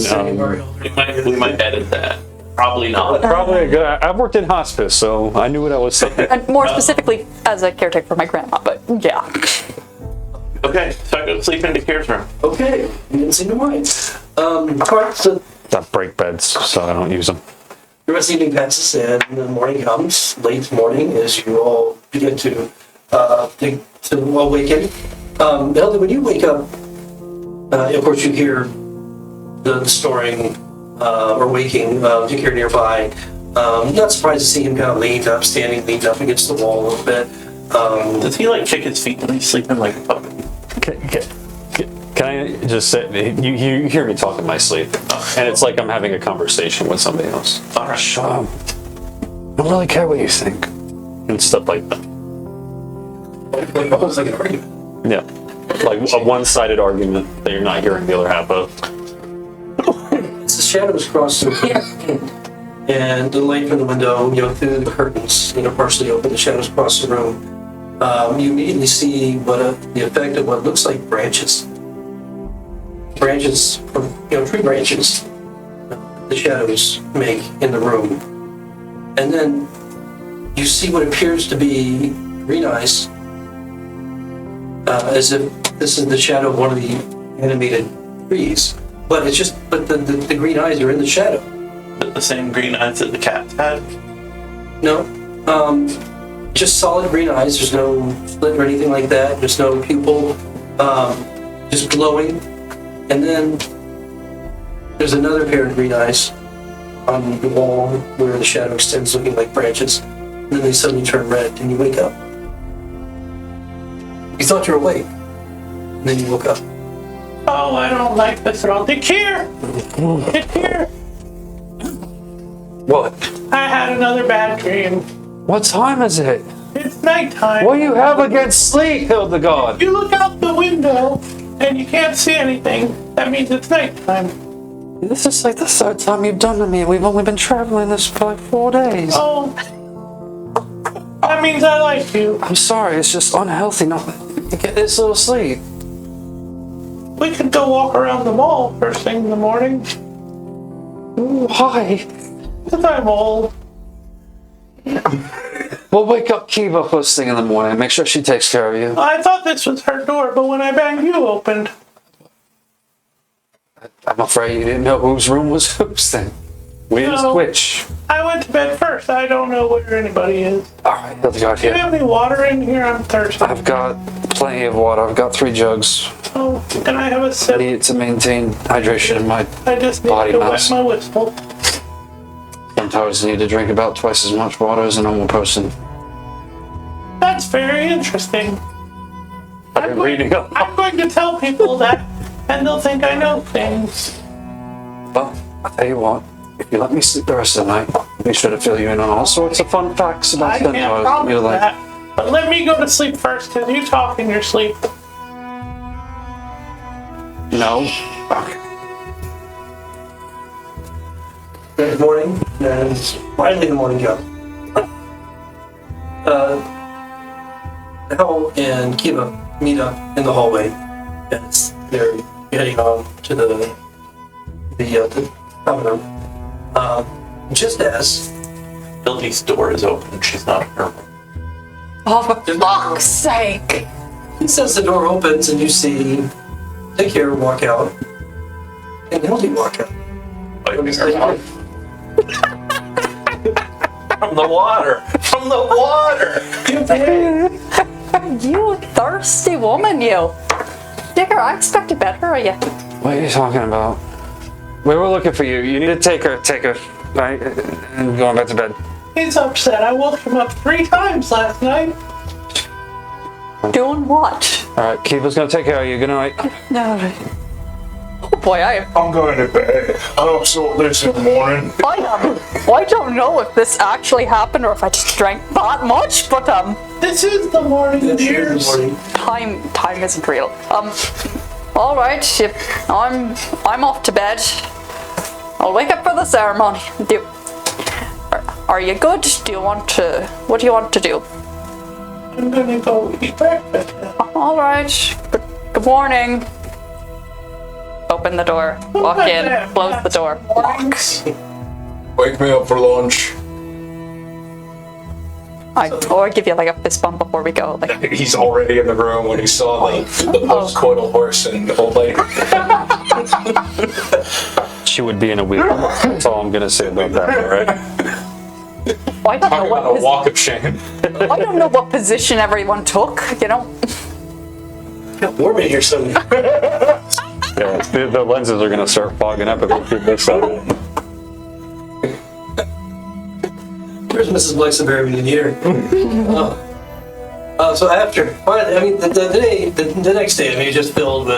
We might edit that. Probably not. Probably a good. I've worked in hospice, so I knew what I was saying. And more specifically, as a caretaker for my grandma, but yeah. Okay, so I go to sleep into Kier's room. Okay, you didn't seem to mind. Alright, so That break beds, so I don't use them. the rest of the evening passes and the morning comes, late morning, as you all begin to awaken. Ellie, when you wake up, of course you hear the snoring or waking of Jakir nearby. Not surprised to see him kind of leaned up against the wall a little bit. Does he like kick his feet when he's sleeping like a puppy? Can I just say, you hear me talk in my sleep, and it's like I'm having a conversation with somebody else. Alright. Shut up. I don't really care what you think. And stuff like that. Like almost like an argument. Yeah. Like a one-sided argument that you're not hearing the other half of. As the shadows cross through and the light from the window, through the curtains, partially open, the shadows cross the room. You immediately see the effect of what looks like branches. Branches from, tree branches, the shadows make in the room. And then you see what appears to be green eyes, as if this is the shadow of one of the animated trees. But the green eyes are in the shadow. The same green eyes that the cats had? No, just solid green eyes. There's no slit or anything like that. There's no pupil, just glowing. And then there's another pair of green eyes on the wall where the shadow extends, looking like branches. And then they suddenly turn red, and you wake up. You thought you were awake, and then you woke up. Oh, I don't like this at all. Jakir! Jakir! What? I had another bad dream. What time is it? It's nighttime. What do you have against sleep, Hildegard? You look out the window and you can't see anything. That means it's nighttime. This is like the third time you've done to me. We've only been traveling this for like 4 days. Oh. That means I like you. I'm sorry, it's just unhealthy not to get this little sleep. We could go walk around the mall first thing in the morning. Why? Because I'm old. We'll wake up Kiva first thing in the morning. Make sure she takes care of you. I thought this was her door, but when I banged, you opened. I'm afraid you didn't know whose room was whose then. Which? No. Which? I went to bed first. I don't know where anybody is. Alright, Hildegard Do you here. have any water in here? I'm thirsty. I've got plenty of water. I've got 3 jugs. Oh, can I have a I sip? need it to maintain hydration in my I just need body to mass. wet my whistle. Sometimes I need to drink about twice as much water as a normal person. That's very interesting. I've been reading up. I'm going to tell people that, and they'll think I know things. Well, I'll tell you what. If you let me sleep the rest of the night, I'll be sure to fill you in on all sorts of fun facts about I can't centaurs. promise You're like, that. But let me go to sleep first, because you talk in your sleep. no. Okay. Good morning, and finally the morning comes. Hal and Kiva meet up in the hallway as they're heading on to the common room. Just as Billy's door is open. She's not in her room. Oh, for fuck's sake! the door opens and you see Jakir walk out and Hildy walk out. Wiping her mouth. From the water! From the water! You thirsty woman, you. Dicker, I expected better of you. What are you talking about? We were looking for you. You need to take her, right? And going back to bed. He's upset. I woke him up 3 times last night. Doing what? Alright, Kiva's gonna take care of you. Good night. No. Oh boy, I'm going to bed. I'll sort this in the morning. I don't know if this actually happened or if I just drank that much, but This is the morning, That's dears. the morning. time isn't real. All right, I'm off to bed. I'll wake up for the ceremony. Are you good? What do you want to do? I'm gonna go eat breakfast now. All right. Good morning. Open the door. Walk in. Close the door. Walk. Wake me up for lunch. Or give you like a fist bump before we go. Like, He's already in the room when he saw the post-coital horse and old lady. She would be in a wheelchair. That's all I'm gonna say about that, alright? I don't know Talking about a what walk of shame. I don't know what position everyone took. You know. Warm in here, son. Yeah, the lenses are gonna start fogging up if we keep this up. Where's Mrs. Bluxyberry when you need her? So after, I mean, the next day, I mean, just filled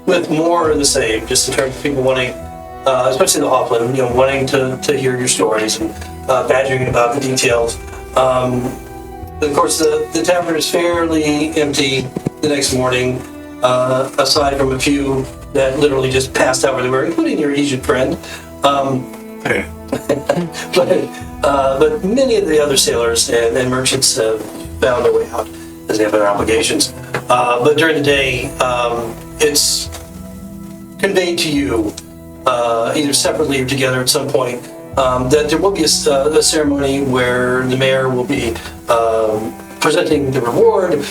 with more of the same, just in terms of people wanting, especially the Hoffman, wanting to hear your stories and badgering about the details. Of course, the tavern is fairly empty the next morning, aside from a few that literally just passed out where they were, including your Asian friend. But many of the other sailors and merchants have found their way out as they have other obligations. But during the day, it's conveyed to you, either separately or together at some point, that there will be a ceremony where the mayor will be presenting the reward.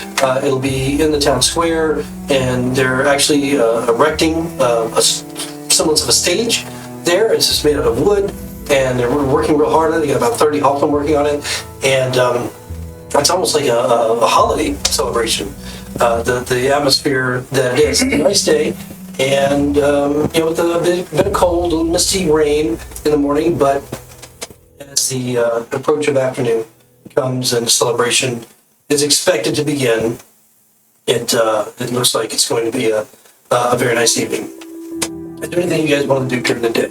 It'll be in the town square, and they're actually erecting a semblance of a stage there. It's just made out of wood, and they're working real hard on it. They got about 30 Hoffman working on it, and it's almost like a holiday celebration. The atmosphere that it is. It's a nice day, and with a bit of cold, a little misty rain in the morning, but as the approach of afternoon comes and the celebration is expected to begin, it looks like it's going to be a very nice evening. Is there anything you guys want to do during the day?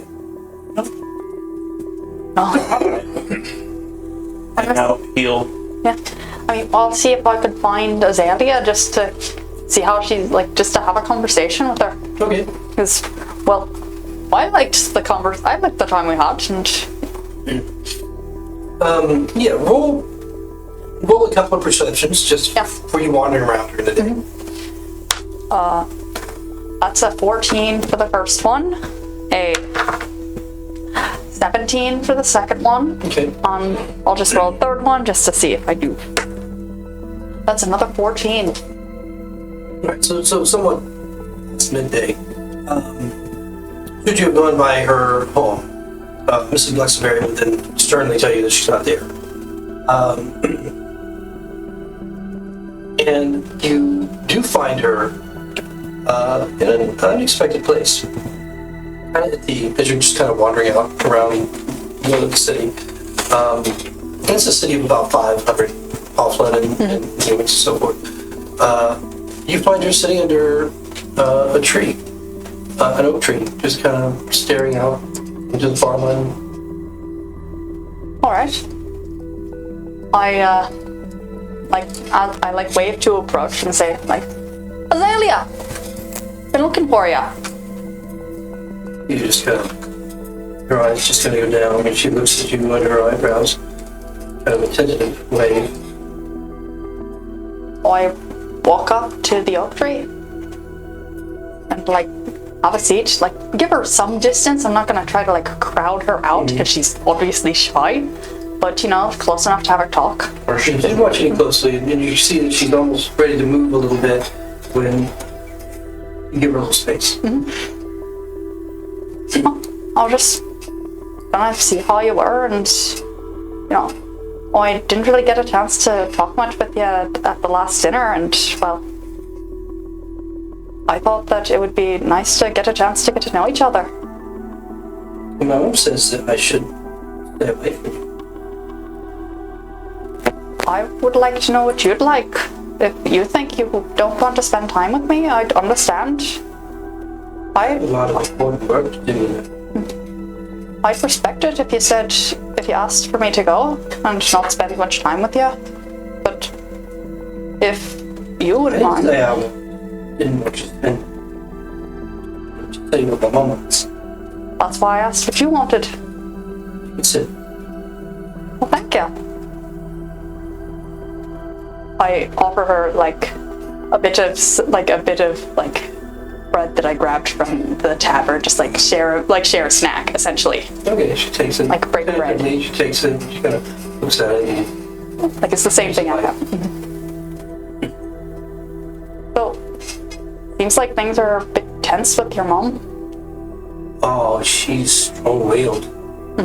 Hang out, heal. Yeah. I mean, I'll see if I could find Azalea just to see how she's like, just to have a conversation with her. Okay. Because, well, I liked the time we had, and Yeah, roll a couple of perceptions just Yeah. for you wandering around during the day. that's a 14 for the first one, a 17 for the second one. Okay. I'll just roll a third one just to see if I do. That's another 14. Right, so somewhat it's midday. Should you have gone by her home, Mrs. Bluxyberry would then sternly tell you that she's not there. And you do find her in an unexpected place. As you're just kind of wandering out around the city. And it's a city of about 500 Hoffman and humans and so forth. You find her sitting under a tree, an oak tree, just kind of staring out into the farmland. All right. I wave to approach and say like, Azalea, been looking for ya. You just kind of, her eyes just kind of go down and she looks at you under her eyebrows, kind of a tentative wave. I walk up to the oak tree and like have a seat, like give her some distance. I'm not gonna try to like crowd her out because she's obviously shy, but close enough to have her talk. Or she's watching you closely, and you see that she's almost ready to move a little bit when you give her a little space. I'll just kind of see how you were, and I didn't really get a chance to talk much with you at the last dinner, and well, I thought that it would be nice to get a chance to get to know each other. My mom says that I should stay away from you. I would like to know what you'd like. If you think you don't want to spend time with me, I'd understand. A lot of important work to do. I'd respect it if you asked for me to go and not spend much time with you. But if you I wouldn't didn't mind, say I didn't want you to spend. I just tell you what my mom wants. that's why I asked what you wanted. That's it. Well, thank you. I offer her like a bit of bread that I grabbed from the tavern, just share a snack essentially. Okay, she takes it. Like break bread. She takes it. She kind of looks at it and Like it's the same thing I have. So, seems like things are a bit tense with your mom. Oh, she's strong-willed.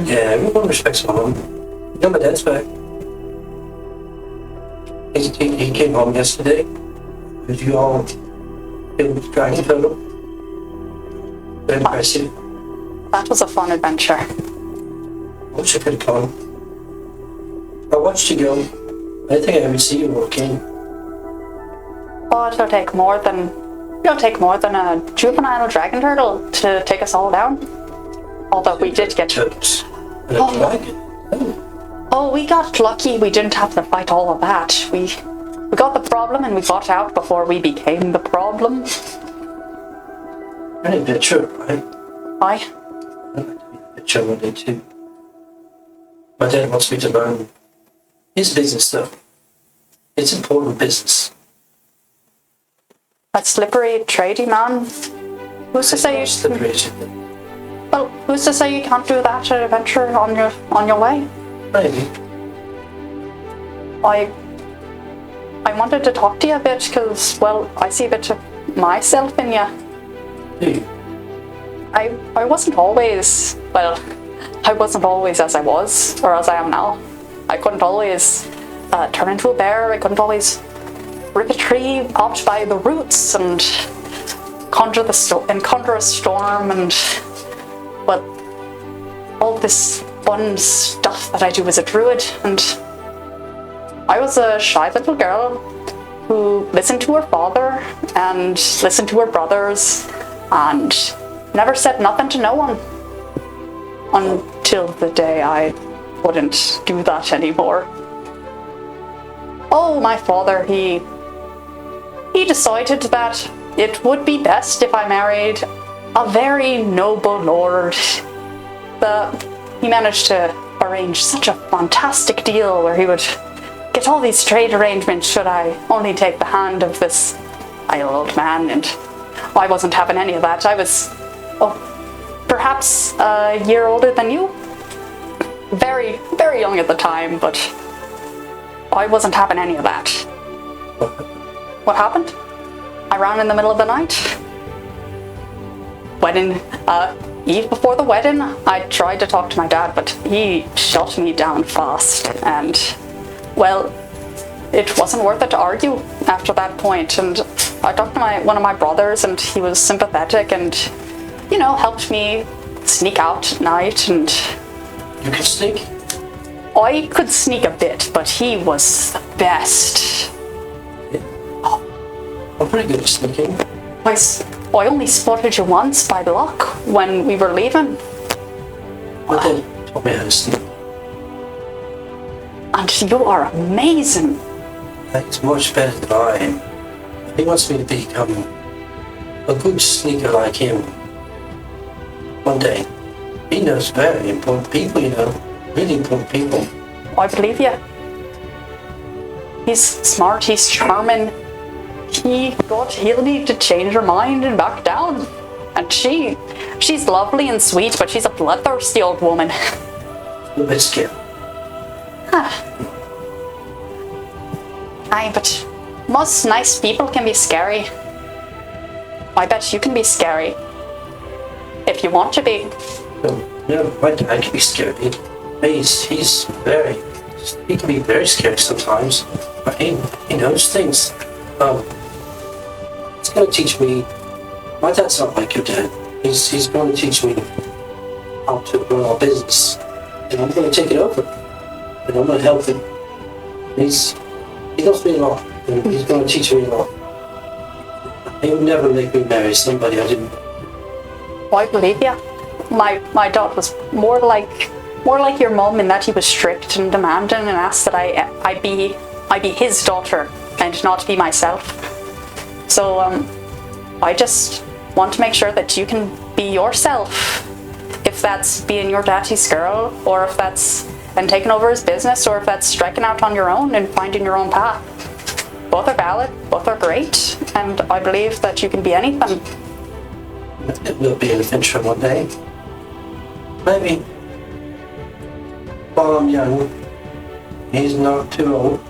Yeah, everyone respects my mom. You know, my dad's back. He came home yesterday. Did you all feel the dragon photo? Very impressive. That was a fun adventure. I wish I could have gone. I watched you go. I didn't think I ever see you walk in. Oh, it'll take more than a juvenile dragon turtle to take us all down. Although we did get Turtles. And a dragon. Oh, we got lucky. We didn't have to fight all of that. We got the problem and we got out before we became the problem. You're an adventurer, right? Aye. I'd like to be an adventurer one day too. My dad wants me to learn his business stuff. It's important business. That slippery, trady man. Who's to say you? Slippery as you think. Well, who's to say you can't do that adventure on your way? Maybe. I wanted to talk to you a bit because, well, I see a bit of myself in you. Do you? I wasn't always as I was or as I am now. I couldn't always turn into a bear. I couldn't always rip a tree out by the roots and conjure a storm and, well, all this fun stuff that I do as a druid. And I was a shy little girl who listened to her father and listened to her brothers and never said nothing to no one until the day I wouldn't do that anymore. Oh, my father, he decided that it would be best if I married a very noble lord. He managed to arrange such a fantastic deal where he would get all these trade arrangements should I only take the hand of this idle old man, and I wasn't having any of that. I was, perhaps a year older than you. Very, very young at the time, but I wasn't having any of that. What happened? I ran in the middle of the night. Eve before the wedding, I tried to talk to my dad, but he shut me down fast. And, well, it wasn't worth it to argue after that point. And I talked to one of my brothers, and he was sympathetic and, helped me sneak out at night. And You can sneak? I could sneak a bit, but he was the best. I'm pretty good at sneaking. I only spotted you once by luck when we were leaving. My dad taught me how to sneak. And you are amazing. He's much better than I am. He wants me to become a good sneaker like him. One day. He knows very important people, really important people. I believe you. He's smart, he's charming. He'll need to change her mind and back down. And she's lovely and sweet, but she's a bloodthirsty old woman. A bit scared. Aye, but most nice people can be scary. I bet you can be scary. If you want to be. No, my dad can be scary. He can be very scary sometimes. But he knows things. He's going to teach me. My dad's not like your dad. He's going to teach me how to run our business, and I'm going to take it over, and I'm going to help him. He loves me a lot, and he's going to teach me a lot. He would never make me marry somebody I didn't. I believe you. My dad was more like your mum in that he was strict and demanding and asked that I be his daughter and not be myself. So I just want to make sure that you can be yourself. If that's being your daddy's girl, or if that's and taking over his business, or if that's striking out on your own and finding your own path. Both are valid, both are great, and I believe that you can be anything. It will be an adventure one day. Maybe while I'm young, He's not too old.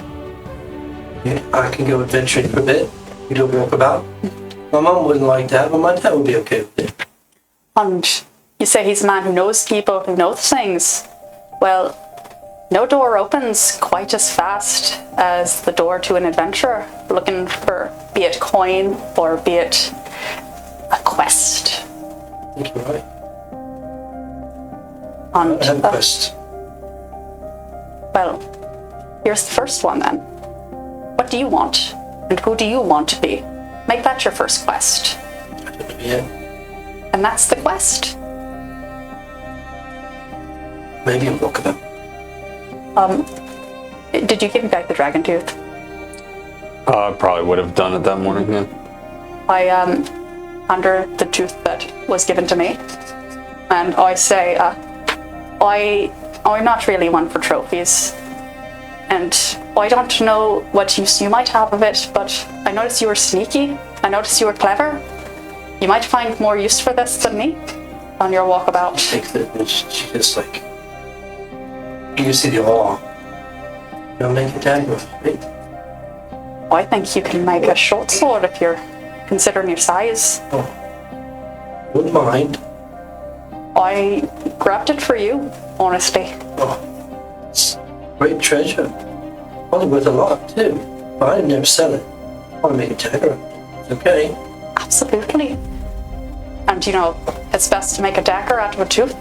Yeah, I can go adventuring for a bit. We do a walkabout. My mom wouldn't like that, but my dad would be okay with it. And you say he's a man who knows people, who knows things. Well, no door opens quite as fast as the door to an adventurer looking for, be it coin or be it a quest. I think you're right. And I have a quest. well, here's the first one then. What do you want? And who do you want to be? Make that your first quest. I don't know yet. And that's the quest. Maybe a walkabout. Did you give me back the dragon tooth? I probably would have done it that morning, yeah. I under the tooth that was given to me, and I say, I'm not really one for trophies, and I don't know what use you might have of it, but I noticed you were sneaky. I noticed you were clever. You might find more use for this than me on your walkabout. I think that she just like, you see the awe. You'll make a dagger, right? I think you can make a short sword if you're considering your size. Wouldn't mind. I grabbed it for you, honestly. Oh, it's great treasure. Probably worth a lot too. But I'd never sell it. I want to make a dagger. It's okay. Absolutely. And you know, it's best to make a dagger out of a tooth.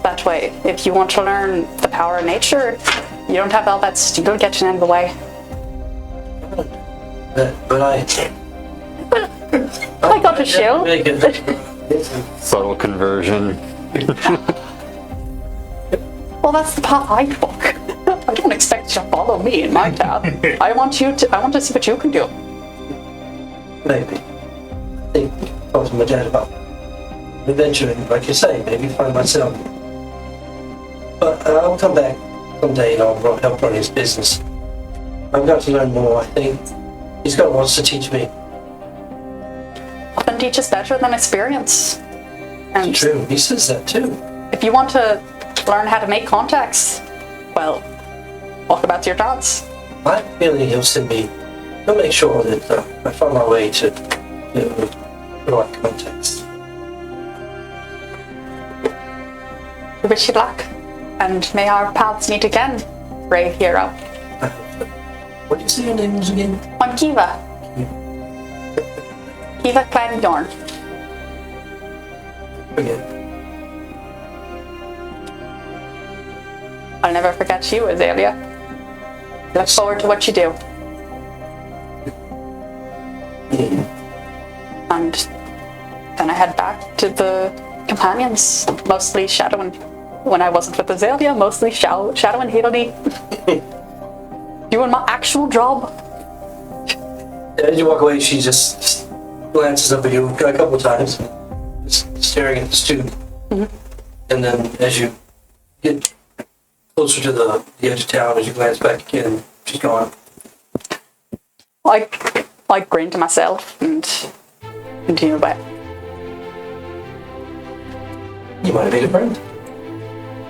That way, if you want to learn the power of nature, you don't have all that steel getting in the way. But I got a shield. Make it. Subtle conversion. Well, that's the path I took. I don't expect you to follow me in my path. I want to see what you can do. Maybe. I think I talked to my dad about adventuring, like you say, maybe find myself. But I'll come back someday and I'll help run his business. I've got to learn more, I think. He's got lots to teach me. Often teaches better than experience. And It's true, he says that too. if you want to learn how to make contacts, well, walk about your thoughts. I have a feeling he'll make sure that I find my way to the right context. We wish you luck, and may our paths meet again, brave hero. I hope so. What did you say your name was again? I'm Kiva. Kiva Kleinbjorn. Forget. I'll never forget you, Azalea. Look forward to what you do. And then I head back to the companions, mostly shadowing. When I wasn't with Azalea, mostly shadowing Haley. Doing my actual job. As you walk away, she just glances up at you a couple times, just staring at the student. And then as you get closer to the edge of town, as you glance back again, she's gone. I grin to myself and continue back. You might have made a friend.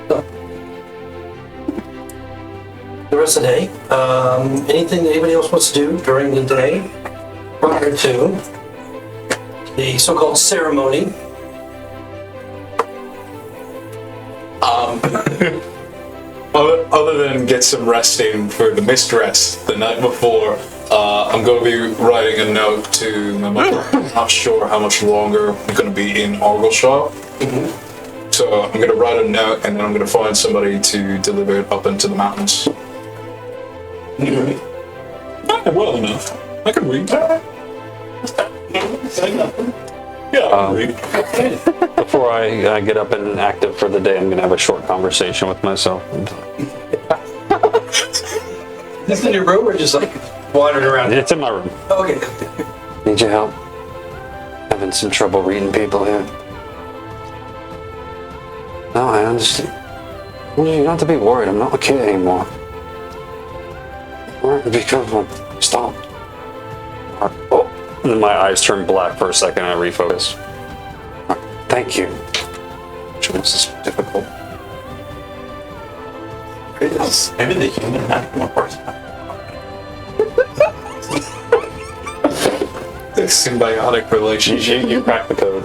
So, the rest of the day, anything that anybody else wants to do during the day prior to the so-called ceremony? Other than get some rest in for the missed rest the night before, I'm going to be writing a note to my mother. I'm not sure how much longer I'm going to be in Argyleshire. So I'm going to write a note and then I'm going to find somebody to deliver it up into the mountains. Not well enough. I can read. Yeah, I can read. Before I get up and active for the day, I'm going to have a short conversation with myself. This in your room or just like wandering around? It's in my room. Okay. Need your help? Having some trouble reading people here. No, I understand. You don't have to be worried. I'm not a kid anymore. Alright, be careful. Stop. Oh. And then my eyes turn black for a second and I refocus. Thank you. This is difficult. Maybe the human had more horsepower. Symbiotic relationship. You cracked the code.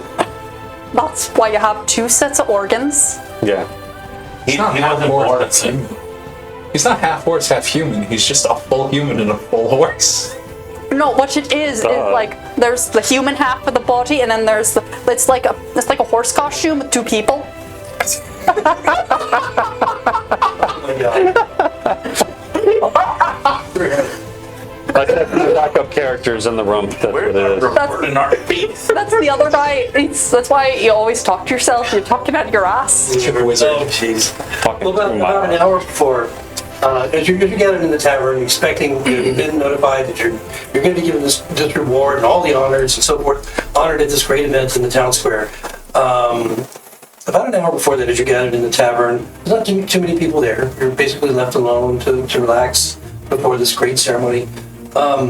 That's why you have two sets of organs. Yeah. He not half wasn't horse, born that's at him. He's not half horse, half human. He's just a full human and a full horse. No, what it is like there's the human half of the body, and then there's the it's like a horse costume with two people. Oh my god. Like the backup characters in the rump. That's what Where's it our is. report in our piece? That's the other guy. That's why you always talk to yourself. You're talking out of your ass. Wizard. Oh, jeez. Fucking Well, about an hour before, as you're gathered in the tavern, expecting, you've been notified that you're going to be given this reward and all the honors and so forth, honored at this great event in the town square. About an hour before that, as you're gathered in the tavern, there's not too many people there. You're basically left alone to relax before this great ceremony. A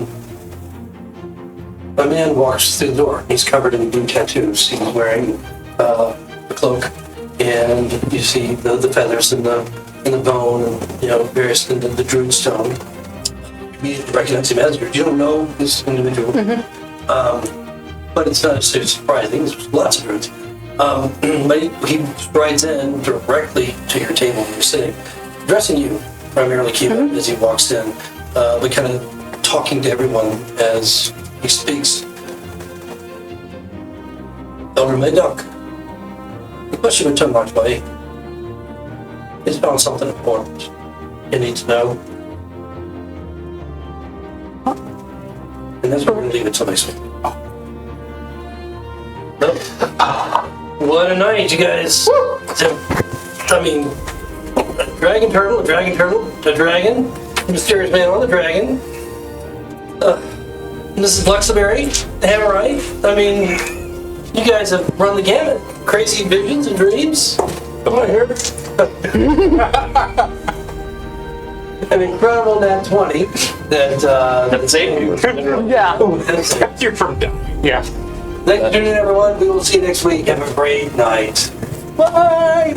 man walks through the door. He's covered in blue tattoos. He's wearing a cloak, and you see the feathers and the bone, and various the druid stone. You immediately recognize him as yours. You don't know this individual, but it's not so surprising. There's lots of druids. But he rides in directly to your table where you're sitting, addressing you, primarily Kiva, as he walks in, but kind of talking to everyone as he speaks. Elder Mayduck, the question with Tom March Way is found something important you need to know. And that's where we're going to leave it till next week. What a night, you guys. I mean, a dragon turtle, a dragon, a mysterious man on the dragon. This is Bluxyberry, Hammerite. I mean, you guys have run the gamut. Crazy visions and dreams. Come on here. An incredible nat 20 that saved you. Yeah. You're from down. Yeah. Thanks for tuning in, everyone. We will see you next week. Have a great night. Bye.